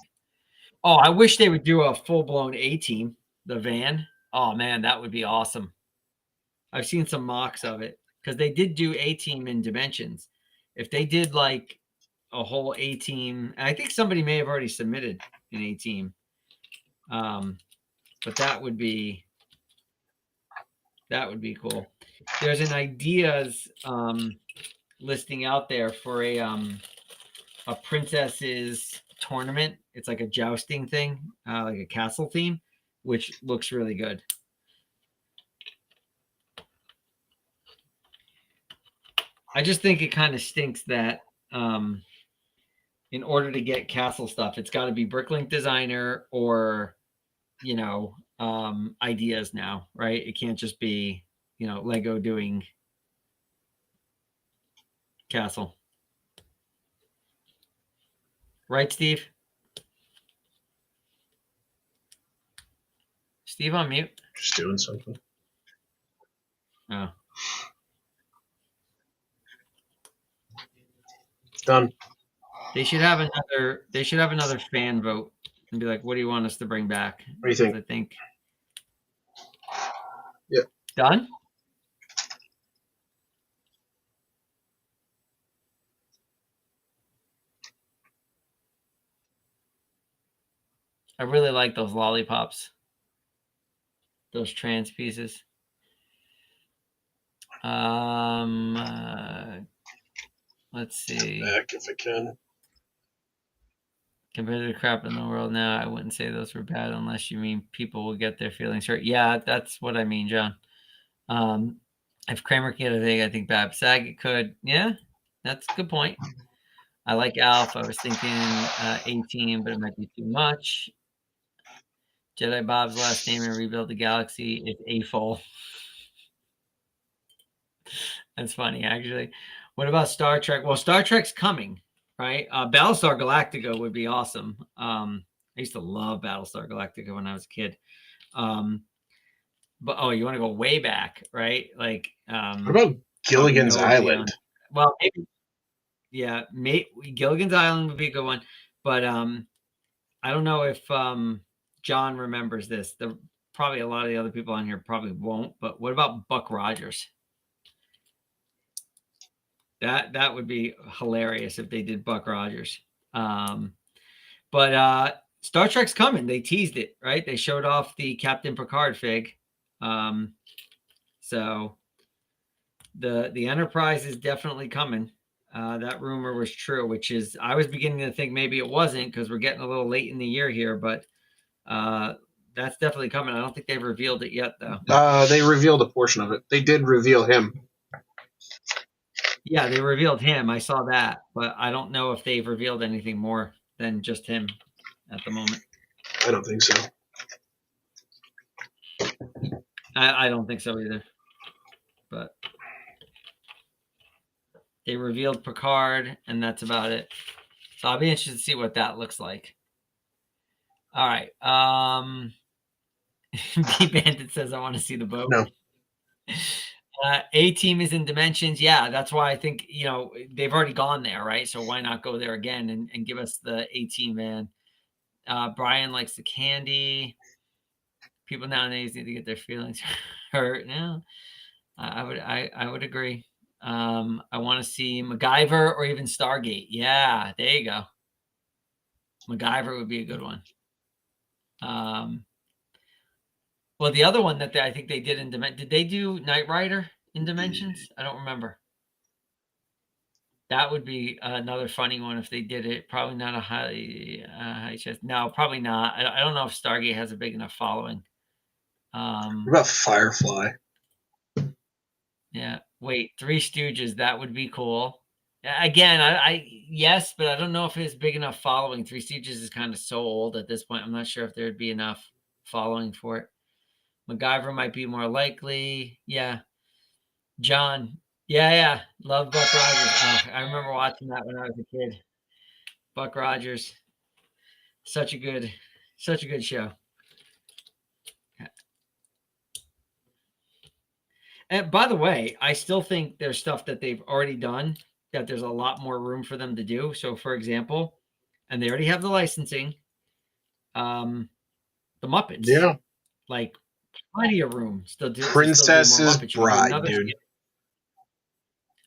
Oh, I wish they would do a full-blown A-Team, the van. Oh man, that would be awesome. I've seen some mocks of it because they did do A-Team in Dimensions. If they did like a whole A-Team, I think somebody may have already submitted an A-Team. But that would be cool. There's an ideas listing out there for a princess's tournament. It's like a jousting thing, like a castle theme, which looks really good. I just think it kind of stinks that in order to get castle stuff, it's got to be Bricklink Designer or, ideas now, right? It can't just be, Lego doing castle. Right, Steve? Steve on mute? Just doing something. Oh. Done. They should have another fan vote and be like, what do you want us to bring back? What do you think? I think. Yep. Done? I really like those lollipops. Those trans pieces. Let's see. Back if I can. Compared to the crap in the world now, I wouldn't say those were bad unless you mean people will get their feelings hurt. Yeah, that's what I mean, John. If Kramer could get a thing, I think Bob Saget could. Yeah, that's a good point. I like Alf. I was thinking 18, but it might be too much. Jedi Bob's last name in Rebuild the Galaxy is AFOL. That's funny, actually. What about Star Trek? Well, Star Trek's coming, right? Battlestar Galactica would be awesome. I used to love Battlestar Galactica when I was a kid. But you want to go way back, right? Like, what about Gilligan's Island? Well, maybe, yeah, Gilligan's Island would be a good one, but I don't know if John remembers this. Probably a lot of the other people on here probably won't. But what about Buck Rogers? That would be hilarious if they did Buck Rogers. But Star Trek's coming. They teased it, right? They showed off the Captain Picard fig. So the Enterprise is definitely coming. That rumor was true, which is I was beginning to think maybe it wasn't because we're getting a little late in the year here, but that's definitely coming. I don't think they've revealed it yet, though. They revealed a portion of it. They did reveal him. Yeah, they revealed him. I saw that, but I don't know if they've revealed anything more than just him at the moment. I don't think so. I don't think so either. But they revealed Picard, and that's about it. So I'll be interested to see what that looks like. All right. B Bandit says, I want to see the boat. No. A-Team is in Dimensions. Yeah, that's why I think, they've already gone there, right? So why not go there again and give us the A-Team van? Brian likes the candy. People nowadays need to get their feelings hurt. No, I would agree. I want to see MacGyver or even Stargate. Yeah, there you go. MacGyver would be a good one. Well, the other one that I think they did in Dimensions, did they do Knight Rider in Dimensions? I don't remember. That would be another funny one if they did it. Probably not a high chest. No, probably not. I don't know if Stargate has a big enough following. What about Firefly? Yeah. Wait, Three Stooges. That would be cool. Again, I yes, but I don't know if it's big enough following. Three Stooges is kind of so old at this point. I'm not sure if there'd be enough following for it. MacGyver might be more likely. Yeah. John. Yeah. Love Buck Rogers. I remember watching that when I was a kid. Buck Rogers. Such a good show. And by the way, I still think there's stuff that they've already done that there's a lot more room for them to do. So, for example, and they already have the licensing, the Muppets. Yeah. Like plenty of room still do. Princess's Bride, dude.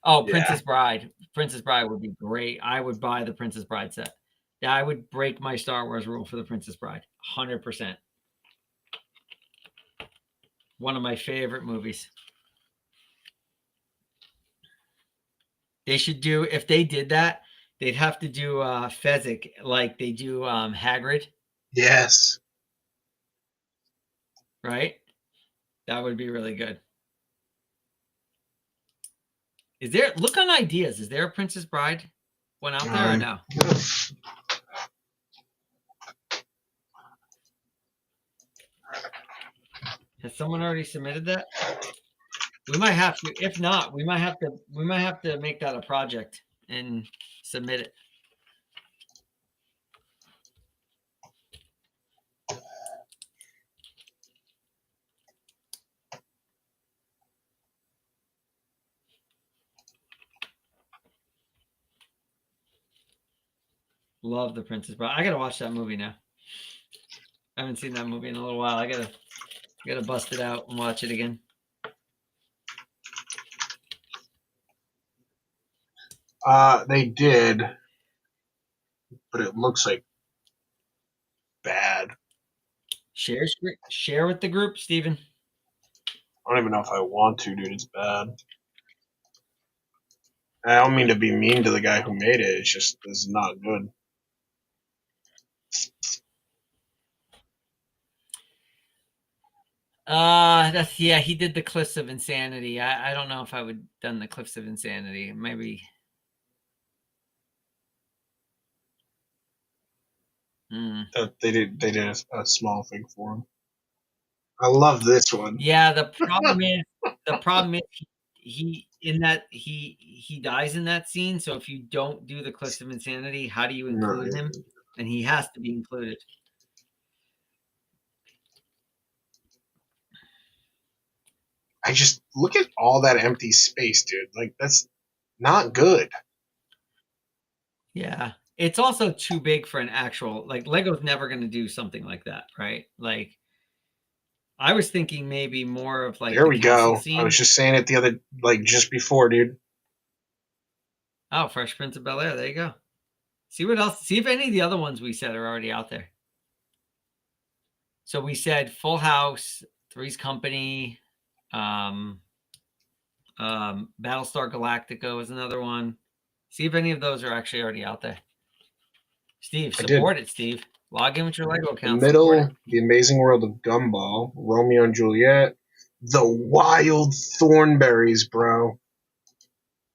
Oh, yeah. Princess Bride. Princess Bride would be great. I would buy the Princess Bride set. Yeah, I would break my Star Wars rule for the Princess Bride. 100%. One of my favorite movies. They should do, if they did that, they'd have to do Fezzik like they do Hagrid. Yes. Right? That would be really good. Is there, look on ideas. Is there a Princess Bride one out there or no? Has someone already submitted that? We might have to. If not, we might have to make that a project and submit it. Love the Princess Bride. I gotta watch that movie now. I haven't seen that movie in a little while. I gotta bust it out and watch it again. They did, but it looks like bad. Share with the group, Steven. I don't even know if I want to, dude. It's bad. I don't mean to be mean to the guy who made it. It's just, it's not good. He did the Cliffs of Insanity. I don't know if I would have done the Cliffs of Insanity. Maybe. They did a small fig for him. I love this one. Yeah, the problem is he dies in that scene. So if you don't do the Cliffs of Insanity, how do you include him? And he has to be included. I just look at all that empty space, dude. Like, that's not good. Yeah. It's also too big for an actual, like, Lego's never going to do something like that, right? Like, I was thinking maybe more of like There the we castle go. scene. I was just saying it the other, like, just before, dude. Oh, Fresh Prince of Bel-Air. There you go. See what else? See if any of the other ones we said are already out there. So we said Full House, Three's Company, Battlestar Galactica was another one. See if any of those are actually already out there. Steve, support it, Steve. Log in with your Lego account. The Middle, The Amazing World of Gumball, Romeo and Juliet, The Wild Thornberries, bro.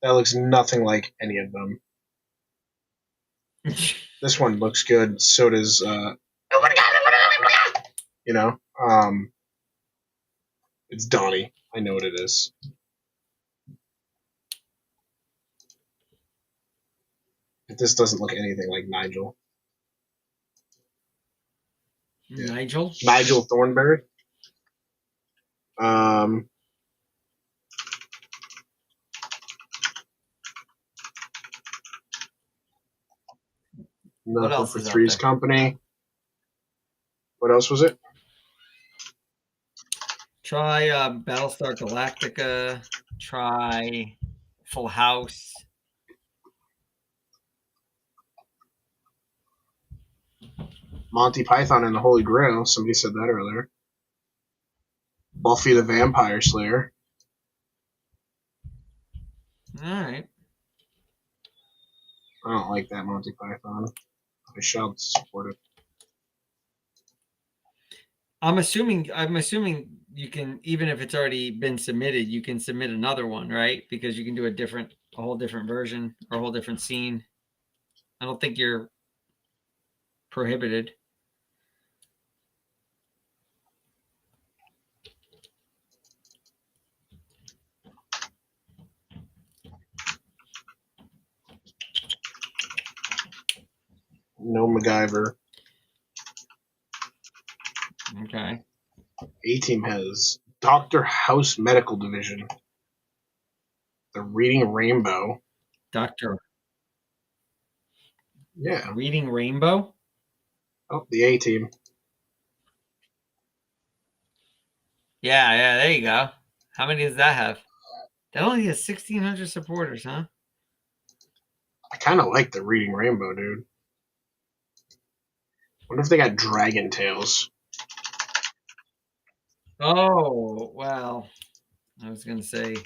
That looks nothing like any of them. This one looks good. So does, you know, it's Donnie. I know what it is. But this doesn't look anything like Nigel. Yeah. Nigel Thornberry. Nothing for Three's Company. What else was it? Try Battlestar Galactica. Try Full House. Monty Python and the Holy Grail. Somebody said that earlier. Buffy the Vampire Slayer. All right. I don't like that Monty Python. I shall support it. I'm assuming you can, even if it's already been submitted, you can submit another one, right? Because you can do a whole different version or a whole different scene. I don't think you're prohibited. No MacGyver. Okay. A-Team has Dr. House Medical Division. The Reading Rainbow. Doctor. Yeah. Reading Rainbow? Oh, the A-Team. Yeah, there you go. How many does that have? That only has 1,600 supporters, huh? I kind of like the Reading Rainbow, dude. Wonder if they got Dragon Tails. Oh, well, I was going to say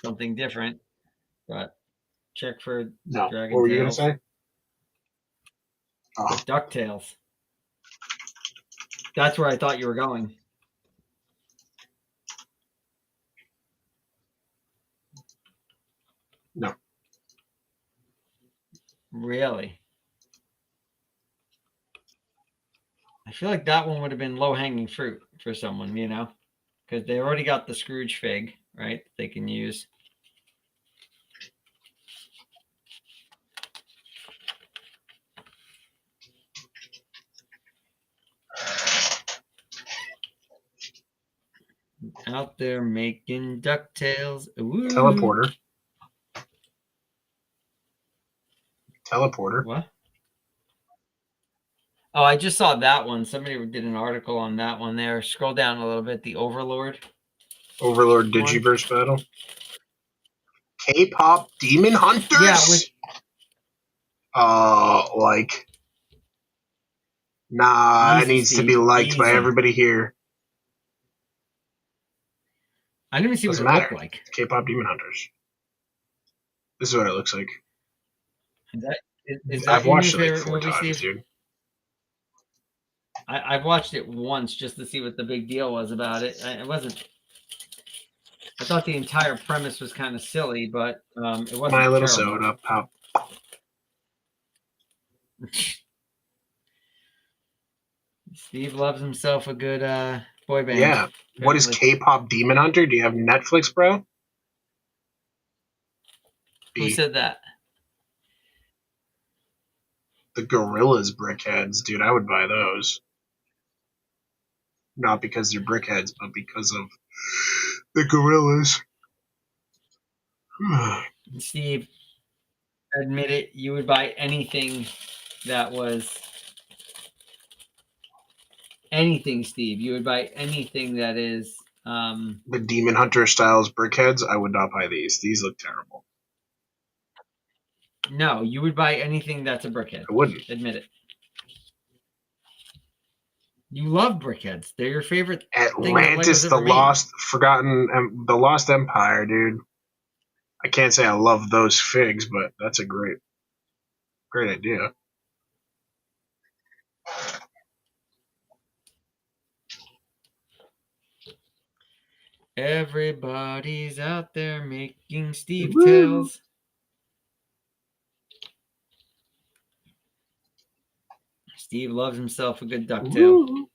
something different, but check for Dragon What were Tails. you going to say? Oh. DuckTales. That's where I thought you were going. No. Really? I feel like that one would have been low-hanging fruit for someone, you know? Because they already got the Scrooge fig, right? They can use. Out there making DuckTales. Ooh. Teleporter. What? Oh, I just saw that one. Somebody did an article on that one there. Scroll down a little bit. The Overlord. Overlord Digiverse battle. K-pop Demon Hunters? Yeah. Like. Nah, it needs to be liked by everybody here. I didn't even see what it looked like. K-pop Demon Hunters. This is what it looks like. Is that I've watched it like 4 movie, times, Steve? dude. I've watched it once just to see what the big deal was about it. It wasn't. I thought the entire premise was kind of silly, but it wasn't. My Little terrible. Soda Pop. Steve loves himself a good boy band. Yeah. What is apparently. K-pop Demon Hunter? Do you have Netflix, bro? Who said that? The Gorillas brickheads, dude. I would buy those. Not because they're brickheads, but because of the Gorillas. Steve, admit it, you would buy anything that was anything, Steve. You would buy anything that is The Demon Hunter styles brickheads, I would not buy these. These look terrible. no, you would buy anything that's a brickhead. I wouldn't. Admit it. You love brickheads. They're your favorite thing that Atlantis, Lego's the ever made. the Lost Empire, dude. I can't say I love those figs, but that's a great idea. Everybody's out there making Steve Woo. Tails. Steve loves himself a good ducktail. Woo.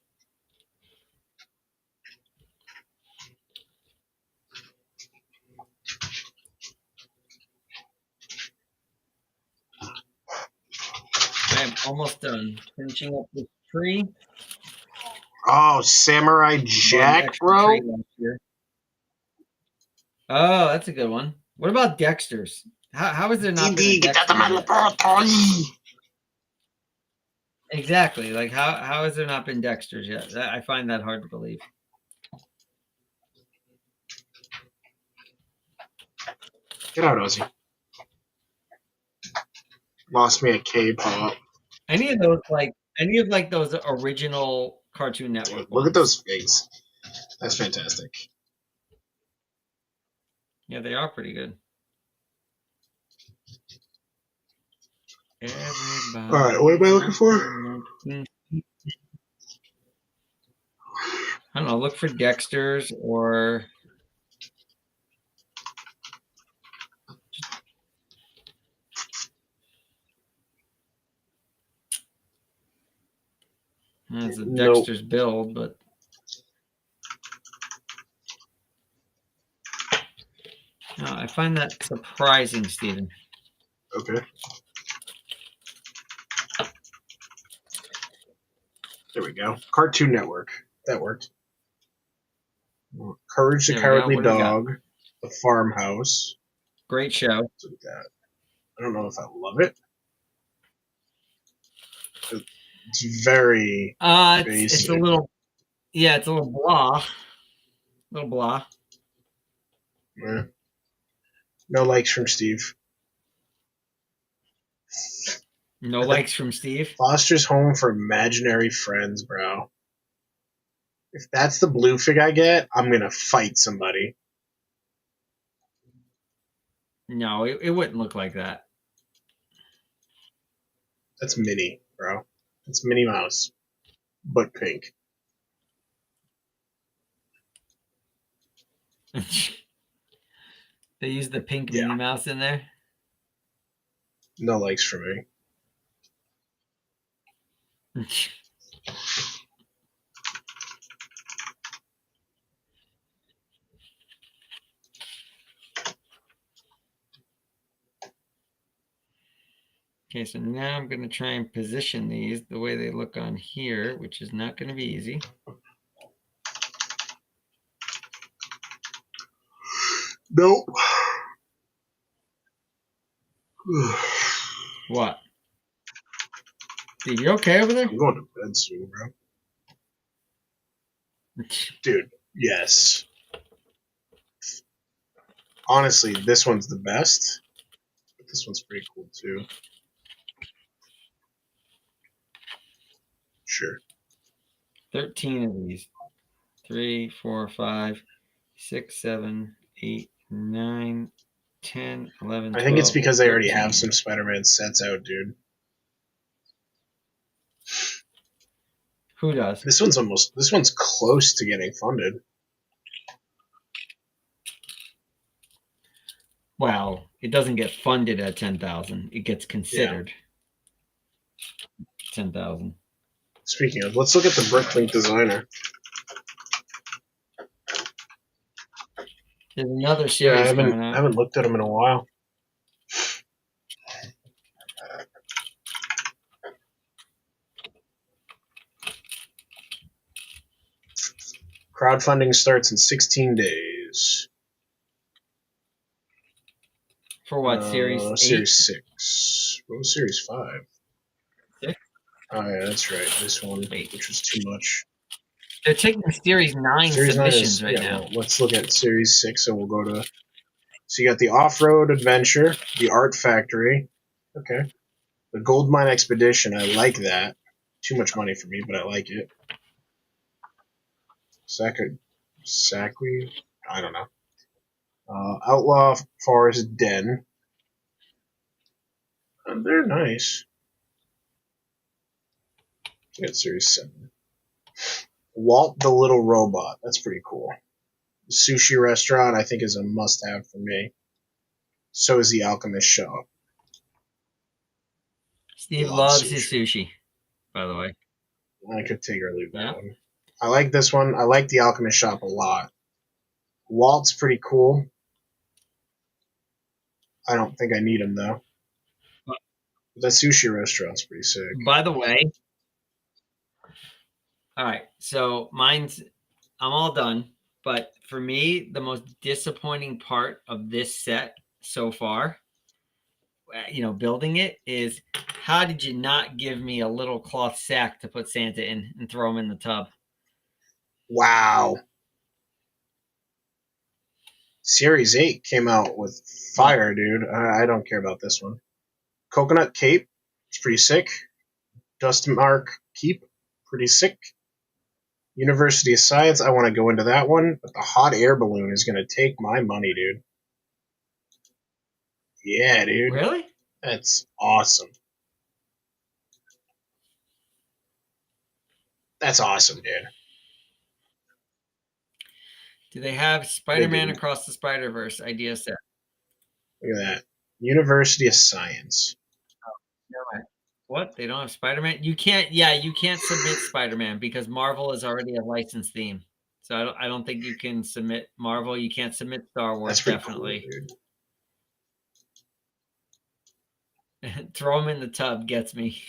I am almost done finishing up this tree. Oh, Samurai Jack, bro. Oh, that's a good one. What about Dexter's? How is there not been a Get out of my Dexter's yet? laboratory. Exactly. Like how has there not been Dexter's yet? I find that hard to believe. Get out, Ozzy. Lost me a K-pop. Any of those original Cartoon Network Look ones. at those figs. That's fantastic. Yeah, they are pretty good. Everybody. All right, what am I looking for? I don't know. Look for Dexter's or. It's a Dexter's build, but. No, I find that surprising, Steven. Okay. There we go. Cartoon Network. That worked. Courage the There we go. Cowardly What do we got? Dog. The Farmhouse. Great show. Look at that. I don't know if I love it. It's very it's a little. Yeah, it's a little blah. Little blah. Yeah. No likes from Steve. No likes from Steve. Foster's Home for Imaginary Friends, bro. If that's the blue fig I get, I'm gonna fight somebody. No, it wouldn't look like that. That's Minnie, bro. It's Minnie Mouse, but pink. They use the pink Yeah. Minnie Mouse in there. No likes for me. Okay, so now I'm going to try and position these the way they look on here, which is not going to be easy. Nope. What? Steve, you okay over there? I'm going to bed soon, bro. Dude, yes. Honestly, this one's the best. But this one's pretty cool too. Sure. 13 of these. 3, 4, 5, 6, 7, 8, 9, 10, 11, 12, I think it's because they already 13. have some Spider-Man sets out, dude. Who does? This one's close to getting funded. Well, it doesn't get funded at 10,000. It gets considered 10,000. Speaking of, let's look at the Bricklink designer. There's another Yeah, series I coming haven't out. looked at him in a while. Crowdfunding starts in 16 days. For what, series 8? Series 6. What was Series 5? 6? Oh, yeah, that's right. This one, Wait. which was too much. They're taking Series 9 Series 9 submissions is, right yeah, now. well, let's look at Series 6, and we'll go to... So you got the Off-Road Adventure, the Art Factory. Okay. The Gold Mine Expedition, I like that. Too much money for me, but I like it. Sacri? I don't know. Outlaw Forest Den. They're nice. Get Series 7. Walt the Little Robot. That's pretty cool. The sushi restaurant, I think, is a must-have for me. So is the Alchemist Shop. Steve Love loves his sushi. sushi, by the way. I could take or leave that Yeah. one. I like this one. I like the Alchemist Shop a lot. Walt's pretty cool. I don't think I need him, though. But that sushi restaurant's pretty sick. by the way, all right, so I'm all done. But for me, the most disappointing part of this set so far, building it, is how did you not give me a little cloth sack to put Santa in and throw him in the tub? Wow. Series 8 came out with fire, dude. I don't care about this one. Coconut Cape, it's pretty sick. Dustmark Keep, pretty sick. University of Science, I want to go into that one, but the hot air balloon is going to take my money, dude. Yeah, dude. Really? That's awesome. That's awesome, dude. Do they have Spider-Man Across the Spider-Verse idea set? Look at that. University of Science. What? They don't have Spider-Man? You can't submit Spider-Man because Marvel is already a licensed theme. So I don't think you can submit Marvel. You can't submit Star Wars, That's pretty definitely. cool, dude. Throw him in the tub gets me.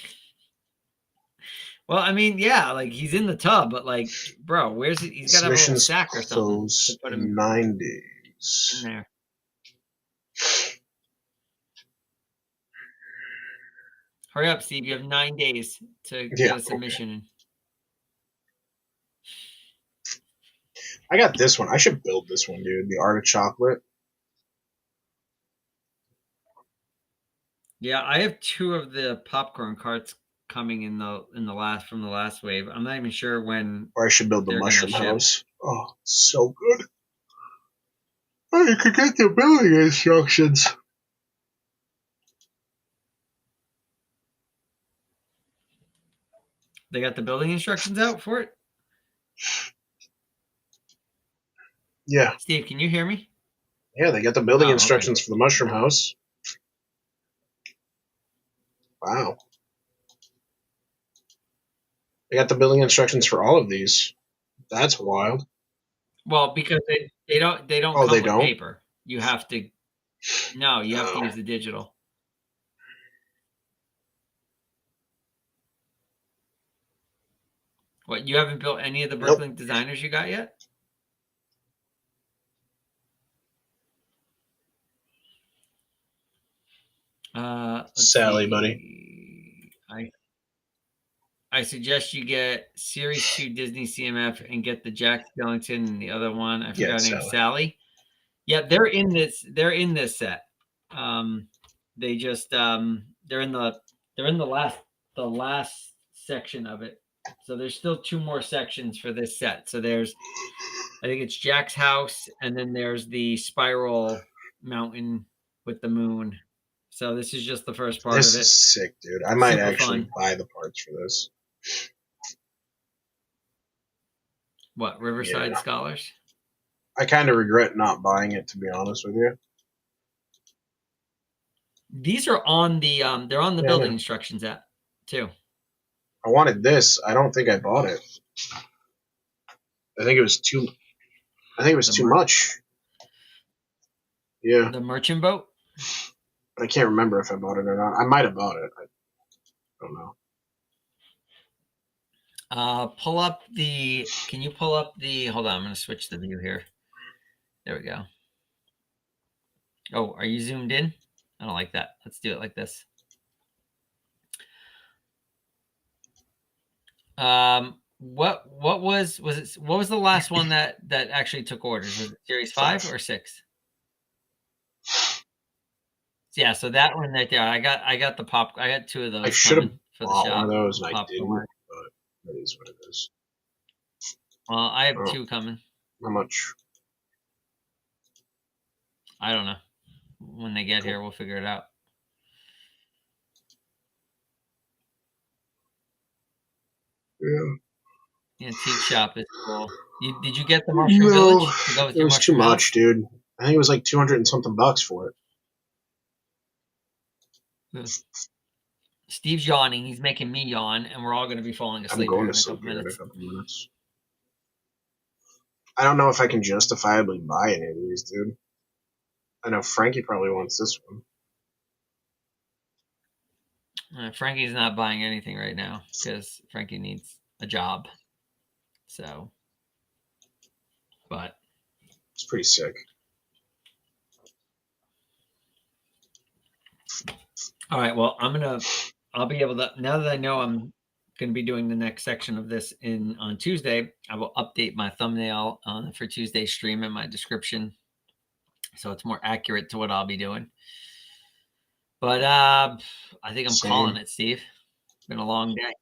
Well, I mean, yeah, like he's in the tub, but like, bro, where's he? He's got to have a little sack or something to put him in 9 days. in there. Hurry up, Steve. You have 9 days to get a submission in. I got this one. I should build this one, dude. The Art of Chocolate. Yeah, I have 2 of the popcorn carts coming in the last wave. I'm not even sure when. Or I should build the mushroom house. Oh, so good. Oh, you could get the building instructions. They got the building instructions out for it? Yeah. Steve, can you hear me? Yeah, they got the building instructions for the mushroom house. Wow. They got the building instructions for all of these. That's wild. Well, because they don't come with paper. You have to to use the digital. What, you haven't built any of the Bricklink designers you got yet? Sally, buddy. I suggest you get Series 2 Disney CMF and get the Jack Skellington and the other one. I forgot her name, Sally. Yeah, they're in this set. They just they're in the last section of it. So there's still 2 more sections for this set. So there's, I think it's Jack's house, and then there's the spiral mountain with the moon. So this is just the first part of it. This is sick, dude. I might actually buy the parts for this. What, Riverside Scholars? I kind of regret not buying it, to be honest with you. These are on the they're on the building instructions app too. I wanted this. I don't think I bought it. I think it was too. I think it was too much. Yeah. The merchant boat. I can't remember if I bought it or not. I might have bought it. I don't know. Pull up the. Can you pull up the? Hold on, I'm going to switch the view here. There we go. Oh, are you zoomed in? I don't like that. Let's do it like this. What was it? What was the last one that actually took orders? Was it Series 5 or 6? Yeah, so that one right there. I got the pop. I got 2 of those. I should have for the bought shop. one of those, and I Popcorn. didn't. But that is what it is. Well, I have 2 coming. How much? I don't know. When they get here, we'll figure it out. Yeah. Antique shop is cool. Did you get the Mushroom Village to go with it your was too Mushroom much, Village? dude. I think it was like 200 and something bucks for it. Steve's yawning. He's making me yawn, and we're all going to be falling I'm asleep going here to in a sleep couple here in a minutes. couple minutes. I don't know if I can justifiably buy any of these, dude. I know Frankie probably wants this one. Frankie's not buying anything right now because Frankie needs a job. So, but it's pretty sick. All right. Well, I'll be able to, now that I know I'm going to be doing the next section of this on Tuesday, I will update my thumbnail for Tuesday's stream and my description, so it's more accurate to what I'll be doing. But I think I'm calling it, Steve. It's been a long day.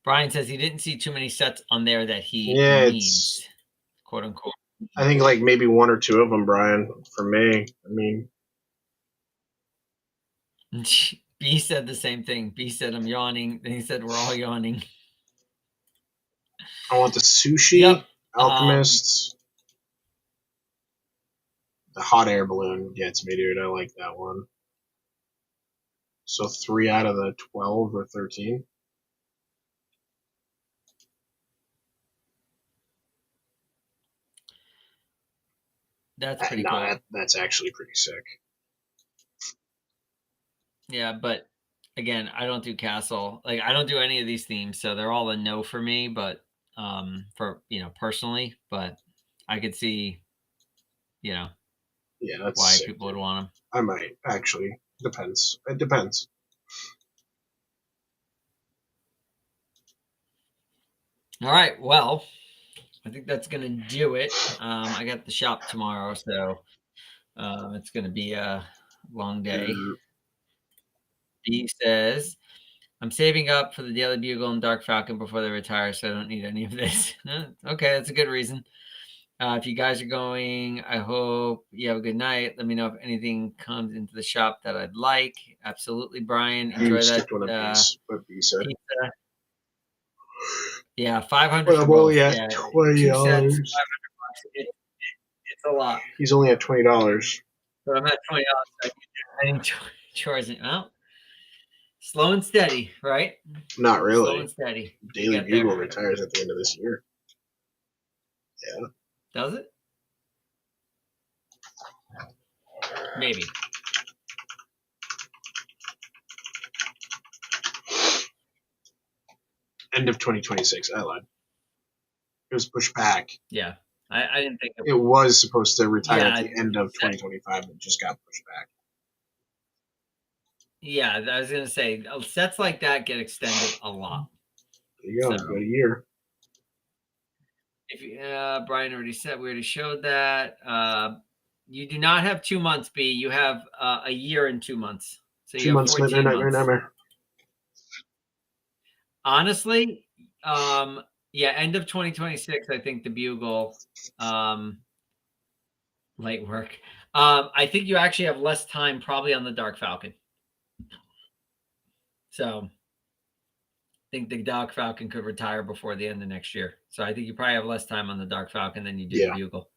Brian says he didn't see too many sets on there that he needs, quote unquote. I think like maybe 1 or 2 of them, Brian, for me. I mean, B said the same thing. B said I'm yawning. Then he said we're all yawning. I want the sushi, Alchemists. The hot air balloon gets me, dude. I like that one. So 3 out of the 12 or 13. That's pretty cool. That's actually pretty sick. Yeah, but again, I don't do castle. Like I don't do any of these themes, so they're all a no for me. But for personally, but I could see, yeah, that's why sick, people would want them. I might actually. Depends. It depends. All right. Well, I think that's gonna do it. I got the shop tomorrow, so it's gonna be a long day. B says, I'm saving up for the Daily Bugle and Dark Falcon before they retire, so I don't need any of this. Okay, that's a good reason. If you guys are going, I hope you have a good night. Let me know if anything comes into the shop that I'd like. Absolutely, Brian. Enjoy that pizza. Yeah, $500 well, for I'm both. only at $20. $20. It's a lot. He's only at $20. But I'm at $20. I need chores. Well, slow and steady, right? Not really. Slow and steady. Daily Bugle retires at the end of this year. Yeah. Does it? Maybe. End of 2026. I lied. It was pushed back. Yeah. I didn't think it was supposed to retire at the end of 2025, but just got pushed back. Yeah, I was gonna say sets like that get extended a lot. There you go, good year. If Brian already said, we already showed that. You do not have 2 months, B. You have a year and 2 months. So you have 14 months. Honestly, yeah, end of 2026. I think the Bugle, light work. I think you actually have less time probably on the Dark Falcon. So I think the Dark Falcon could retire before the end of next year. So I think you probably have less time on the Dark Falcon than you do the Bugle.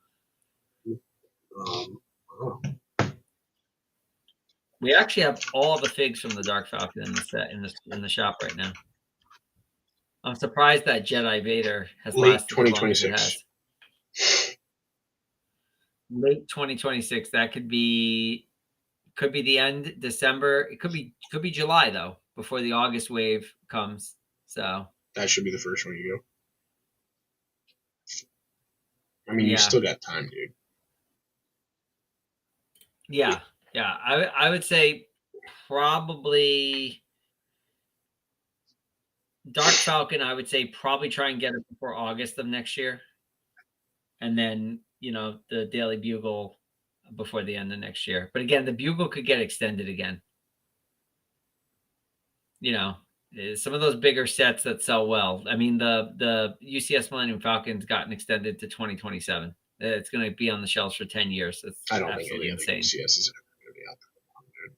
We actually have all the figs from the Dark Falcon in the set in the shop right now. I'm surprised that Jedi Vader has Late lasted as long as it 2026. has. Late 2026. That could be the end December. It could be July though, before the August wave comes. So That should be the first one you go. I mean, you yeah, still got time, dude. yeah. I would say probably Dark Falcon. I would say probably try and get it before August of next year, and then the Daily Bugle before the end of next year. But again, the Bugle could get extended again. Some of those bigger sets that sell well. I mean, the UCS Millennium Falcon's gotten extended to 2027. It's going to be on the shelves for 10 years. That's I don't think absolutely any of the insane. UCS is ever going to be out that long, dude.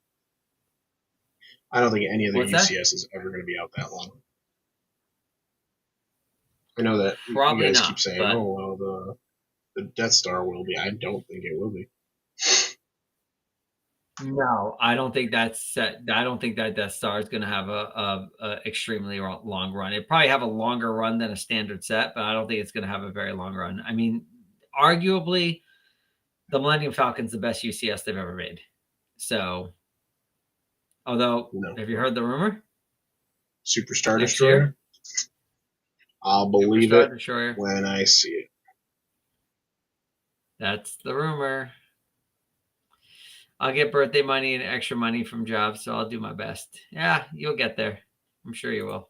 I don't think any of the What's that? UCS is ever going to be out that long. I know that Probably you guys not, keep saying, but- "Oh, well, the Death Star will be." I don't think it will be. No, I don't think that's set. I don't think that Death Star is going to have a extremely long run. It probably have a longer run than a standard set, but I don't think it's going to have a very long run. I mean, arguably, the Millennium Falcon's the best UCS they've ever made. So, although, No. have you heard the rumor? Superstar Next Destroyer? year? I'll believe Superstar it Destroyer. when I see it. That's the rumor. I'll get birthday money and extra money from jobs, so I'll do my best. Yeah, you'll get there. I'm sure you will.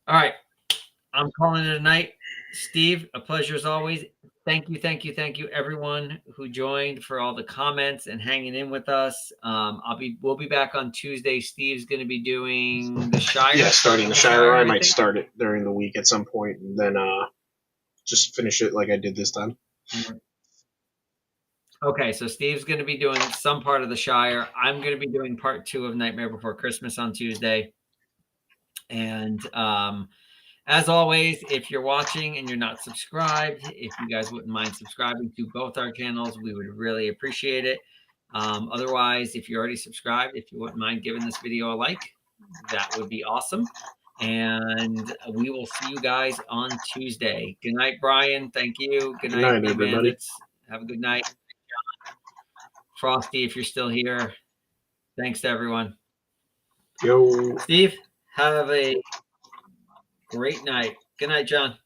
All right. I'm calling it a night. Steve, a pleasure as always. Thank you, everyone who joined, for all the comments and hanging in with us. We'll be back on Tuesday. Steve's going to be doing the Shire. Yeah, starting the Shire. I might think. start it during the week at some point, and then just finish it like I did this time. Okay, so Steve's going to be doing some part of the Shire. I'm going to be doing part 2 of Nightmare Before Christmas on Tuesday. And as always, if you're watching and you're not subscribed, if you guys wouldn't mind subscribing to both our channels, we would really appreciate it. Otherwise, if you're already subscribed, if you wouldn't mind giving this video a like, that would be awesome. And we will see you guys on Tuesday. Good night, Brian. Thank you. Good night, everybody. Bandits. Have a good night. Frosty, if you're still here. Thanks to everyone. Yo. Steve, have a great night. Good night, John.